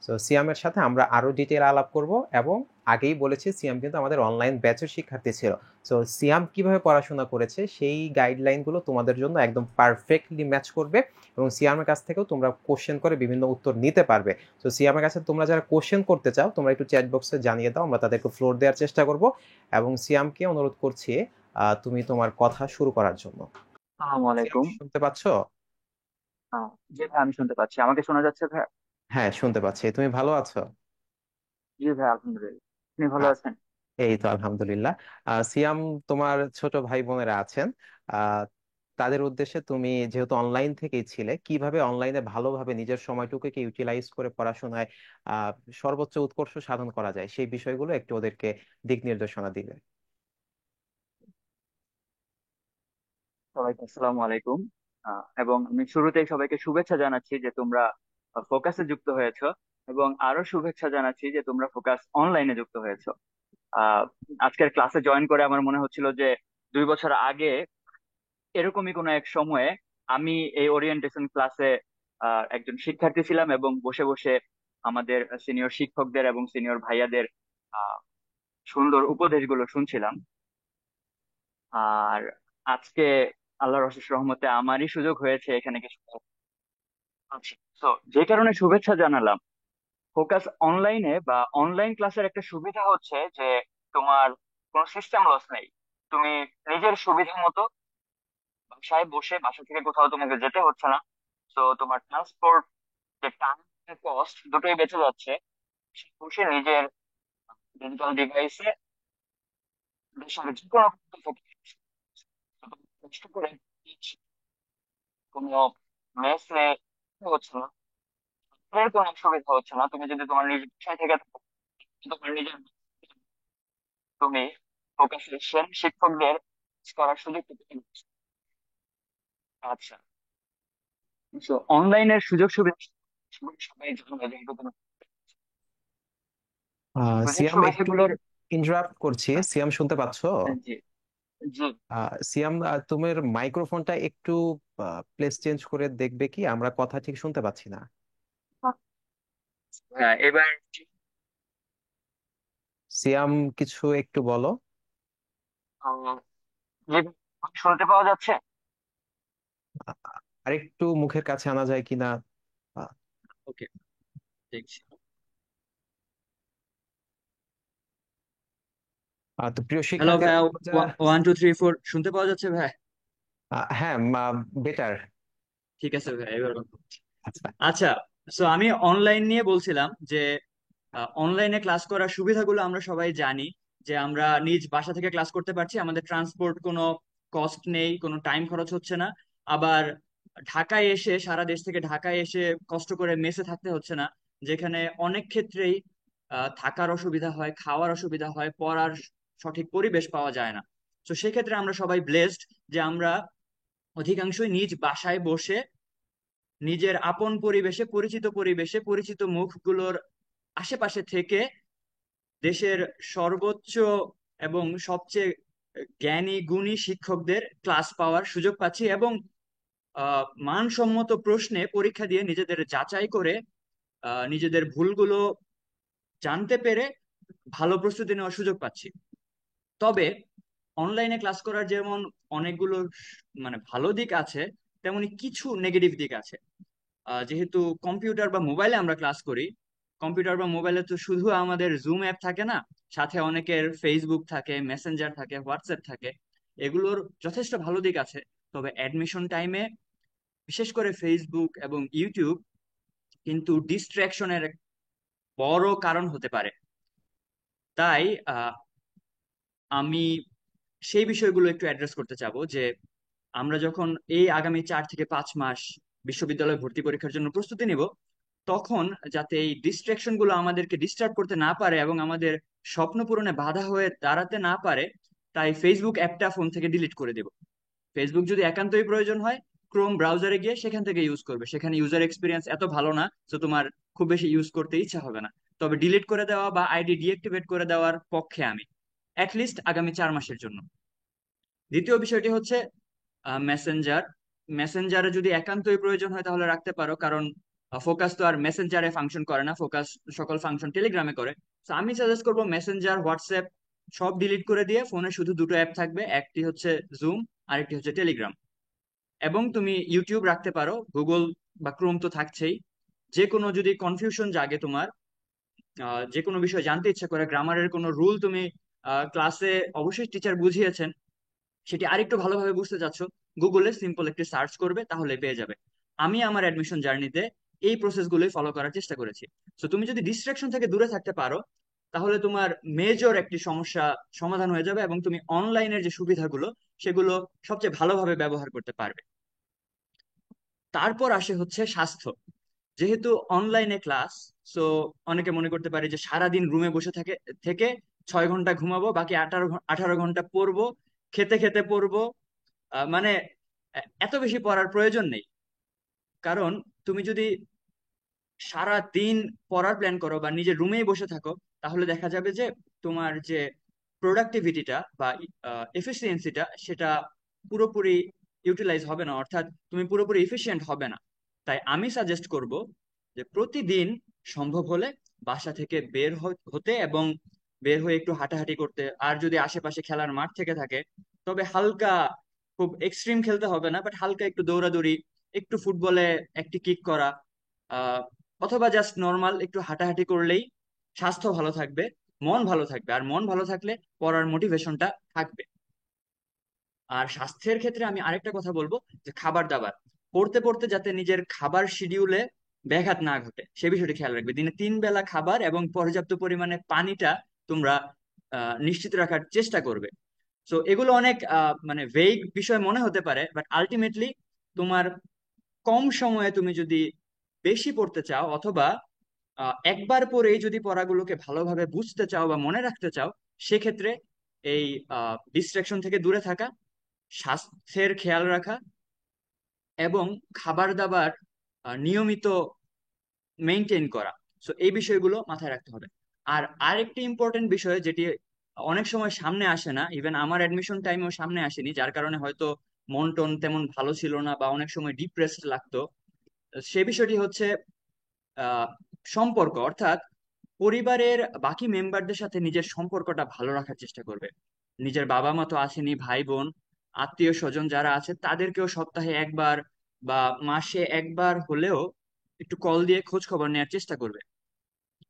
সো সিয়ামের সাথে আমরা আরও ডিটেল আলাপ করব, এবং আগেই বলেছি সিয়াম কিন্তু আমাদের অনলাইন ব্যাচের শিক্ষার্থী ছিল। সো সিয়াম কিভাবে পড়াশোনা করেছে সেই গাইডলাইনগুলো তোমাদের জন্য একদম পারফেক্টলি ম্যাচ করবে, এবং সিয়ামের কাছ থেকেও তোমরা কোশ্চেন করে বিভিন্ন উত্তর নিতে পারবে। তো সিয়ামের কাছে তোমরা যারা কোশ্চেন করতে চাও তোমরা একটু চ্যাট বক্সে জানিয়ে দাও, আমরা তাদেরকে ফ্লোর দেওয়ার চেষ্টা করব। এবং সিয়ামকে অনুরোধ করছি তুমি তোমার কথা শুরু করার জন্য। আসসালামু সিয়াম, আলাইকুম। শুনতে পাচ্ছো? জি ভাই, আমি শুনতে পাচ্ছি। আমাকে শোনা যাচ্ছে ভাই? হ্যাঁ, শুনতে পাচ্ছি। তুমি ভালো আছো? জি ভাই, আলহামদুলিল্লাহ। আপনি ভালো আচ্ছা, আছেন? এই তো আলহামদুলিল্লাহ। সিয়াম, তোমার ছোট ভাই বোনেরা আছেন, আহ, তাদের উদ্দেশ্যে তুমি যেহেতু অনলাইন থেকেই ছিলে, কিভাবে অনলাইনে ভালোভাবে নিজের সময়টুকুকে ইউটিলাইজ করে পড়াশোনায় আহ সর্বোচ্চ উৎকর্ষ সাধন করা যায় সেই বিষয়গুলো একটু ওদেরকে দিক নির্দেশনা দিবে। সবাইকে আসসালামু আলাইকুম। এবং আমি শুরুতেই সবাইকে শুভেচ্ছা জানাচ্ছি যে তোমরা ফোকাসে যুক্ত হয়েছো, এবং আরো শুভেচ্ছা জানাচ্ছি যে তোমরা ফোকাস অনলাইনে যুক্ত হয়েছো। আহ, আজকের ক্লাসে জয়েন করে আমার মনে হচ্ছিল যে 2 বছর আগে এরকমই কোনো এক সময়ে আমি এই ওরিয়েন্টেশন ক্লাসে একজন শিক্ষার্থী ছিলাম, এবং বসে বসে আমাদের সিনিয়র শিক্ষকদের এবং সিনিয়র ভাইয়াদের আহ, সুন্দর উপদেশগুলো শুনছিলাম। আর আজকে আল্লাহর অশেষ রহমতে আমারই সুযোগ হয়েছে এখানে কিছু। আচ্ছা, তো যে কারণে শুভেচ্ছা জানালাম। ফোকাস অনলাইনে বা অনলাইন ক্লাসের একটা সুবিধা হচ্ছে যে তোমার কোনো সিস্টেম লস নেই। তুমি নিজের সুবিধা মতো বাসায় বসে, বাসা থেকে কোথাও তোমাকে যেতে হচ্ছে না। তো তোমার ট্রান্সপোর্ট, যে টাইম, কস্ট দুটোই বেঁচে যাচ্ছে। বসে নিজের ডিজিটাল ডিভাইসে দেশের যে কোনো প্রান্ত থেকে কষ্ট করে কোনো মেসে হচ্ছে না, এর কোনো সুবিধা হচ্ছে না। তুমি যদি তোমার নিজের বাসায় থেকে থাকো, তোমার নিজের তুমি ফোকাস সেশন শিক্ষকদের করার সুযোগ পেতে পারছো। আচ্ছা, তো অনলাইনের সুযোগ সুবিধা সবাই জানো, যেহেতু তোমার সুযোগ সিয়াম একটু সুবিধাগুলোর। ইন্টারাপ্ট করছি, সিয়াম শুনতে পাচ্ছো? জি, জি। সিয়াম, তোমার মাইক্রোফোনটা একটু প্লেস চেঞ্জ করে দেখবে কি, আমরা কথা ঠিক শুনতে পাচ্ছি না। হ্যাঁ, এবার সিয়াম কিছু একটু বলো। আহ, জি, শুনতে পাওয়া যাচ্ছে? আরেকটু মুখের কাছে আনা যায় কিনা? আহ, ওকে, দেখছি। তো প্রিয় হ্যালো শিক্ষার্থী ভাই, বন্ধুরা, 1 2 3 4 শুনতে পাওয়া যাচ্ছে ভাই? হ্যাঁ, বেটার। ঠিক আছে ভাই, এবার বলুন। আচ্ছা। আচ্ছা, সো আমি অনলাইন নিয়ে বলছিলাম যে অনলাইনে ক্লাস করার সুবিধাগুলো আমরা সবাই জানি, যে আমরা নিজ বাসা থেকে ক্লাস করতে পারছি, আমাদের ট্রান্সপোর্ট কোনো কস্ট নেই, কোনো টাইম খরচ হচ্ছে না। আবার ঢাকায় এসে, সারা দেশ থেকে ঢাকায় এসে কষ্ট করে মেসে থাকতে হচ্ছে না, যেখানে অনেক ক্ষেত্রেই থাকার অসুবিধা হয়, খাওয়ার অসুবিধা হয়, পড়ার সঠিক পরিবেশ পাওয়া যায় না। তো সেক্ষেত্রে আমরা সবাই ব্লেসড যে আমরা অধিকাংশই নিজ বাসায় বসে নিজের আপন পরিবেশে, পরিচিত পরিবেশে, পরিচিত মুখগুলোর আশেপাশে থেকে দেশের সর্বোচ্চ এবং সবচেয়ে জ্ঞানী গুণী শিক্ষকদের ক্লাস পাওয়ার সুযোগ পাচ্ছি, এবং মানসম্মত প্রশ্নে পরীক্ষা দিয়ে নিজেদের যাচাই করে নিজেদের ভুলগুলো জানতে পেরে ভালো প্রস্তুতি নেওয়ার সুযোগ পাচ্ছি। তবে অনলাইনে ক্লাস করার যেমন অনেকগুলো মানে ভালো দিক আছে, তেমনি কিছু নেগেটিভ দিক আছে। যেহেতু কম্পিউটার বা মোবাইলে আমরা ক্লাস করি, কম্পিউটার বা মোবাইলে তো শুধু আমাদের জুম অ্যাপ থাকে না, সাথে অনেকের ফেসবুক থাকে, মেসেঞ্জার থাকে, হোয়াটসঅ্যাপ থাকে। এগুলোর যথেষ্ট ভালো দিক আছে। তবে অ্যাডমিশন টাইমে বিশেষ করে ফেসবুক এবং ইউটিউব কিন্তু ডিস্ট্রাকশনের বড় কারণ হতে পারে। তাই আমি সেই বিষয়গুলো একটু অ্যাড্রেস করতে চাবো যে আমরা যখন এই আগামী 4 থেকে 5 মাস বিশ্ববিদ্যালয়ে ভর্তি পরীক্ষার জন্য প্রস্তুতি নিব, তখন যাতে এই ডিস্ট্রাকশন গুলো আমাদেরকে ডিস্টার্ব করতে না পারে এবং আমাদের স্বপ্ন পূরণে বাধা হয়ে দাঁড়াতে না পারে, তাই ফেসবুক অ্যাপটা ফোন থেকে ডিলিট করে দেব। ফেসবুক যদি একান্তই প্রয়োজন হয়, ক্রোম ব্রাউজারে গিয়ে সেখান থেকে ইউজ করবে। সেখানে ইউজার এক্সপিরিয়েন্স এত ভালো না, তো তোমার খুব বেশি ইউজ করতে ইচ্ছা হবে না। তবে ডিলিট করে দেওয়া বা আইডি ডিএক্টিভেট করে দেওয়ার পক্ষে আমি, অ্যাটলিস্ট আগামী 4 মাসের জন্য। দ্বিতীয় বিষয়টি হচ্ছে মেসেঞ্জার। মেসেঞ্জারে যদি একান্তই প্রয়োজন হয় তাহলে রাখতে পারো, কারণ ফোকাস তো আর মেসেঞ্জারে ফাংশন করে না, ফোকাস সকল ফাংশন টেলিগ্রামে করে। তো আমি সাজেস্ট করবো মেসেঞ্জার, হোয়াটসঅ্যাপ সব ডিলিট করে দিয়ে ফোনে শুধু দুটো অ্যাপ থাকবে, একটি হচ্ছে জুম, আরেকটি হচ্ছে টেলিগ্রাম। এবং তুমি ইউটিউব রাখতে পারো, গুগল বা ক্রোম তো থাকছেই। যে কোনো যদি কনফিউশন জাগে তোমার, যে কোনো বিষয় জানতে ইচ্ছা করে, গ্রামারের কোনো রুল তুমি ক্লাসে অবশ্যই টিচার বুঝিয়েছেন, সেটি আরেকটু ভালোভাবে বুঝতে চাচ্ছ, গুগলে সিম্পল একটি সার্চ করবে, তাহলে পেয়ে যাবে। আমি আমার অ্যাডমিশন জার্নিতে এই প্রসেসগুলোই ফলো করার চেষ্টা করেছি। তো তুমি যদি ডিস্ট্রাকশন থেকে দূরে থাকতে পারো, তাহলে তোমার মেজর একটি সমস্যা সমাধান হয়ে যাবে এবং তুমি অনলাইনের যে সুবিধাগুলো সেগুলো সবচেয়ে ভালোভাবে ব্যবহার করতে পারবে। তারপর আসে হচ্ছে স্বাস্থ্য। যেহেতু অনলাইনে ক্লাস, সো অনেকে মনে করতে পারে যে সারাদিন রুমে বসে থেকে 6 ঘন্টা ঘুমাবো, বাকি 18 ঘন্টা পড়বো, খেতে খেতে পড়বো। মানে এত বেশি পড়ার প্রয়োজন নেই। কারণ তুমি যদি সারা দিন পড়ার প্ল্যান করো বা নিজের রুমেই বসে থাকো, তাহলে দেখা যাবে যে তোমার যে প্রোডাক্টিভিটিটা বা এফিসিয়েন্সিটা সেটা পুরোপুরি ইউটিলাইজ হবে না, অর্থাৎ তুমি পুরোপুরি এফিশিয়েন্ট হবে না। তাই আমি সাজেস্ট করব যে প্রতিদিন সম্ভব হলে বাসা থেকে হতে এবং বের হয়ে একটু হাঁটাহাঁটি করতে, আর যদি আশেপাশে খেলার মাঠ থেকে থাকে তবে হালকা, খুব এক্সট্রিম খেলতে হবে না, বাট হালকা একটু দৌড়াদৌড়ি, একটু ফুটবলে একটি কিক করা, আহ অথবা জাস্ট নর্মাল একটু হাঁটাহাঁটি করলেই স্বাস্থ্য ভালো থাকবে, মন ভালো থাকবে, আর মন ভালো থাকলে পড়ার মোটিভেশনটা থাকবে। আর স্বাস্থ্যের ক্ষেত্রে আমি আরেকটা কথা বলবো, যে খাবার দাবার পড়তে পড়তে যাতে নিজের খাবার শিডিউলে ব্যাঘাত না ঘটে সে বিষয়টি খেয়াল রাখবে। দিনে 3 বেলা খাবার এবং পর্যাপ্ত পরিমাণে পানিটা তোমরা নিশ্চিত রাখার চেষ্টা করবে। তো এগুলো অনেক মানে ভেগ বিষয় মনে হতে পারে, বাট আলটিমেটলি তোমার কম সময়ে তুমি যদি বেশি পড়তে চাও, অথবা একবার পরেই যদি পড়াগুলোকে ভালোভাবে বুঝতে চাও বা মনে রাখতে চাও, সেক্ষেত্রে এই ডিস্ট্রাকশন থেকে দূরে থাকা, স্বাস্থ্যের খেয়াল রাখা এবং খাবার দাবার নিয়মিত মেনটেন করা, সো এই বিষয়গুলো মাথায় রাখতে হবে। আর আরেকটি ইম্পর্টেন্ট বিষয় যেটি অনেক সময় সামনে আসে না, ইভেন আমার অ্যাডমিশন টাইমেও সামনে আসেনি, যার কারণে হয়তো মন টন তেমন ভালো ছিল না বা অনেক সময় ডিপ্রেসড লাগতো, সে বিষয়টি হচ্ছে আহ সম্পর্ক। অর্থাৎ পরিবারের বাকি মেম্বারদের সাথে নিজের সম্পর্কটা ভালো রাখার চেষ্টা করবে। নিজের বাবা মা তো আসেনি, ভাই বোন আত্মীয় স্বজন যারা আছে তাদেরকেও সপ্তাহে একবার বা মাসে একবার হলেও একটু কল দিয়ে খোঁজ খবর নেওয়ার চেষ্টা করবে।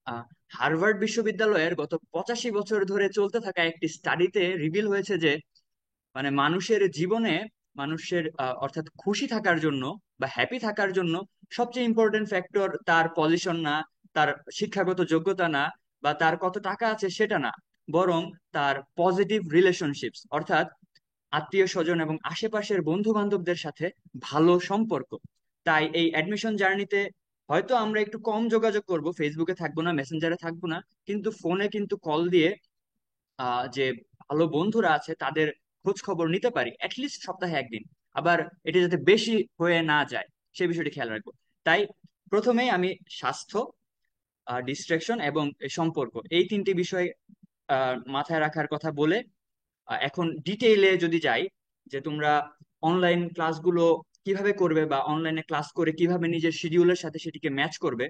আহ হার্ভার্ড বিশ্ববিদ্যালয়ের গত 85 বছর ধরে চলতে থাকা একটি স্টাডিতে রিভিল হয়েছে যে মানে মানুষের জীবনে, মানুষের অর্থাৎ খুশি থাকার জন্য বা হ্যাপি থাকার জন্য সবচেয়ে ইম্পর্টেন্ট ফ্যাক্টর তার পজিশন না, তার শিক্ষাগত যোগ্যতা না, বা তার কত টাকা আছে সেটা না, বরং তার পজিটিভ রিলেশনশিপস, অর্থাৎ আত্মীয় স্বজন এবং আশেপাশের বন্ধু বান্ধবদের সাথে ভালো সম্পর্ক। তাই এই অ্যাডমিশন জার্নিতে হয়তো আমরা একটু কম যোগাযোগ করব, ফেসবুকে থাকবো না, মেসেঞ্জারে থাকবো না, কিন্তু ফোনে কিন্তু কল দিয়ে যে ভালো বন্ধুরা আছে তাদের খোঁজ খবর নিতে পারি অ্যাটলিস্ট সপ্তাহে একদিন। আবার এটা যাতে বেশি হয়ে না যায় সে বিষয়টি খেয়াল রাখবো। তাই প্রথমেই আমি স্বাস্থ্য, ডিস্ট্রাকশন এবং সম্পর্ক, এই 3টি বিষয় মাথায় রাখার কথা বলে এখন ডিটেইলে যদি যাই, যে তোমরা অনলাইন ক্লাসগুলো কিভাবে করবে বা অনলাইনে ক্লাস করে কিভাবে নিজের শিডিউলের সাথে সেটিকে ম্যাচ করবে,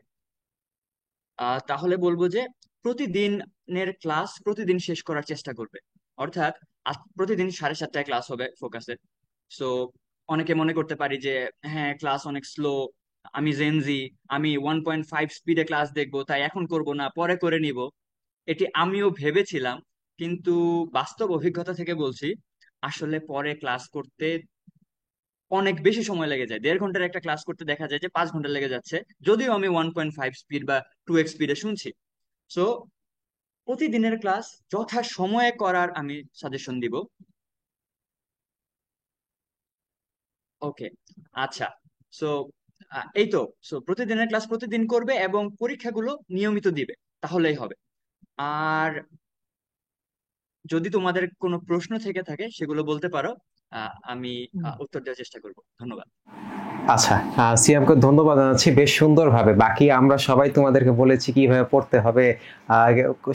তাহলে বলবো যে প্রতিদিনের ক্লাস প্রতিদিন শেষ করার চেষ্টা করবে। অর্থাৎ প্রতিদিন 7:30টায় ক্লাস হবে ফোকাসে। সো অনেকে মনে করতে পারি যে হ্যাঁ ক্লাস অনেক স্লো, আমি জেনজি, আমি 1.5 স্পিডে ক্লাস দেখবো, তাই এখন করব না, পরে করে নিব। এটি আমিও ভেবেছিলাম, কিন্তু বাস্তব অভিজ্ঞতা থেকে বলছি আসলে পরে ক্লাস করতে অনেক বেশি সময় লেগে যায়। 1.5 ঘন্টার একটা ক্লাস করতে দেখা যায় যে 5 ঘন্টা লেগে যাচ্ছে, যদিও আমি 1.5 স্পিড বা 2x স্পিডে শুনছি। সো প্রতিদিনের ক্লাস যথা সময়ে করার আমি সাজেশন দিব। ওকে, আচ্ছা। সো এই তো, সো প্রতিদিনের ক্লাস প্রতিদিন করবে এবং পরীক্ষাগুলো নিয়মিত দিবে, তাহলেই হবে। আর যদি তোমাদের কোনো প্রশ্ন থেকে থাকে সেগুলো বলতে পারো, আমি উত্তর দেওয়ার চেষ্টা করব। ধন্যবাদ। আচ্ছা, সিয়ামকে ধন্যবাদ জানাচ্ছি বেশ সুন্দরভাবে। বাকি আমরা সবাই তোমাদেরকে বলেছি কিভাবে পড়তে হবে,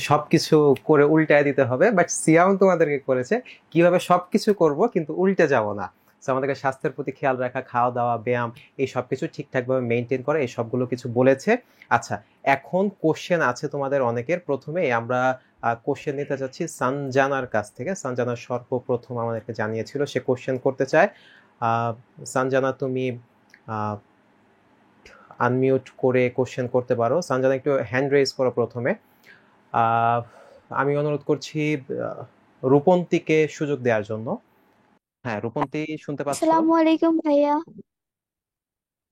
সবকিছু করে উল্টায় দিতে হবে, বাট সিয়াম তোমাদেরকে করেছে কিভাবে সবকিছু করব কিন্তু উল্টে যাব না। তো আমাদেরকে স্বাস্থ্যের প্রতি খেয়াল রাখা, খাওয়া দাওয়া, ব্যায়াম, এই সব কিছু ঠিকঠাকভাবে মেনটেন করা, এই সবগুলো কিছু বলেছে। আচ্ছা, এখন কোশ্চেন আছে তোমাদের অনেকের। প্রথমে আমরা কোশ্চেন নিতে চাচ্ছি সানজানার কাছ থেকে। সানজানা সর্বপ্রথম আমাদেরকে জানিয়েছিল সে কোশ্চেন করতে চায়। সানজানা, তুমি আনমিউট করে কোশ্চেন করতে পারো। সানজানা, একটু হ্যান্ড রেজ করো প্রথমে। আমি অনুরোধ করছি রূপন্তীকে সুযোগ দেওয়ার জন্য। হ্যাঁ, রূপন্তী শুনতে পাচ্ছ? আসসালামু আলাইকুম ভাইয়া।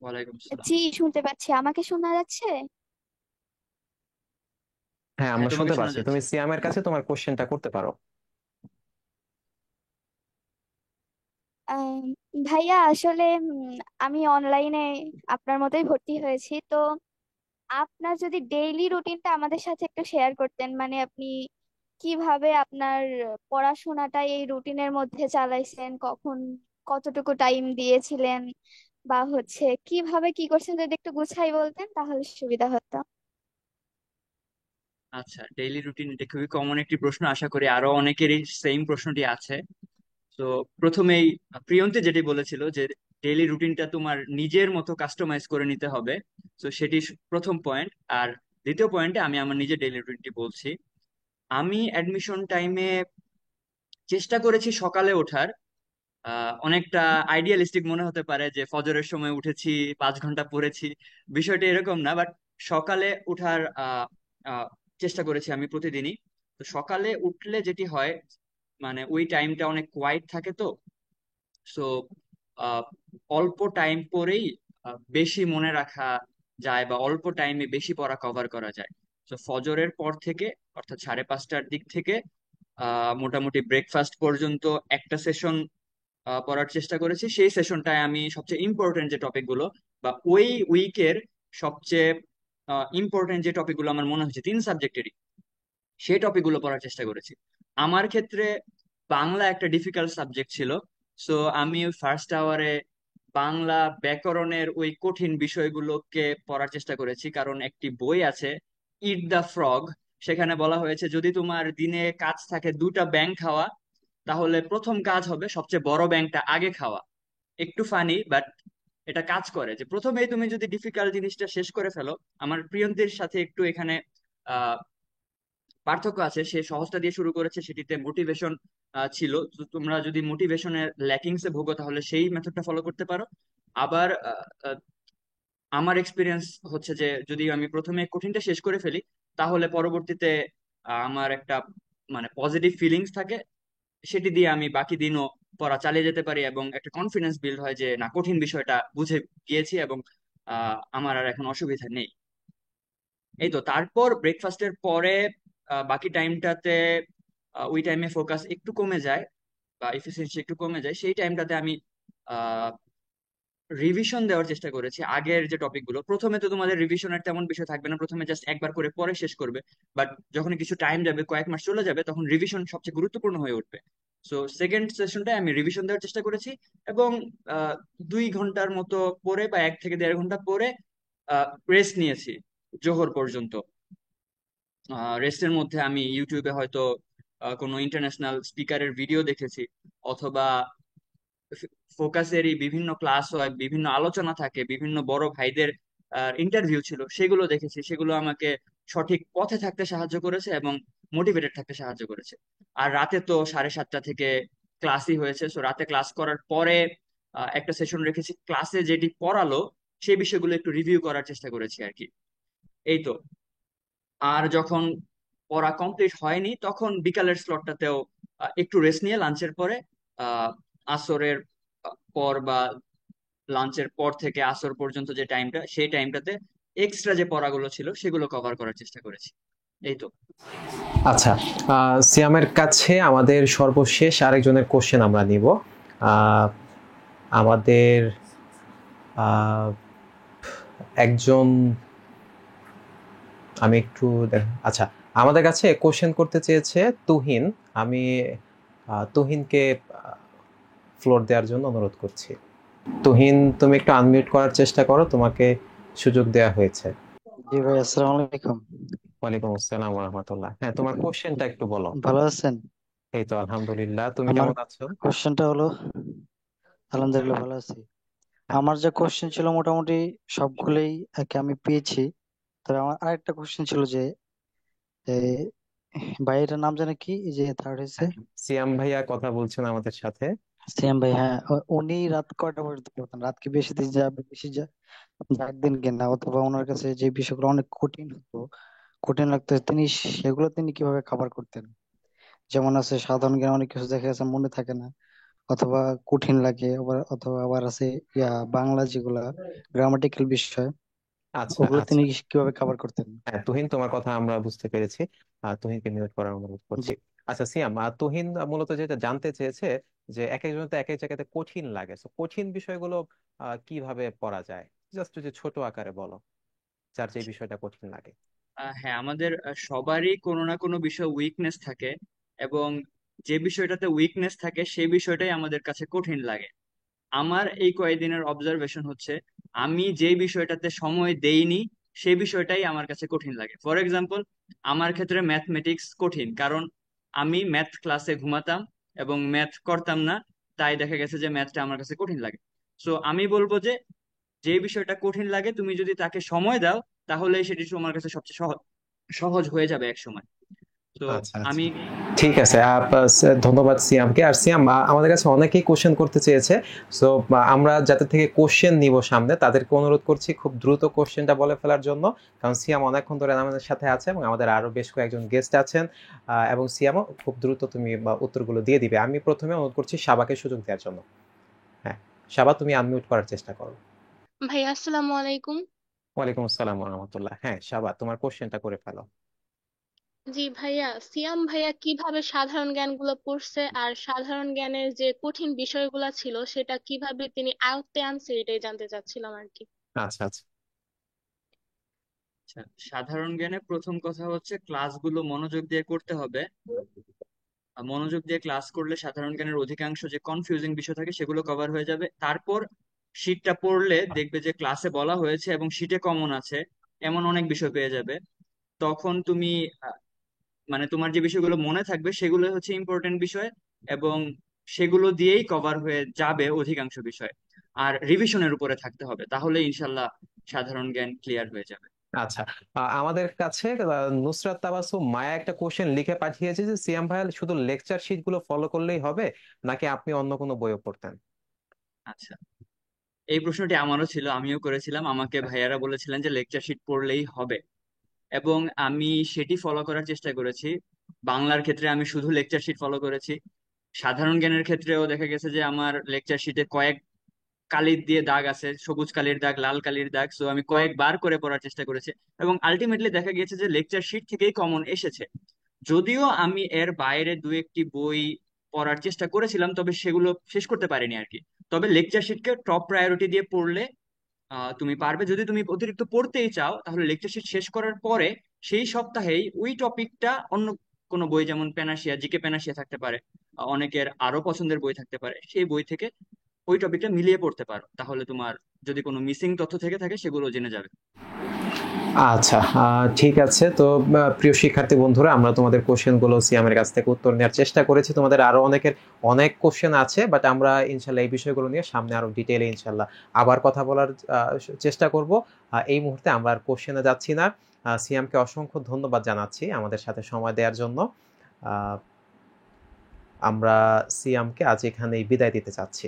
ওয়ালাইকুম আসসালাম। জি শুনতে পাচ্ছি, আমাকে শোনা যাচ্ছে? হ্যাঁ, হ্যাঁ, আমরা তোমাকে শুনতে শোনা পাচ্ছি। যাচ্ছে। তুমি সিয়ামের কাছে তোমার কোশ্চেনটা করতে পারো। আম, ভাইয়া আসলে আমি অনলাইনে আপনার মতোই ভর্তি হয়েছি তো আপনার যদি ডেইলি রুটিনটা আমাদের সাথে একটু শেয়ার করতেন, মানে আপনি কিভাবে আপনার পড়াশোনাটা এই রুটিনের মধ্যে চালাইছেন, কখন কতটুকু টাইম দিয়েছিলেন, বা হচ্ছে কিভাবে কি করছেন, যদি একটু গুছাই বলতেন তাহলে সুবিধা হতো। আচ্ছা, ডেইলি রুটিন, এটা খুবই কমন একটি প্রশ্ন, আশা করি আরো অনেকেরই সেম প্রশ্নটি আছে। তো প্রথমেই প্রিয়ন্তে যেটি বলেছিল যে ডেইলি রুটিনটা তোমার নিজের মতো কাস্টমাইজ করে নিতে হবে। তো সেটি প্রথম পয়েন্ট। আর দ্বিতীয় পয়েন্টে আমি আমার নিজের ডেইলি রুটিনটি বলছি। আমি অ্যাডমিশন টাইমে চেষ্টা করেছি সকালে ওঠার। অনেকটা আইডিয়ালিস্টিক মনে হতে পারে যে ফজরের সময় উঠেছি, 5 ঘন্টা পড়েছি। বিষয়টা এরকম না, বাট সকালে ওঠার চেষ্টা করেছি আমি প্রতিদিনই। তো সকালে উঠলে যেটি হয়, মানে ওই টাইমটা অনেক কোয়াইট থাকে, তো সো অল্প টাইম পরেই বেশি মনে রাখা যায়, বা অল্প টাইমে বেশি পড়া কভার করা যায়। তো ফজরের পর থেকে, অর্থাৎ 5:30টার দিক থেকে মোটামুটি ব্রেকফাস্ট পর্যন্ত একটা সেশন পড়ার চেষ্টা করেছি। সেই সেশনটায় আমি সবচেয়ে ইম্পর্টেন্ট যে টপিকগুলো, বা ওই উইকের সবচেয়ে ইম্পর্টেন্ট যে টপিকগুলো আমার মনে হচ্ছে 3 সাবজেক্টেরই, সেই টপিকগুলো পড়ার চেষ্টা করেছি। আমার ক্ষেত্রে বাংলা একটা ডিফিকাল্ট সাবজেক্ট ছিল। সো আমি ফার্স্ট আওয়ারে বাংলা ব্যাকরণের ওই কঠিন বিষয়গুলোকে পড়ার চেষ্টা করেছি, কারণ একটি বই আছে, ইট দ্য ফ্রগ। সেখানে বলা হয়েছে যদি তোমার দিনে কাজ থাকে 2টা ব্যাঙ খাওয়া, তাহলে প্রথম কাজ হবে সবচেয়ে বড় ব্যাঙটা আগে খাওয়া। একটু ফানি, বাট এটা কাজ করে, যে প্রথমেই তুমি যদি ডিফিকাল্ট জিনিসটা শেষ করে ফেলো। আমার প্রিয়ন্তীর সাথে একটু এখানে পার্থক্য আছে। সে সহজটা দিয়ে শুরু করেছে, সেটিতে মোটিভেশন ছিল। তো তোমরা যদি মোটিভেশনের ল্যাকিংস এ ভোগো, তাহলে সেই মেথডটা ফলো করতে পারো। আবার আমার এক্সপিরিয়েন্স হচ্ছে যে যদি আমি প্রথমে কঠিনটা শেষ করে ফেলি, তাহলে পরবর্তীতে আমার একটা মানে পজিটিভ ফিলিংস থাকে, সেটি দিয়ে আমি বাকি দিনও পড়া চালিয়ে যেতে পারি, এবং একটা কনফিডেন্স বিল্ড হয় যে না, কঠিন বিষয়টা বুঝে গিয়েছি, এবং আমার আর এখন অসুবিধা নেই। এই তো, তারপর ব্রেকফাস্টের পরে বাকি টাইমটাতে ওই টাইমে ফোকাস একটু কমে যায়, বা এফিসিয়েন্সি একটু কমে যায়। সেই টাইমটাতে আমি রিভিশন দেওয়ার চেষ্টা করেছি আগের যে টপিকগুলো। প্রথমে তো তোমাদের রিভিশনের তেমন বিষয় থাকবে না, প্রথমে জাস্ট একবার করে পরে শেষ করবে। বাট যখন কিছু টাইম যাবে, কয়েক মাস চলে যাবে, তখন রিভিশন সবচেয়ে গুরুত্বপূর্ণ হয়ে উঠবে। সো সেকেন্ড সেশনটায় আমি রিভিশন দেওয়ার চেষ্টা করেছি, এবং 2 ঘন্টার মতো পরে, বা 1 থেকে 1.5 ঘন্টা পরে রেস্ট নিয়েছি জোহর পর্যন্ত। রেস্টের মধ্যে আমি ইউটিউবে হয়তো কোনো ইন্টারন্যাশনাল স্পিকারের ভিডিও দেখেছি, অথবা ফোকাসেরই বিভিন্ন ক্লাস হয়, বিভিন্ন আলোচনা থাকে, বিভিন্ন বড় ভাইদের ইন্টারভিউ ছিল, সেগুলো দেখেছি। সেগুলো আমাকে সঠিক পথে থাকতে সাহায্য করেছে এবং মোটিভেটেড থাকতে সাহায্য করেছে। আর রাতে তো 7:30 থেকে ক্লাসই হয়েছে। সো রাতে ক্লাস করার পরে একটা সেশন রেখেছি, ক্লাসে যেটি পড়ালো সেই বিষয়গুলো একটু রিভিউ করার চেষ্টা করেছি আর কি। এই তো। আর যখন পড়া কমপ্লিট হয়নি, তখন বিকালের স্লটটাতেও একটু রেস্ট নিয়ে লাঞ্চের পরে, আহ আসরের পর, বা লাঞ্চের পর থেকে আসর পর্যন্ত যে টাইমটা, সেই টাইমটাতে এক্সট্রা যে পড়াগুলো ছিল সেগুলো কভার করার চেষ্টা করেছি। এই তো। আচ্ছা, সিয়ামের কাছে আমাদের সর্বশেষ আরেকজনের কোশ্চেন আমরা নিব। আমাদের একজন, আমি একটু আচ্ছা, আমাদের কাছে কোশ্চেন করতে চেয়েছে তুহিন। আমি তুহিনকে ফ্লোর দেওয়ার জন্য অনুরোধ করছি। তুহিন, তুমি একটু আনমিউট করার চেষ্টা করো, তোমাকে সুযোগ দেওয়া হয়েছে। জি ভাই, আসসালামু আলাইকুম। ওয়ালাইকুম আসসালাম ওয়া রাহমাতুল্লাহ। হ্যাঁ, তোমার কোশ্চেনটা একটু বলো। ভালো আছেন? এই তো আলহামদুলিল্লাহ, তুমি আমার কেমন আছো? কোশ্চেনটা হলো, আলহামদুলিল্লাহ ভালো আছি। আমার যে কোশ্চেন ছিল মোটামুটি সবগুলোই আর কি আমি পেয়েছি। তবে আমার আরেকটা কোশ্চেন ছিল যে এই ভাইয়ের নাম জানে কি, এই যে থার্ড হয়েছে? সিয়াম ভাইয়া কথা বলছেন আমাদের সাথে। সিয়াম ভাই, হ্যাঁ। উনি রাত কয়টা পর্যন্ত পড়তেন? রাত কি বেশি দিন যাবে, বেশি জাগতেন কিনা, অথবা ওনার কাছে যে বিষয়গুলো অনেক কঠিন হতো, কঠিন লাগতো, তিনি কিভাবে কভার করতেন? যেমন আছে সাধারণ জ্ঞান, অনেক কিছু দেখা গেছে মনে থাকে না, অথবা কঠিন লাগে, অথবা আবার আছে বাংলা যেগুলা গ্রামাটিক্যাল বিষয়, আচ্ছা ওগুলো আচ্ছা তিনি কিভাবে কভার করতেন? হ্যাঁ, তুহিন, তোমার কথা আমরা বুঝতে পেরেছি। তুহিনকে মিউট করার অনুরোধ জি। করছি। আচ্ছা সিয়াম, তুহিন মূলত যেটা জানতে চেয়েছে যে এক একজন তো এক এক জায়গাতে কঠিন লাগে, তো কঠিন বিষয়গুলো কিভাবে পড়া যায়, জাস্ট যদি ছোট আকারে বলো, যার যে বিষয়টা কঠিন লাগে। হ্যাঁ, আমাদের সবারই কোনো না কোনো বিষয় উইকনেস থাকে, এবং যে বিষয়টাতে উইকনেস থাকে সেই বিষয়টাই আমাদের কাছে কঠিন লাগে। আমার এই কয়েকদিনের অবজারভেশন হচ্ছে, আমি যে বিষয়টাতে সময় দেইনি সেই বিষয়টাই আমার কাছে কঠিন লাগে। ফর এক্সাম্পল, আমার ক্ষেত্রে ম্যাথমেটিক্স কঠিন, কারণ আমি ম্যাথ ক্লাসে ঘুমাতাম এবং ম্যাথ করতাম না, তাই দেখা গেছে যে ম্যাথটা আমার কাছে কঠিন লাগে। সো আমি বলবো যে, যে বিষয়টা কঠিন লাগে তুমি যদি তাকে সময় দাও, তাহলে সেটি তোমার কাছে সবচেয়ে সহজ সহজ হয়ে যাবে এক সময়। তো আচ্ছা আচ্ছা, আমি ঠিক আছে। ধন্যবাদ সিয়ামকে। আর সিয়াম, আমাদের কাছে অনেকেই কোশ্চেন করতে চেয়েছে, সো আমরা যাদের থেকে কোশ্চেন নিব সামনে তাদেরকে অনুরোধ করছি খুব দ্রুত কোশ্চেনটা বলে ফেলার জন্য, কারণ সিয়াম অনেকক্ষণ ধরে আমাদের সাথে আছে এবং আমাদের আরো বেশ কয়েকজন গেস্ট আছেন, এবং সিয়ামও খুব দ্রুত তুমি উত্তরগুলো দিয়ে দিবে। আমি প্রথমে অনুরোধ করছি সাবাকে সুযোগ দেওয়ার জন্য। হ্যাঁ, সাবা, তুমি আনমিউট করার চেষ্টা করো। ভাইয়া আসসালামু আলাইকুম। ওয়ালাইকুম আসসালাম ওয়া রাহমাতুল্লাহ। হ্যাঁ সাবা, তোমার কোশ্চেনটা করে ফেলো। জি ভাইয়া, সিয়াম ভাইয়া কিভাবে সাধারণ জ্ঞানগুলো পড়ছে আর সাধারণ জ্ঞানের যে কঠিন বিষয়গুলো ছিল সেটা কিভাবে তিনি আয়ত্তে আনছে এটাই জানতে চাচ্ছিলাম আর কি। আচ্ছা আচ্ছা আচ্ছা, সাধারণ জ্ঞানে প্রথম কথা হচ্ছে ক্লাসগুলো মনোযোগ দিয়ে করতে হবে। আর মনোযোগ দিয়ে ক্লাস করলে সাধারণ জ্ঞানের অধিকাংশ যে কনফিউজিং বিষয় থাকে সেগুলো কভার হয়ে যাবে। তারপর শিটটা পড়লে দেখবে যে ক্লাসে বলা হয়েছে এবং শিটে কমন আছে এমন অনেক বিষয় পেয়ে যাবে। তখন তুমি মানে তোমার যে বিষয়গুলো মনে থাকবে সেগুলো হচ্ছে ইম্পর্টেন্ট বিষয়, এবং সেগুলো দিয়েই কভার হয়ে যাবে অধিকাংশ বিষয়। আর রিভিশনের উপরে থাকতে হবে, তাহলে ইনশাল্লাহ সাধারণ জ্ঞান ক্লিয়ার হয়ে যাবে। আচ্ছা, আমাদের কাছে নুসরাত তাবাসসুম মায়া একটা কোশ্চেন লিখে পাঠিয়েছে যে সিয়াম ভাইয়া শুধু লেকচার শিট গুলো ফলো করলেই হবে নাকি আপনি অন্য কোনো বইও পড়তেন? আচ্ছা, এই প্রশ্নটি আমারও ছিল, আমিও করেছিলাম। আমাকে ভাইয়ারা বলেছিলেন যে লেকচার শিট পড়লেই হবে, এবং আমি সেটি ফলো করার চেষ্টা করেছি। বাংলার ক্ষেত্রে আমি শুধু লেকচার শিট ফলো করেছি। সাধারণ জ্ঞানের ক্ষেত্রেও দেখা গেছে যে আমার লেকচার শিটে কয়েক কালির দিয়ে দাগ আছে, সবুজ কালির দাগ, লাল কালির দাগ, সো আমি কয়েকবার করে পড়ার চেষ্টা করেছি, এবং আলটিমেটলি দেখা গিয়েছে যে লেকচার শিট থেকেই কমন এসেছে। যদিও আমি এর বাইরে দু একটি বই পড়ার চেষ্টা করেছিলাম, তবে সেগুলো শেষ করতে পারিনি আর কি। তবে লেকচার শিটকে টপ প্রায়োরিটি দিয়ে পড়লে তুমি পারবে। যদি তুমি অতিরিক্ত পড়তেই চাও, তাহলে লেকচার শিট শেষ করার পরে সেই সপ্তাহেই ওই টপিকটা অন্য কোনো বই, যেমন পেনাশিয়া, জিকে পেনাশিয়া থাকতে পারে, অনেকের আরো পছন্দের বই থাকতে পারে, সেই বই থেকে ওই টপিকটা মিলিয়ে পড়তে পারো। তাহলে তোমার যদি কোনো মিসিং তথ্য থেকে থাকে সেগুলো জেনে যাবে। আচ্ছা, ঠিক আছে। তো প্রিয় শিক্ষার্থী বন্ধুরা, আমরা তোমাদের কোশ্চেন গুলো সিয়ামের কাছ থেকে উত্তর নেওয়ার চেষ্টা করেছি। তোমাদের আরো অনেকের অনেক কোশ্চেন আছে, বাট আমরা ইনশাল্লাহ এই বিষয়গুলো নিয়ে সামনে আরো ডিটেইলে ইনশাল্লাহ আবার কথা বলার চেষ্টা করব। এই মুহূর্তে আমরা আর কোশ্চেনে যাচ্ছি না। সিয়ামকে অসংখ্য ধন্যবাদ জানাচ্ছি আমাদের সাথে সময় দেওয়ার জন্য। আমরা সিয়ামকে আজ এখানেই বিদায় দিতে চাচ্ছি।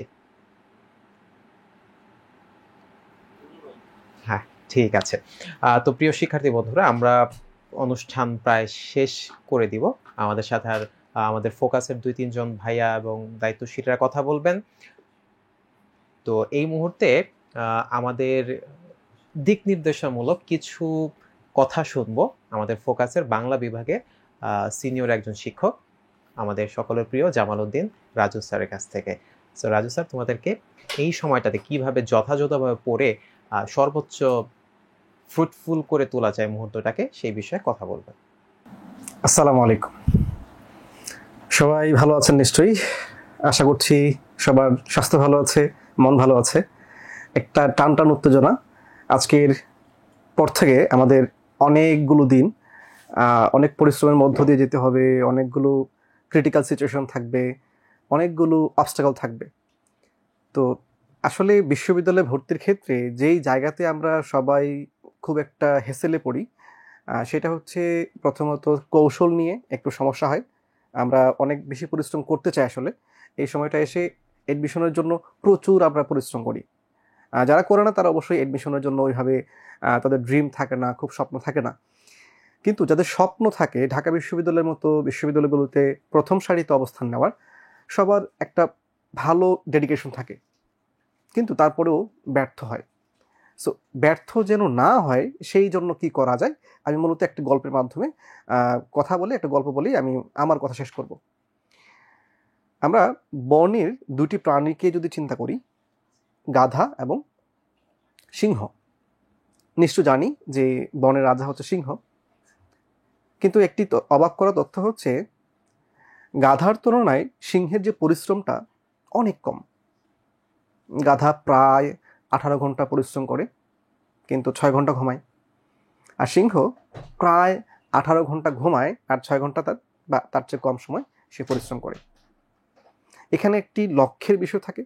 হ্যাঁ, ঠিক আছে। তো প্রিয় শিক্ষার্থী বন্ধুরা, আমরা অনুষ্ঠান প্রায় শেষ করে দিব। আমাদের সাথে আর আমাদের ফোকাসের 2-3 জন ভাইয়া এবং দায়িত্বশীলরা কথা বলবেন। তো এই মুহূর্তে আমাদের দিক নির্দেশামূলক কিছু কথা শুনবো আমাদের ফোকাসের বাংলা বিভাগের সিনিয়র একজন শিক্ষক, আমাদের সকলের প্রিয় জামাল উদ্দিন রাজু স্যারের কাছ থেকে। সো রাজু স্যার, তোমাদেরকে এই সময়টাতে কিভাবে যথাযথভাবে পড়ে সর্বোচ্চ ফ্রুটফুল করে তোলা যায় মুহূর্তটাকে, সেই বিষয়ে কথা বলবেন। আসসালামু আলাইকুম। সবাই ভালো আছেন নিশ্চয়ই, আশা করছি সবার স্বাস্থ্য ভালো আছে, মন ভালো আছে। একটা টান টান উত্তেজনা, আজকের পর থেকে আমাদের অনেকগুলো দিন অনেক পরিশ্রমের মধ্য দিয়ে যেতে হবে, অনেকগুলো ক্রিটিক্যাল সিচুয়েশন থাকবে, অনেকগুলো অবস্টাকল থাকবে। তো আসলে বিশ্ববিদ্যালয়ে ভর্তির ক্ষেত্রে যেই জায়গাতে আমরা সবাই খুব একটা হেসেলে পড়ি, সেটা হচ্ছে প্রথমত কৌশল নিয়ে একটু সমস্যা হয়। আমরা অনেক বেশি পরিশ্রম করতে চাই আসলে এই সময়টা এসে, এডমিশনের জন্য প্রচুর আমরা পরিশ্রম করি। যারা করে না তারা অবশ্যই এডমিশনের জন্য ওইভাবে তাদের ড্রিম থাকে না, খুব স্বপ্ন থাকে না। কিন্তু যাদের স্বপ্ন থাকে ঢাকা বিশ্ববিদ্যালয়ের মতো বিশ্ববিদ্যালয়গুলোতে প্রথম সারিতে অবস্থান নেওয়ার, সবার একটা ভালো ডেডিকেশন থাকে, কিন্তু তারপরেও ব্যর্থ হয়। সো ব্যর্থ যেন না হয় সেই জন্য কি করা যায়, আমি মূলত একটি গল্পের মাধ্যমে কথা বলে, একটা গল্প বলেই আমি আমার কথা শেষ করব। আমরা বনের দুটি প্রাণীকে যদি চিন্তা করি, গাধা এবং সিংহ, নিশ্চয় জানি যে বনের রাজা হচ্ছে সিংহ, কিন্তু একটি অবাক করা তথ্য হচ্ছে গাধার তুলনায় সিংহের যে পরিশ্রমটা অনেক কম। গাধা প্রায় 18 ঘন্টা পরিশ্রম করে কিন্তু 6 ঘন্টা ঘুমায়, আর সিংহ প্রায় 18 ঘন্টা ঘুমায় আর 6 ঘন্টা তার চেয়ে কম সময় সে পরিশ্রম করে। এখানে একটি লক্ষ্যের বিষয় থাকে।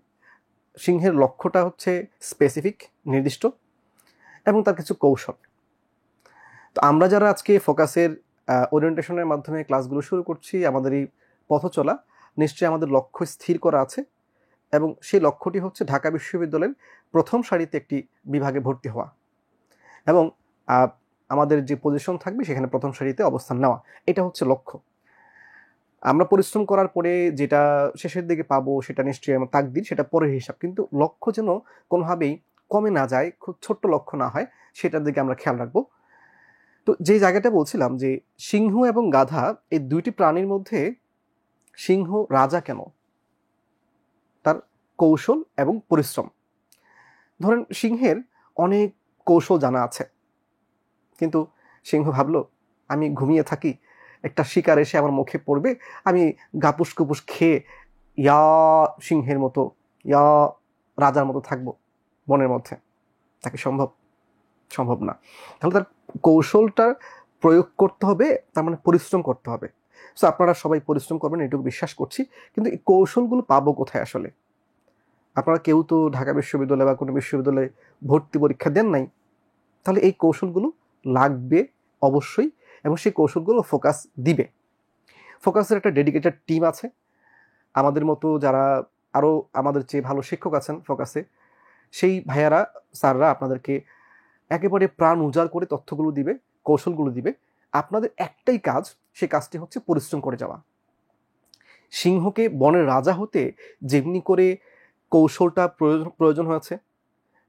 সিংহের লক্ষ্যটা হচ্ছে স্পেসিফিক, নির্দিষ্ট, এবং তার কিছু কৌশল। তো আমরা যারা আজকে ফোকাসের ওরিয়েন্টেশনের মাধ্যমে ক্লাসগুলো শুরু করছি, আমাদের এই পথ চলা নিশ্চয়ই আমাদের লক্ষ্য স্থির করা আছে, এবং সেই লক্ষ্যটি হচ্ছে ঢাকা বিশ্ববিদ্যালয়ের প্রথম সারিতে একটি বিভাগে ভর্তি হওয়া, এবং আমাদের যে পজিশন থাকবে সেখানে প্রথম সারিতে অবস্থান নেওয়া। এটা হচ্ছে লক্ষ্য। আমরা পরিশ্রম করার পরে যেটা শেষের দিকে পাবো সেটা নিশ্চয়ই আমার তাকদির, সেটা পরের হিসাব, কিন্তু লক্ষ্য যেন কোনোভাবেই কমে না যায়, খুব ছোট্ট লক্ষ্য না হয়, সেটার দিকে আমরা খেয়াল রাখবো। তো যে জায়গাটা বলছিলাম যে সিংহ এবং গাধা, এই দুইটি প্রাণীর মধ্যে সিংহ রাজা কেন? তার কৌশল এবং পরিশ্রম। ধরেন সিংহের অনেক কৌশল জানা আছে, কিন্তু সিংহ ভাবলো আমি ঘুমিয়ে থাকি, একটা শিকার এসে আমার মুখে পড়বে, আমি গাপুস কুপুস খেয়ে ইয়া সিংহের মতো, ইয়া রাজার মতো থাকবো বনের মধ্যে। তাকে সম্ভব না। তাহলে তার কৌশলটা প্রয়োগ করতে হবে, তার মানে পরিশ্রম করতে হবে। সো আপনারা সবাই পরিশ্রম করবেন এটুকু বিশ্বাস করছি, কিন্তু এই কৌশলগুলো পাবো কোথায় আসলে? আপনারা কেউ তো ঢাকা বিশ্ববিদ্যালয় বা কোনো বিশ্ববিদ্যালয়ে ভর্তি পরীক্ষা দেন নাই, তাহলে এই কৌশলগুলো লাগবে অবশ্যই, এবং সেই কৌশলগুলো ফোকাস দিবে। ফোকাসের একটা ডেডিকেটেড টিম আছে, আমাদের মতো যারা আরও আমাদের চেয়ে ভালো শিক্ষক আছেন ফোকাসে, সেই ভাইয়ারা স্যাররা আপনাদেরকে একেবারে প্রাণ উজাড় করে তথ্যগুলো দিবে, কৌশলগুলো দিবে। আপনাদের একটাই কাজ, সেই কাজটি হচ্ছে পরিশ্রম করে যাওয়া। সিংহকে বনের রাজা হতে যেমনি করে কৌশলটা প্রয়োজন হয়েছে,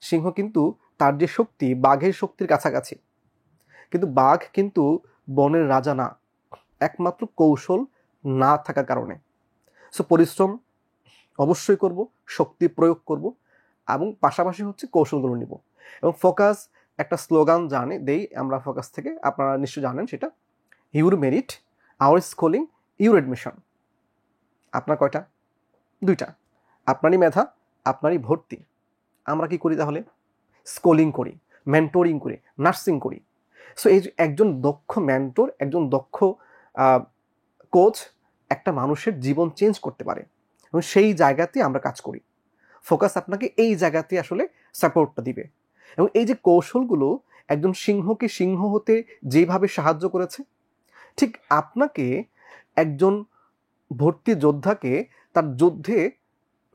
সিংহ কিন্তু তার যে শক্তি বাঘের শক্তির কাছাকাছি, কিন্তু বাঘ কিন্তু বনের রাজা না, একমাত্র কৌশল না থাকার কারণে। সো পরিশ্রম অবশ্যই করব, শক্তি প্রয়োগ করব, এবং পাশাপাশি হচ্ছে কৌশলগুলো নিব। এবং ফোকাস একটা স্লোগান দেই আমরা ফোকাস থেকে, আপনারা নিশ্চয়ই জানেন সেটা, your merit our schooling your admission. আপনার কয়টা? 2টা। আপনারই মেধা, আপনারই ভর্তি। আমরা কি করি তাহলে? স্কুলিং করি, মেন্টরিং করি, নার্সিং করি। সো এই একজন দক্ষ মেন্টর, একজন দক্ষ কোচ একটা মানুষের জীবন চেঞ্জ করতে পারে, এবং সেই জায়গাতে আমরা কাজ করি। ফোকাস আপনাকে এই জায়গাতে আসলে সাপোর্টটা দিবে। এবং এই যে কৌশলগুলো একজন সিংহকে সিংহ হতে যেভাবে সাহায্য করেছে, ঠিক আপনাকে একজন ভর্তি যোদ্ধাকে তার যুদ্ধে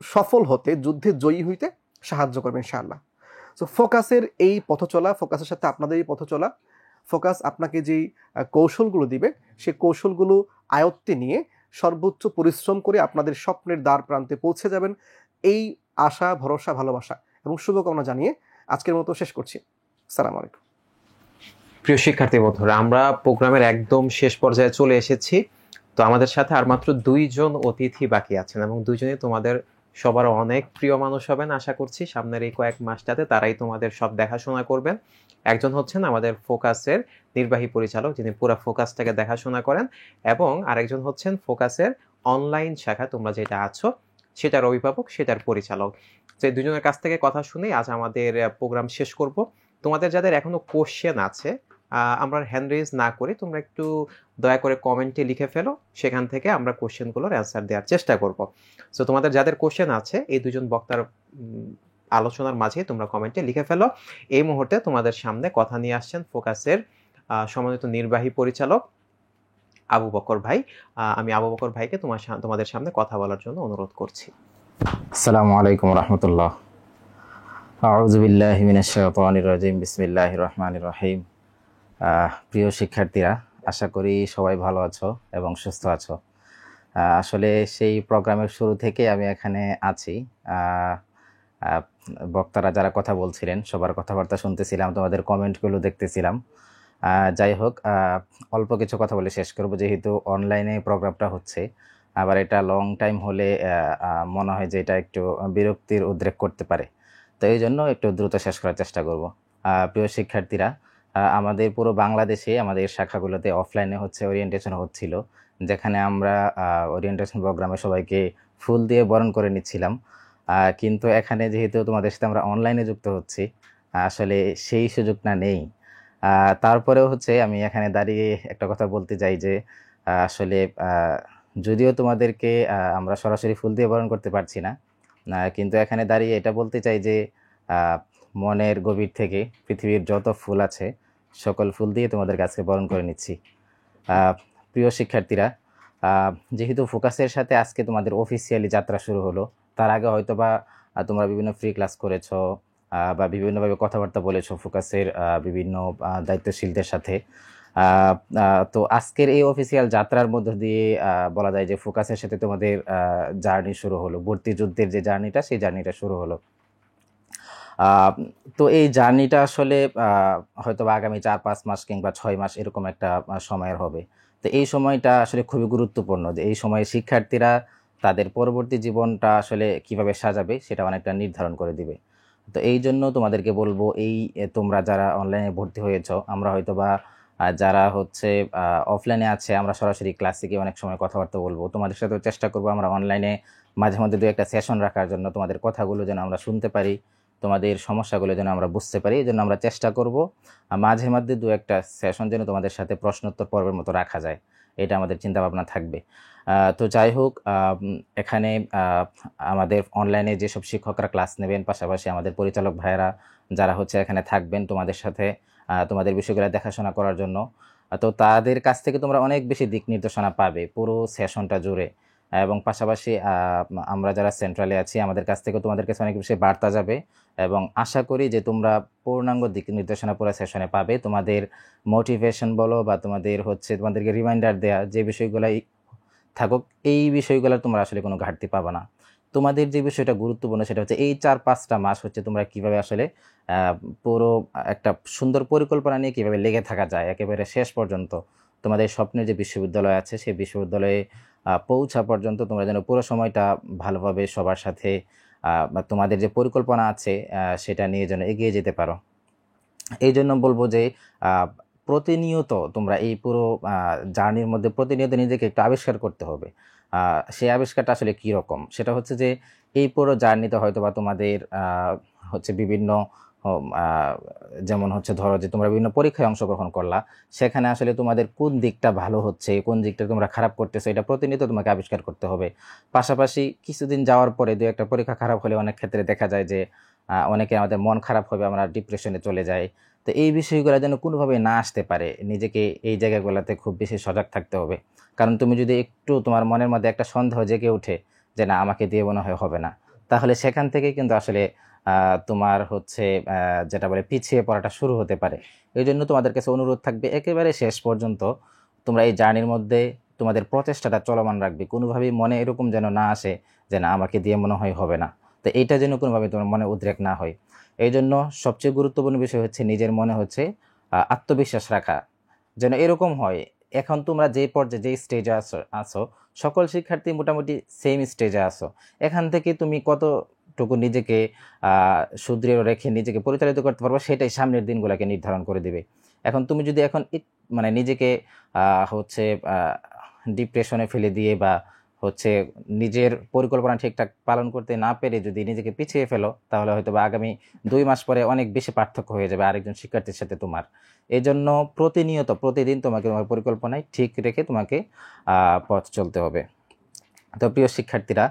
সফল হতে, যুদ্ধে জয়ী হইতে সাহায্য করবে ইনশাআল্লাহ। সো ফোকাসের এই পথ চলা, ফোকাসের সাথে আপনাদের এই পথ চলা, ফোকাস আপনাকে যেই কৌশলগুলো দিবে সেই কৌশলগুলো আয়ত্তে নিয়ে সর্বোচ্চ পরিশ্রম করে আপনাদের স্বপ্নের দ্বার প্রান্তে পৌঁছে যাবেন, এই আশা, ভরসা, ভালোবাসা এবং শুভকামনা জানিয়ে আজকের মতো শেষ করছি। আসসালামু আলাইকুম। প্রিয় শিক্ষার্থী বন্ধুরা, আমরা প্রোগ্রামের একদম শেষ পর্যায়ে চলে এসেছি। তো আমাদের সাথে আর মাত্র 2 জন অতিথি বাকি আছেন, এবং 2 জনই তোমাদের সবার অনেক প্রিয় মানুষ হবেন আশা করছি। সামনের এই কয়েক মাসটাতে তারাই তোমাদের সব দেখাশোনা করবেন। একজন হচ্ছেন আমাদের ফোকাসের নির্বাহী পরিচালক, যিনি পুরো ফোকাসটাকে দেখাশোনা করেন, এবং আরেকজন হচ্ছেন ফোকাসের অনলাইন শাখা, তোমরা যেটা আছো সেটার অভিভাবক, সেটার পরিচালক। যে 2 জনের কাছ থেকে কথা শুনে আজ আমাদের প্রোগ্রাম শেষ করব। তোমাদের যাদের এখনো কোশ্চেন আছে, আমরা হ্যান্ড রেজ না করি, তোমরা একটু দয়া করে কমেন্টে লিখে ফেলো, সেখান থেকে আমরা কোশ্চেনগুলোর অ্যান্সার দেওয়ার চেষ্টা করব। সো তোমাদের যাদের কোশ্চেন আছে এই 2 জন বক্তার আলোচনার মাঝে তোমরা কমেন্টে লিখে ফেলো। এই মুহূর্তে তোমাদের সামনে কথা নিয়ে আসছেন ফোকাসের সম্মানিত নির্বাহী পরিচালক আবু বকর ভাই। আমি আবু বকর ভাইকে তোমাদের সামনে কথা বলার জন্য অনুরোধ করছি। আসসালামু আলাইকুম রাহমাতুল্লাহ। আউযু বিল্লাহি মিনাশ শাইতানির রাজিম। বিসমিল্লাহির রহমানির রহিম। প্রিয় শিক্ষার্থীরা, আশা করি সবাই ভালো আছো এবং সুস্থ আছো। আসলে সেই প্রোগ্রামের শুরু থেকে আমি এখানে আছি। আহ, বক্তারা যারা কথা বলছিলেন সবার কথাবার্তা শুনতেছিলাম, তোমাদের কমেন্টগুলো দেখতেছিলাম। যাই হোক, অল্প কিছু কথা বলে শেষ করব। যেহেতু অনলাইনে প্রোগ্রামটা হচ্ছে, আবার এটা লং টাইম হলে মনে হয় যে এটা একটু বিরক্তির উদ্রেক করতে পারে, তো এই জন্য একটু দ্রুত শেষ করার চেষ্টা করব। প্রিয় শিক্ষার্থীরা, আমাদের পুরো বাংলাদেশে আমাদের শাখাগুলোতে অফলাইনে হচ্ছে ওরিয়েন্টেশন হচ্ছিল, যেখানে আমরা ওরিয়েন্টেশন প্রোগ্রামে সবাইকে ফুল দিয়ে বরণ করে নিচ্ছিলাম। কিন্তু এখানে যেহেতু তোমাদের সাথে আমরা অনলাইনে যুক্ত হচ্ছি, আসলে সেই সুযোগটা নেই। তারপরেও হচ্ছে আমি এখানে দাঁড়িয়ে একটা কথা বলতে চাই যে আসলে যদিও তোমাদেরকে আমরা সরাসরি ফুল দিয়ে বরণ করতে পারছি না, কিন্তু এখানে দাঁড়িয়ে এটা বলতে চাই যে মনের গভীর থেকে পৃথিবীর যত ফুল আছে সকল ফুল দিয়ে তোমাদের কাছে বরণ করে নিচ্ছি। প্রিয় শিক্ষার্থীরা, যেহেতু ফোকাসের সাথে আজকে তোমাদের অফিসিয়ালি যাত্রা শুরু হলো, তার আগে হয়তো বা তোমরা বিভিন্ন ফ্রি ক্লাস করেছো বা বিভিন্নভাবে কথাবার্তা বলেছো ফোকাসের বিভিন্ন দায়িত্বশীলদের সাথে। তো আজকের এই অফিসিয়াল যাত্রার মধ্য দিয়ে বলা যায় যে ফোকাসের সাথে তোমাদের জার্নি শুরু হলো, ভর্তি যুদ্ধের যে জার্নিটা, সেই জার্নিটা শুরু হলো। তো এই জার্নিটা আসলে হয়তো বা আগামী 4-5 মাস কিংবা 6 মাস এরকম একটা সময়ের হবে। তো এই সময়টা আসলে খুবই গুরুত্বপূর্ণ, যে এই সময়ে শিক্ষার্থীরা তাদের পরবর্তী জীবনটা আসলে কিভাবে সাজাবে সেটা অনেকটা নির্ধারণ করে দিবে। তো এই জন্য তোমাদেরকে বলবো, এই তোমরা যারা অনলাইনে ভর্তি হয়েছ, আমরা হয়তো বা যারা হচ্ছে অফলাইনে আছে, আমরা সরাসরি ক্লাসে গিয়ে অনেক সময় কথাবার্তা বলবো, তোমাদের সাথে চেষ্টা করবো আমরা অনলাইনে মাঝে মধ্যে 2-একটা সেশন রাখার জন্য, তোমাদের কথাগুলো যেন আমরা শুনতে পারি, তোমাদের সমস্যাগুলো যেন আমরা বুঝতে পারি। এই জন্য আমরা চেষ্টা করব মাঝে মধ্যে 2-একটা সেশন যেন তোমাদের সাথে প্রশ্নোত্তর পর্বের মতো রাখা যায়, এটা আমাদের চিন্তাভাবনা থাকবে। তো যাই হোক, এখানে আমাদের অনলাইনে যেসব শিক্ষকরা ক্লাস নেবেন, পাশাপাশি আমাদের পরিচালক ভাইয়েরা যারা হচ্ছে এখানে থাকবেন তোমাদের সাথে তোমাদের বিষয়গুলো দেখাশোনা করার জন্য, তো তাদের কাছ থেকে তোমরা অনেক বেশি দিক নির্দেশনা পাবে পুরো সেশনটা জুড়ে। এবং পাশাপাশি আমরা যারা সেন্ট্রালে আছি, আমাদের কাছ থেকে তোমাদের কাছে অনেক বেশি বার্তা যাবে, এবং আশা করি যে তোমরা পূর্ণাঙ্গ দিক নির্দেশনা পুরো সেশনে পাবে। তোমাদের মোটিভেশন বলো বা তোমাদের হচ্ছে তোমাদেরকে রিমাইন্ডার দেয়া যে বিষয়গুলাই থাকুক, এই বিষয়গুলো তোমরা আসলে কোনো ঘাটতি পাবে না। তোমাদের যে বিষয়টা গুরুত্বপূর্ণ সেটা হচ্ছে এই 4-5টা মাস হচ্ছে তোমরা কিভাবে আসলে পুরো একটা সুন্দর পরিকল্পনা নিয়ে কিভাবে লেগে থাকা যায় একেবারে শেষ পর্যন্ত, তোমাদের স্বপ্নের যে বিশ্ববিদ্যালয় আছে সেই বিশ্ববিদ্যালয়ে পৌঁছা পর্যন্ত তোমরা যেন পুরো সময়টা ভালোভাবে সবার সাথে বা তোমাদের যে পরিকল্পনা আছে সেটা নিয়ে যেন এগিয়ে যেতে পারো। এই জন্য বলবো যে প্রতিনিয়ত তোমরা এই পুরো জার্নির মধ্যে প্রতিনিয়ত নিজেকে একটু আবিষ্কার করতে হবে। সেই আবিষ্কারটা আসলে কী রকম, সেটা হচ্ছে যে এই পুরো জার্নিতে হয়তো বা তোমাদের হচ্ছে বিভিন্ন যেমন হচ্ছে ধরো যে তোমরা বিভিন্ন পরীক্ষায় অংশগ্রহণ করলা, সেখানে আসলে তোমাদের কোন দিকটা ভালো হচ্ছে, কোন দিকটা তোমরা খারাপ করতেছো, এটা প্রতিনিয়ত তোমাকে আবিষ্কার করতে হবে। পাশাপাশি কিছুদিন যাওয়ার পরে 2-একটা পরীক্ষা খারাপ হলে অনেক ক্ষেত্রে দেখা যায় যে অনেকে আমাদের মন খারাপ হবে, আমরা ডিপ্রেশনে চলে যাই। তো এই বিষয়গুলো যেন কোনোভাবে না আসতে পারে, নিজেকে এই জায়গাগুলোতে খুব বেশি সজাগ থাকতে হবে। কারণ তুমি যদি একটু তোমার মনের মধ্যে একটা সন্দেহ জেগে ওঠে যে না আমাকে দিয়ে মনে হয় হবে না, তাহলে সেখান থেকে কিন্তু আসলে তোমার হচ্ছে যেটা বলে পিছিয়ে পড়াটা শুরু হতে পারে। এই জন্য তোমাদের কাছে অনুরোধ থাকবে একেবারে শেষ পর্যন্ত তোমরা এই জার্নির মধ্যে তোমাদের প্রচেষ্টাটা চলমান রাখবে, কোনোভাবেই মনে এরকম যেন না আসে যে না আমাকে দিয়ে মনে হয় হবে না। তো এইটা যেন কোনোভাবে তোমার মনে উদ্রেক না হয়। এই জন্য সবচেয়ে গুরুত্বপূর্ণ বিষয় হচ্ছে নিজের মনে হচ্ছে আত্মবিশ্বাস রাখা, যেন এরকম হয় এখন তোমরা যে পর্যায়ে যে স্টেজে আসো সকল শিক্ষার্থী মোটামুটি সেম স্টেজে আসো, এখান থেকে তুমি কতটুকু নিজেকে সুদৃঢ় রেখে নিজেকে পরিচালিত করতে পারবো সেটাই সামনের দিনগুলোকে নির্ধারণ করে দিবে। এখন তুমি যদি এখন মানে নিজেকে হচ্ছে ডিপ্রেশনে ফেলে দিয়ে বা হচ্ছে নিজের পরিকল্পনা ঠিকঠাক পালন করতে না পেরে যদি নিজেকে পিছিয়ে ফেলো, তাহলে হয়তো বা আগামী 2 মাস পরে অনেক বেশি পার্থক্য হয়ে যাবে আরেকজন শিক্ষার্থীর সাথে তোমার। এই জন্য প্রতিনিয়ত প্রতিদিন তোমাকে তোমার পরিকল্পনায় ঠিক রেখে তোমাকে পথ চলতে হবে। তো প্রিয় শিক্ষার্থীরা,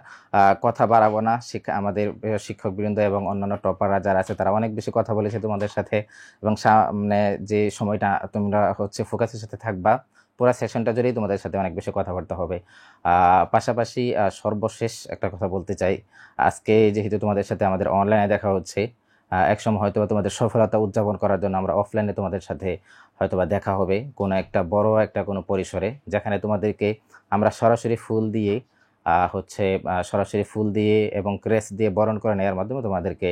কথা বাড়াবো না, আমাদের শিক্ষকবৃন্দ এবং অন্যান্য টপাররা যারা আছে তারা অনেক বেশি কথা বলেছে তোমাদের সাথে, এবং সামনে যে সময়টা তোমরা হচ্ছে ফোকাসের সাথে থাকবা পুরো সেশনটা জুড়েই তোমাদের সাথে অনেক বেশি কথাবার্তা হবে। পাশাপাশি সর্বশেষ একটা কথা বলতে চাই, আজকে যেহেতু তোমাদের সাথে আমাদের অনলাইনে দেখা হচ্ছে, একসময় হয়তো তোমাদের সফলতা উদযাপন করার জন্য আমরা অফলাইনে তোমাদের সাথে হয়তোবা দেখা হবে কোনো একটা বড় একটা কোনো পরিসরে, যেখানে তোমাদেরকে আমরা সরাসরি ফুল দিয়ে হচ্ছে সরাসরি ফুল দিয়ে এবং ক্রেস্ট দিয়ে বরণ করে নেওয়ার মাধ্যমে তোমাদেরকে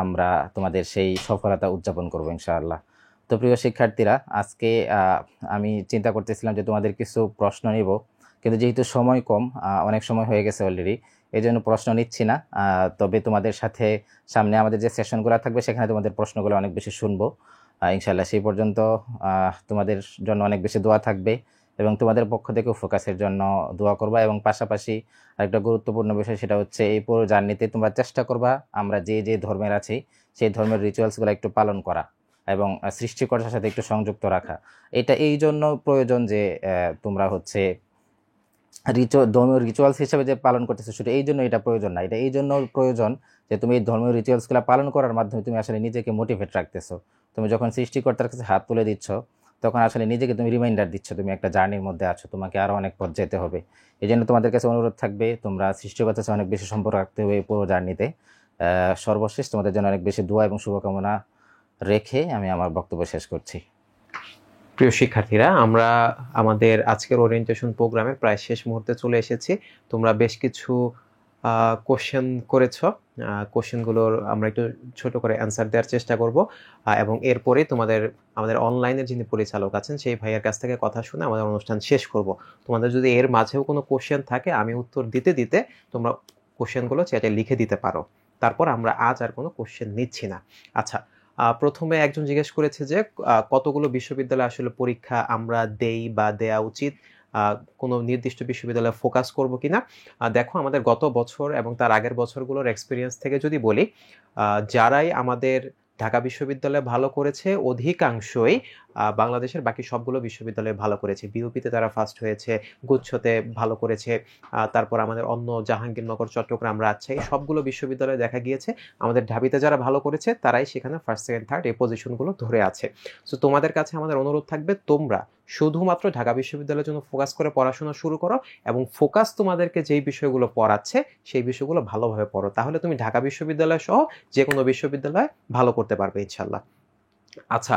আমরা তোমাদের সেই সফলতা উদযাপন করবো ইনশাআল্লাহ। তো প্রিয় শিক্ষার্থীরা, আজকে আমি চিন্তা করতেছিলাম যে তোমাদের কিছু প্রশ্ন নিব, কিন্তু যেহেতু সময় কম, অনেক সময় হয়ে গেছে অলরেডি, এই জন্য প্রশ্ন নিচ্ছি না। তবে তোমাদের সাথে সামনে আমাদের যে সেশনগুলো থাকবে সেখানে তোমাদের প্রশ্নগুলো অনেক বেশি শুনবো ইনশাআল্লাহ। সেই পর্যন্ত তোমাদের জন্য অনেক বেশি দোয়া থাকবে এবং তোমাদের পক্ষ থেকেও ফোকাসের জন্য দোয়া করবা। এবং পাশাপাশি আরেকটা গুরুত্বপূর্ণ বিষয়, সেটা হচ্ছে এই পুরো জার্নিতে তোমরা চেষ্টা করবা আমরা যে যে ধর্মের আছি সেই ধর্মের রিচুয়ালসগুলো একটু পালন করা এবং সৃষ্টিকর্তার সাথে একটু সংযুক্ত রাখা। এটা এই জন্য প্রয়োজন যে তোমরা হচ্ছে ধর্মীয় রিচুয়ালস হিসেবে যে পালন করতেছো শুধু এই জন্য এটা প্রয়োজন না, এটা এই জন্য প্রয়োজন যে তুমি এই ধর্মীয় রিচুয়ালসগুলো পালন করার মাধ্যমে তুমি আসলে নিজেকে মোটিভেট রাখতেছো। তুমি যখন সৃষ্টিকর্তার কাছে হাত তুলে দিচ্ছ তখন আসলে নিজেকে তুমি রিমাইন্ডার দিচ্ছ তুমি একটা জার্নির মধ্যে আছো, তোমাকে আরও অনেক পথ যেতে হবে। এই জন্য তোমাদের কাছে অনুরোধ থাকবে তোমরা সৃষ্টিকর্তার সাথে অনেক বেশি সম্পর্ক রাখতে হবে এই পুরো জার্নিতে। সর্বশেষ তোমাদের জন্য অনেক বেশি দোয়া এবং শুভকামনা রেখে আমি আমার বক্তব্য শেষ করছি। প্রিয় শিক্ষার্থীরা, আমরা আমাদের আজকের ওরিয়েন্টেশন প্রোগ্রামের প্রায় শেষ মুহূর্তে চলে এসেছি। তোমরা বেশ কিছু কোশ্চেন করেছ, কোশ্চেনগুলোর আমরা একটু ছোট করে অ্যান্সার দেওয়ার চেষ্টা করব এবং এরপরে আমাদের অনলাইনের যিনি পরিচালক আছেন সেই ভাইয়ের কাছ থেকে কথা শুনে আমাদের অনুষ্ঠান শেষ করব। তোমাদের যদি এর মাঝেও কোনো কোশ্চেন থাকে আমি উত্তর দিতে দিতে তোমরা কোশ্চেনগুলো চ্যাটে লিখে দিতে পারো। তারপর আমরা আজ আর কোনো কোশ্চেন নিচ্ছি না। আচ্ছা, প্রথমে একজন জিজ্ঞেস করেছে যে কতগুলো বিশ্ববিদ্যালয়ে আসলে পরীক্ষা আমরা দেই বা দেয়া উচিত, কোনো নির্দিষ্ট বিশ্ববিদ্যালয়ে ফোকাস করব কিনা। দেখো, আমাদের গত বছর এবং তার আগের বছরগুলোর এক্সপিরিয়েন্স থেকে যদি বলি, যারাই আমাদের ঢাকা বিশ্ববিদ্যালয়ে ভালো করেছে অধিকাংশই বাংলাদেশের বাকি সবগুলো বিশ্ববিদ্যালয়ে ভালো করেছে। বিউপিতে তারা ফার্স্ট হয়েছে, গুচ্ছতে ভালো করেছে, তারপর আমাদের অন্য জাহাঙ্গীরনগর, চট্টগ্রাম, রাজশাহী সবগুলো বিশ্ববিদ্যালয়ে দেখা গিয়েছে আমাদের ঢাবিতে যারা ভালো করেছে তারাই সেখানে ফার্স্ট, সেকেন্ড, থার্ড এই পজিশনগুলো ধরে আছে। সো তোমাদের কাছে আমাদের অনুরোধ থাকবে তোমরা শুধুমাত্র ঢাকা বিশ্ববিদ্যালয়ের জন্য ফোকাস করে পড়াশোনা শুরু করো এবং ফোকাস তোমাদেরকে যেই বিষয়গুলো পড়াচ্ছে সেই বিষয়গুলো ভালোভাবে পড়ো, তাহলে তুমি ঢাকা বিশ্ববিদ্যালয় সহ যে কোনো বিশ্ববিদ্যালয়ে ভালো করতে পারবে ইনশাল্লাহ। আচ্ছা,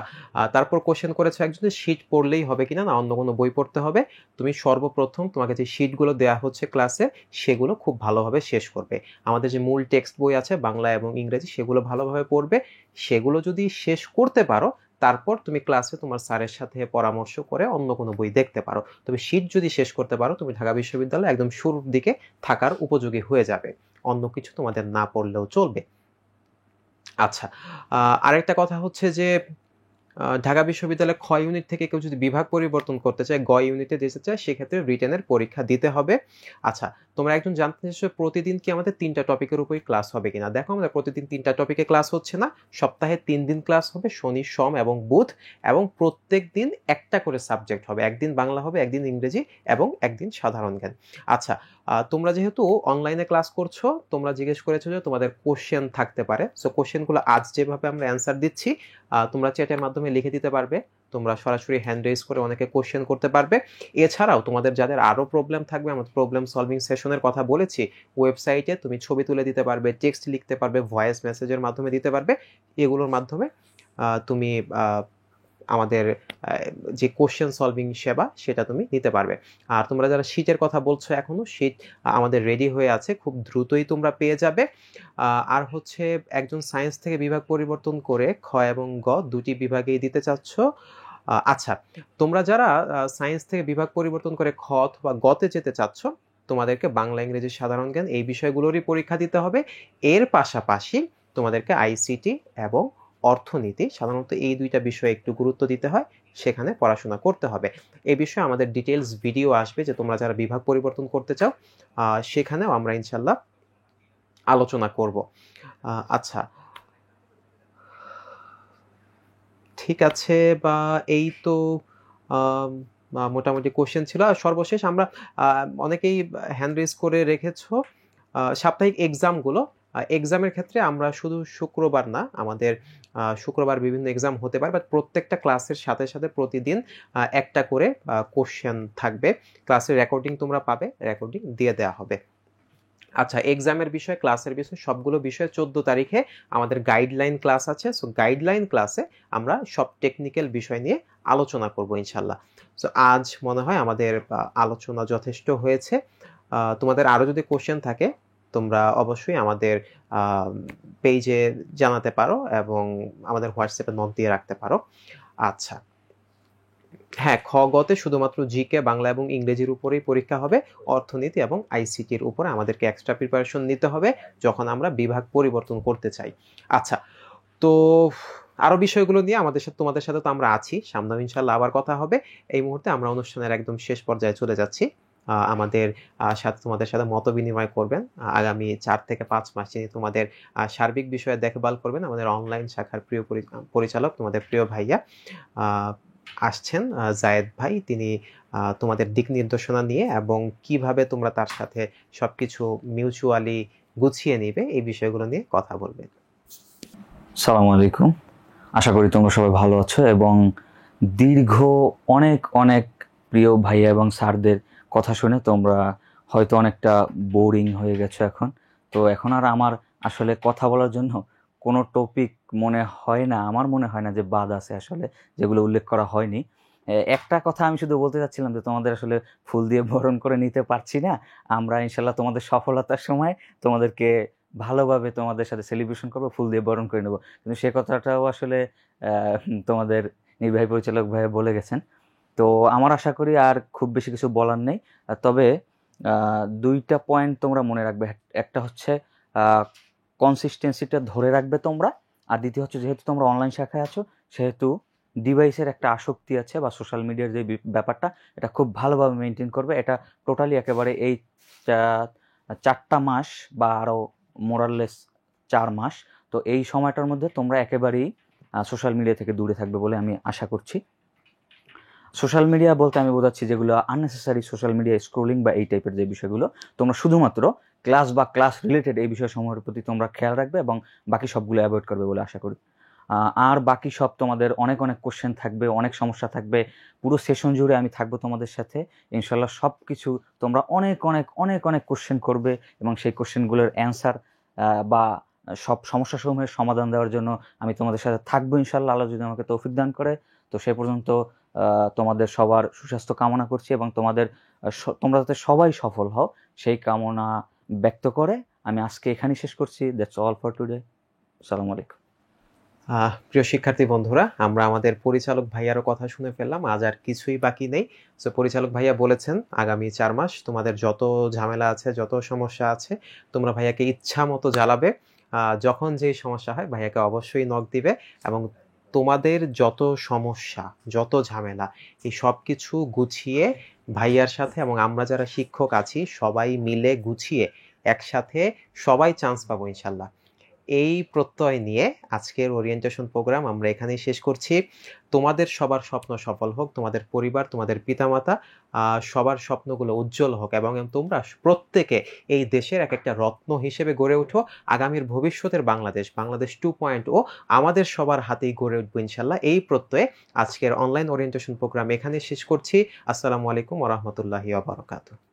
তারপর কোশ্চেন করেছে একজন যে শীট পড়লেই হবে কিনা, না অন্য কোনো বই পড়তে হবে। তুমি সর্বপ্রথম তোমাকে যে শীটগুলো দেওয়া হচ্ছে ক্লাসে সেগুলো খুব ভালোভাবে শেষ করবে। আমাদের যে মূল টেক্সট বই আছে বাংলা এবং ইংরেজি সেগুলো ভালোভাবে পড়বে। সেগুলো যদি শেষ করতে পারো তারপর তুমি ক্লাসে তোমার স্যারের সাথে পরামর্শ করে অন্য কোনো বই দেখতে পারো। তবে শীট যদি শেষ করতে পারো তুমি ঢাকা বিশ্ববিদ্যালয়ে একদম শুরুর দিকে থাকার উপযোগী হয়ে যাবে, অন্য কিছু তোমাদের না পড়লেও চলবে। আচ্ছা, আরেকটা কথা হচ্ছে যে ঢাকা বিশ্ববিদ্যালয়ে খ ইউনিট থেকে কেউ যদি বিভাগ পরিবর্তন করতে চায়, গ ইউনিটে দিতে চায়, সেক্ষেত্রে রিটেনের পরীক্ষা দিতে হবে। আচ্ছা, তোমরা একজন জানতে চাইছো প্রতিদিন কি আমাদের 3টা টপিকের উপরই ক্লাস হবে কিনা। দেখো, আমাদের প্রতিদিন 3টা টপিকে ক্লাস হচ্ছে না, সপ্তাহে 3 দিন ক্লাস হবে, শনি, সোম এবং বুধ, এবং প্রত্যেক দিন একটা করে সাবজেক্ট হবে। একদিন বাংলা হবে, একদিন ইংরেজি এবং একদিন সাধারণ জ্ঞান। আচ্ছা, তোমরা যেহেতু অনলাইনে ক্লাস করছো, তোমরা জিজ্ঞেস করেছো যে তোমাদের কোশ্চেন থাকতে পারে। সো কোশ্চেনগুলো আজ যেভাবে আমরা অ্যান্সার দিচ্ছি তোমরা চ্যাটের মাধ্যমে লিখে দিতে পারবে, তোমরা সরাসরি হ্যান্ড রেজ করে অনেকে কোশ্চেন করতে পারবে। এছাড়াও তোমাদের যাদের আরও প্রবলেম থাকবে, আমরা প্রবলেম সলভিং সেশনের কথা বলেছি, ওয়েবসাইটে তুমি ছবি তুলে দিতে পারবে, টেক্সট লিখতে পারবে, ভয়েস মেসেজের মাধ্যমে দিতে পারবে। এগুলোর মাধ্যমে তুমি আমাদের যে কোশ্চেন সলভিং সেবা সেটা তুমি নিতে পারবে। আর তোমরা যারা শীটের কথা বলছো, এখনো শীট আমাদের রেডি হয়ে আছে, খুব দ্রুতই তোমরা পেয়ে যাবে। আর হচ্ছে একজন সায়েন্স থেকে বিভাগ পরিবর্তন করে খ এবং গ দুটি বিভাগেই দিতে চাচ্ছ। আচ্ছা, তোমরা যারা সায়েন্স থেকে বিভাগ পরিবর্তন করে খ অথবা গতে যেতে চাচ্ছ, তোমাদেরকে বাংলা, ইংরেজি, সাধারণ জ্ঞান এই বিষয়গুলোরই পরীক্ষা দিতে হবে। এর পাশাপাশি তোমাদেরকে আইসিটি এবং অর্থনীতি, সাধারণত এই দুইটা বিষয়ে একটু গুরুত্ব দিতে হয়, সেখানে পড়াশোনা করতে হবে। এই বিষয়ে আমাদের ডিটেলস ভিডিও আসবে, যে তোমরা যারা বিভাগ পরিবর্তন করতে চাও সেখানেও আমরা ইনশাল্লাহ আলোচনা করব। আচ্ছা, ঠিক আছে, বা এই তো মোটামুটি কোশ্চেন ছিল। আর সর্বশেষ আমরা অনেকেই হ্যান্ড রেজ করে রেখেছো সাপ্তাহিক এক্সামগুলো। এক্সামের ক্ষেত্রে আমরা শুধু শুক্রবার না, আমাদের শুক্রবার বিভিন্ন এক্সাম হতে পারে, বাট প্রত্যেকটা ক্লাসের সাথে সাথে প্রতিদিন একটা করে কোশ্চেন থাকবে। ক্লাসের রেকর্ডিং তোমরা পাবে, রেকর্ডিং দিয়ে দেওয়া হবে। আচ্ছা, এক্সামের বিষয়, ক্লাসের বিষয়, সবগুলো বিষয় 14 তারিখে আমাদের গাইডলাইন ক্লাস আছে। সো গাইডলাইন ক্লাসে আমরা সব টেকনিক্যাল বিষয় নিয়ে আলোচনা করব ইনশাল্লাহ। সো আজ মনে হয় আমাদের আলোচনা যথেষ্ট হয়েছে। তোমাদের আরো যদি কোশ্চেন থাকে তোমরা অবশ্যই আমাদের পেজে জানাতে পারো এবং আমাদের হোয়াটসঅ্যাপে নোট দিয়ে রাখতে পারো। আচ্ছা, হ্যাঁ, খ গতে শুধুমাত্র জিকে, বাংলা এবং ইংরেজির উপরেই পরীক্ষা হবে। অর্থনীতি এবং আইসিটির উপরে আমাদেরকে এক্সট্রা প্রিপারেশন নিতে হবে যখন আমরা বিভাগ পরিবর্তন করতে চাই। আচ্ছা, তো আরো বিষয়গুলো নিয়ে তোমাদের সাথে তো আমরা আছি, সামনে ইনশাল্লাহ আবার কথা হবে। এই মুহূর্তে আমরা অনুষ্ঠানের একদম শেষ পর্যায়ে চলে যাচ্ছি। আমাদের সাথে তোমাদের সাথে মত বিনিময় করবেন আগামী 4 থেকে 5 মাস যিনি তোমাদের সার্বিক বিষয়ে দেখভাল করবেন আমাদের অনলাইন শাখার প্রিয় পরিচালক, তোমাদের প্রিয় ভাইয়া আসছেন জায়েদ ভাই। তিনি তোমাদের দিক নির্দেশনা নিয়ে এবং কিভাবে তোমরা তার সাথে সবকিছু মিউচুয়ালি গুছিয়ে নিবে এই বিষয়গুলো নিয়ে কথা বলবেন। সালামু আলাইকুম, আশা করি তোমরা সবাই ভালো আছো এবং দীর্ঘ অনেক অনেক প্রিয় ভাইয়া এবং স্যারদের কথা শুনে তোমরা হয়তো অনেকটা বোরিং হয়ে গেছো এখন। তো এখন আর আমার আসলে কথা বলার জন্য কোনো টপিক মনে হয় না, আমার মনে হয় না যে বাদ আছে আসলে যেগুলো উল্লেখ করা হয়নি। একটা কথা আমি শুধু বলতে চাচ্ছিলাম যে তোমাদের আসলে ফুল দিয়ে বরণ করে নিতে পারছি না। আমরা ইনশাল্লাহ তোমাদের সফলতার সময় তোমাদেরকে ভালোভাবে তোমাদের সাথে সেলিব্রেশন করবো, ফুল দিয়ে বরণ করে নেবো। কিন্তু সে কথাটাও আসলে তোমাদের নির্বাহী পরিচালক ভাইয়া বলে গেছেন। তো আমার আশা করি আর খুব বেশি কিছু বলার নেই, তবে 2টা পয়েন্ট তোমরা মনে রাখবে। একটা হচ্ছে কনসিস্টেন্সিটা ধরে রাখবে তোমরা, আর দ্বিতীয় হচ্ছে যেহেতু তোমরা অনলাইন শাখায় আছো সেহেতু ডিভাইসের একটা আসক্তি আছে বা সোশ্যাল মিডিয়ার যে ব্যাপারটা এটা খুব ভালোভাবে মেনটেন করবে। এটা টোটালি একেবারে এই 4টা মাস বা আরও মোরাললেস 4 মাস, তো এই সময়টার মধ্যে তোমরা একেবারেই সোশ্যাল মিডিয়া থেকে দূরে থাকবে বলে আমি আশা করছি। সোশ্যাল মিডিয়া বলতে আমি বোঝাচ্ছি যেগুলো আননেসেসারি সোশ্যাল মিডিয়া স্ক্রোলিং বা এই টাইপের যে বিষয়গুলো, তোমরা শুধুমাত্র ক্লাস বা ক্লাস রিলেটেড এই বিষয়সমূহের প্রতি তোমরা খেয়াল রাখবে এবং বাকি সবগুলো অ্যাভয়েড করবে বলে আশা করি। আর বাকি সব তোমাদের অনেক অনেক কোশ্চেন থাকবে, অনেক সমস্যা থাকবে, পুরো সেশন জুড়ে আমি থাকবো তোমাদের সাথে ইনশাল্লাহ। সব কিছু তোমরা অনেক অনেক অনেক অনেক কোশ্চেন করবে এবং সেই কোশ্চেনগুলোর অ্যান্সার বা সব সমস্যাসমূহের সমাধান দেওয়ার জন্য আমি তোমাদের সাথে থাকবো ইনশাল্লাহ, আল্লাহ যদি আমাকে তৌফিক দান করে। তো সে পর্যন্ত তোমাদের সবার সুস্বাস্থ্য কামনা করছি এবং তোমরা যাতে সবাই সফল হও সেই কামনা ব্যক্ত করে আমি আজকে এখানেই শেষ করছি। That's all for today. আসসালামু আলাইকুম। প্রিয় শিক্ষার্থী বন্ধুরা, আমরা আমাদের পরিচালক ভাইয়ারও কথা শুনে ফেললাম, আজ আর কিছুই বাকি নেই। সো পরিচালক ভাইয়া বলেছেন আগামী 4 মাস তোমাদের যত ঝামেলা আছে, যত সমস্যা আছে, তোমরা ভাইয়াকে ইচ্ছা মতো জ্বালাবে। যখন যেই সমস্যা হয় ভাইয়াকে অবশ্যই নক দিবে এবং তোমাদের যত সমস্যা, যত ঝামেলা, এই সব কিছু গুছিয়ে ভাইয়ার সাথে এবং আমরা যারা শিক্ষক আছি সবাই মিলে গুছিয়ে একসাথে সবাই চান্স পাবো ইনশাল্লাহ। এই প্রত্যয় নিয়ে আজকের ওরিয়েন্টেশন প্রোগ্রাম আমরা এখানেই শেষ করছি। তোমাদের সবার স্বপ্ন সফল হোক, তোমাদের পরিবার, তোমাদের পিতামাতা সবার স্বপ্নগুলো উজ্জ্বল হোক এবং তোমরা প্রত্যেকে এই দেশের এক একটা রত্ন হিসেবে গড়ে ওঠো। আগামীর ভবিষ্যতের বাংলাদেশ 2.0 আমাদের সবার হাতেই গড়ে উঠবো ইনশাল্লাহ। এই প্রত্যয়ে আজকের অনলাইন ওরিয়েন্টেশন প্রোগ্রাম এখানে শেষ করছি। আসসালামু আলাইকুম ওয়া রাহমাতুল্লাহি ওয়া বারাকাতুহু।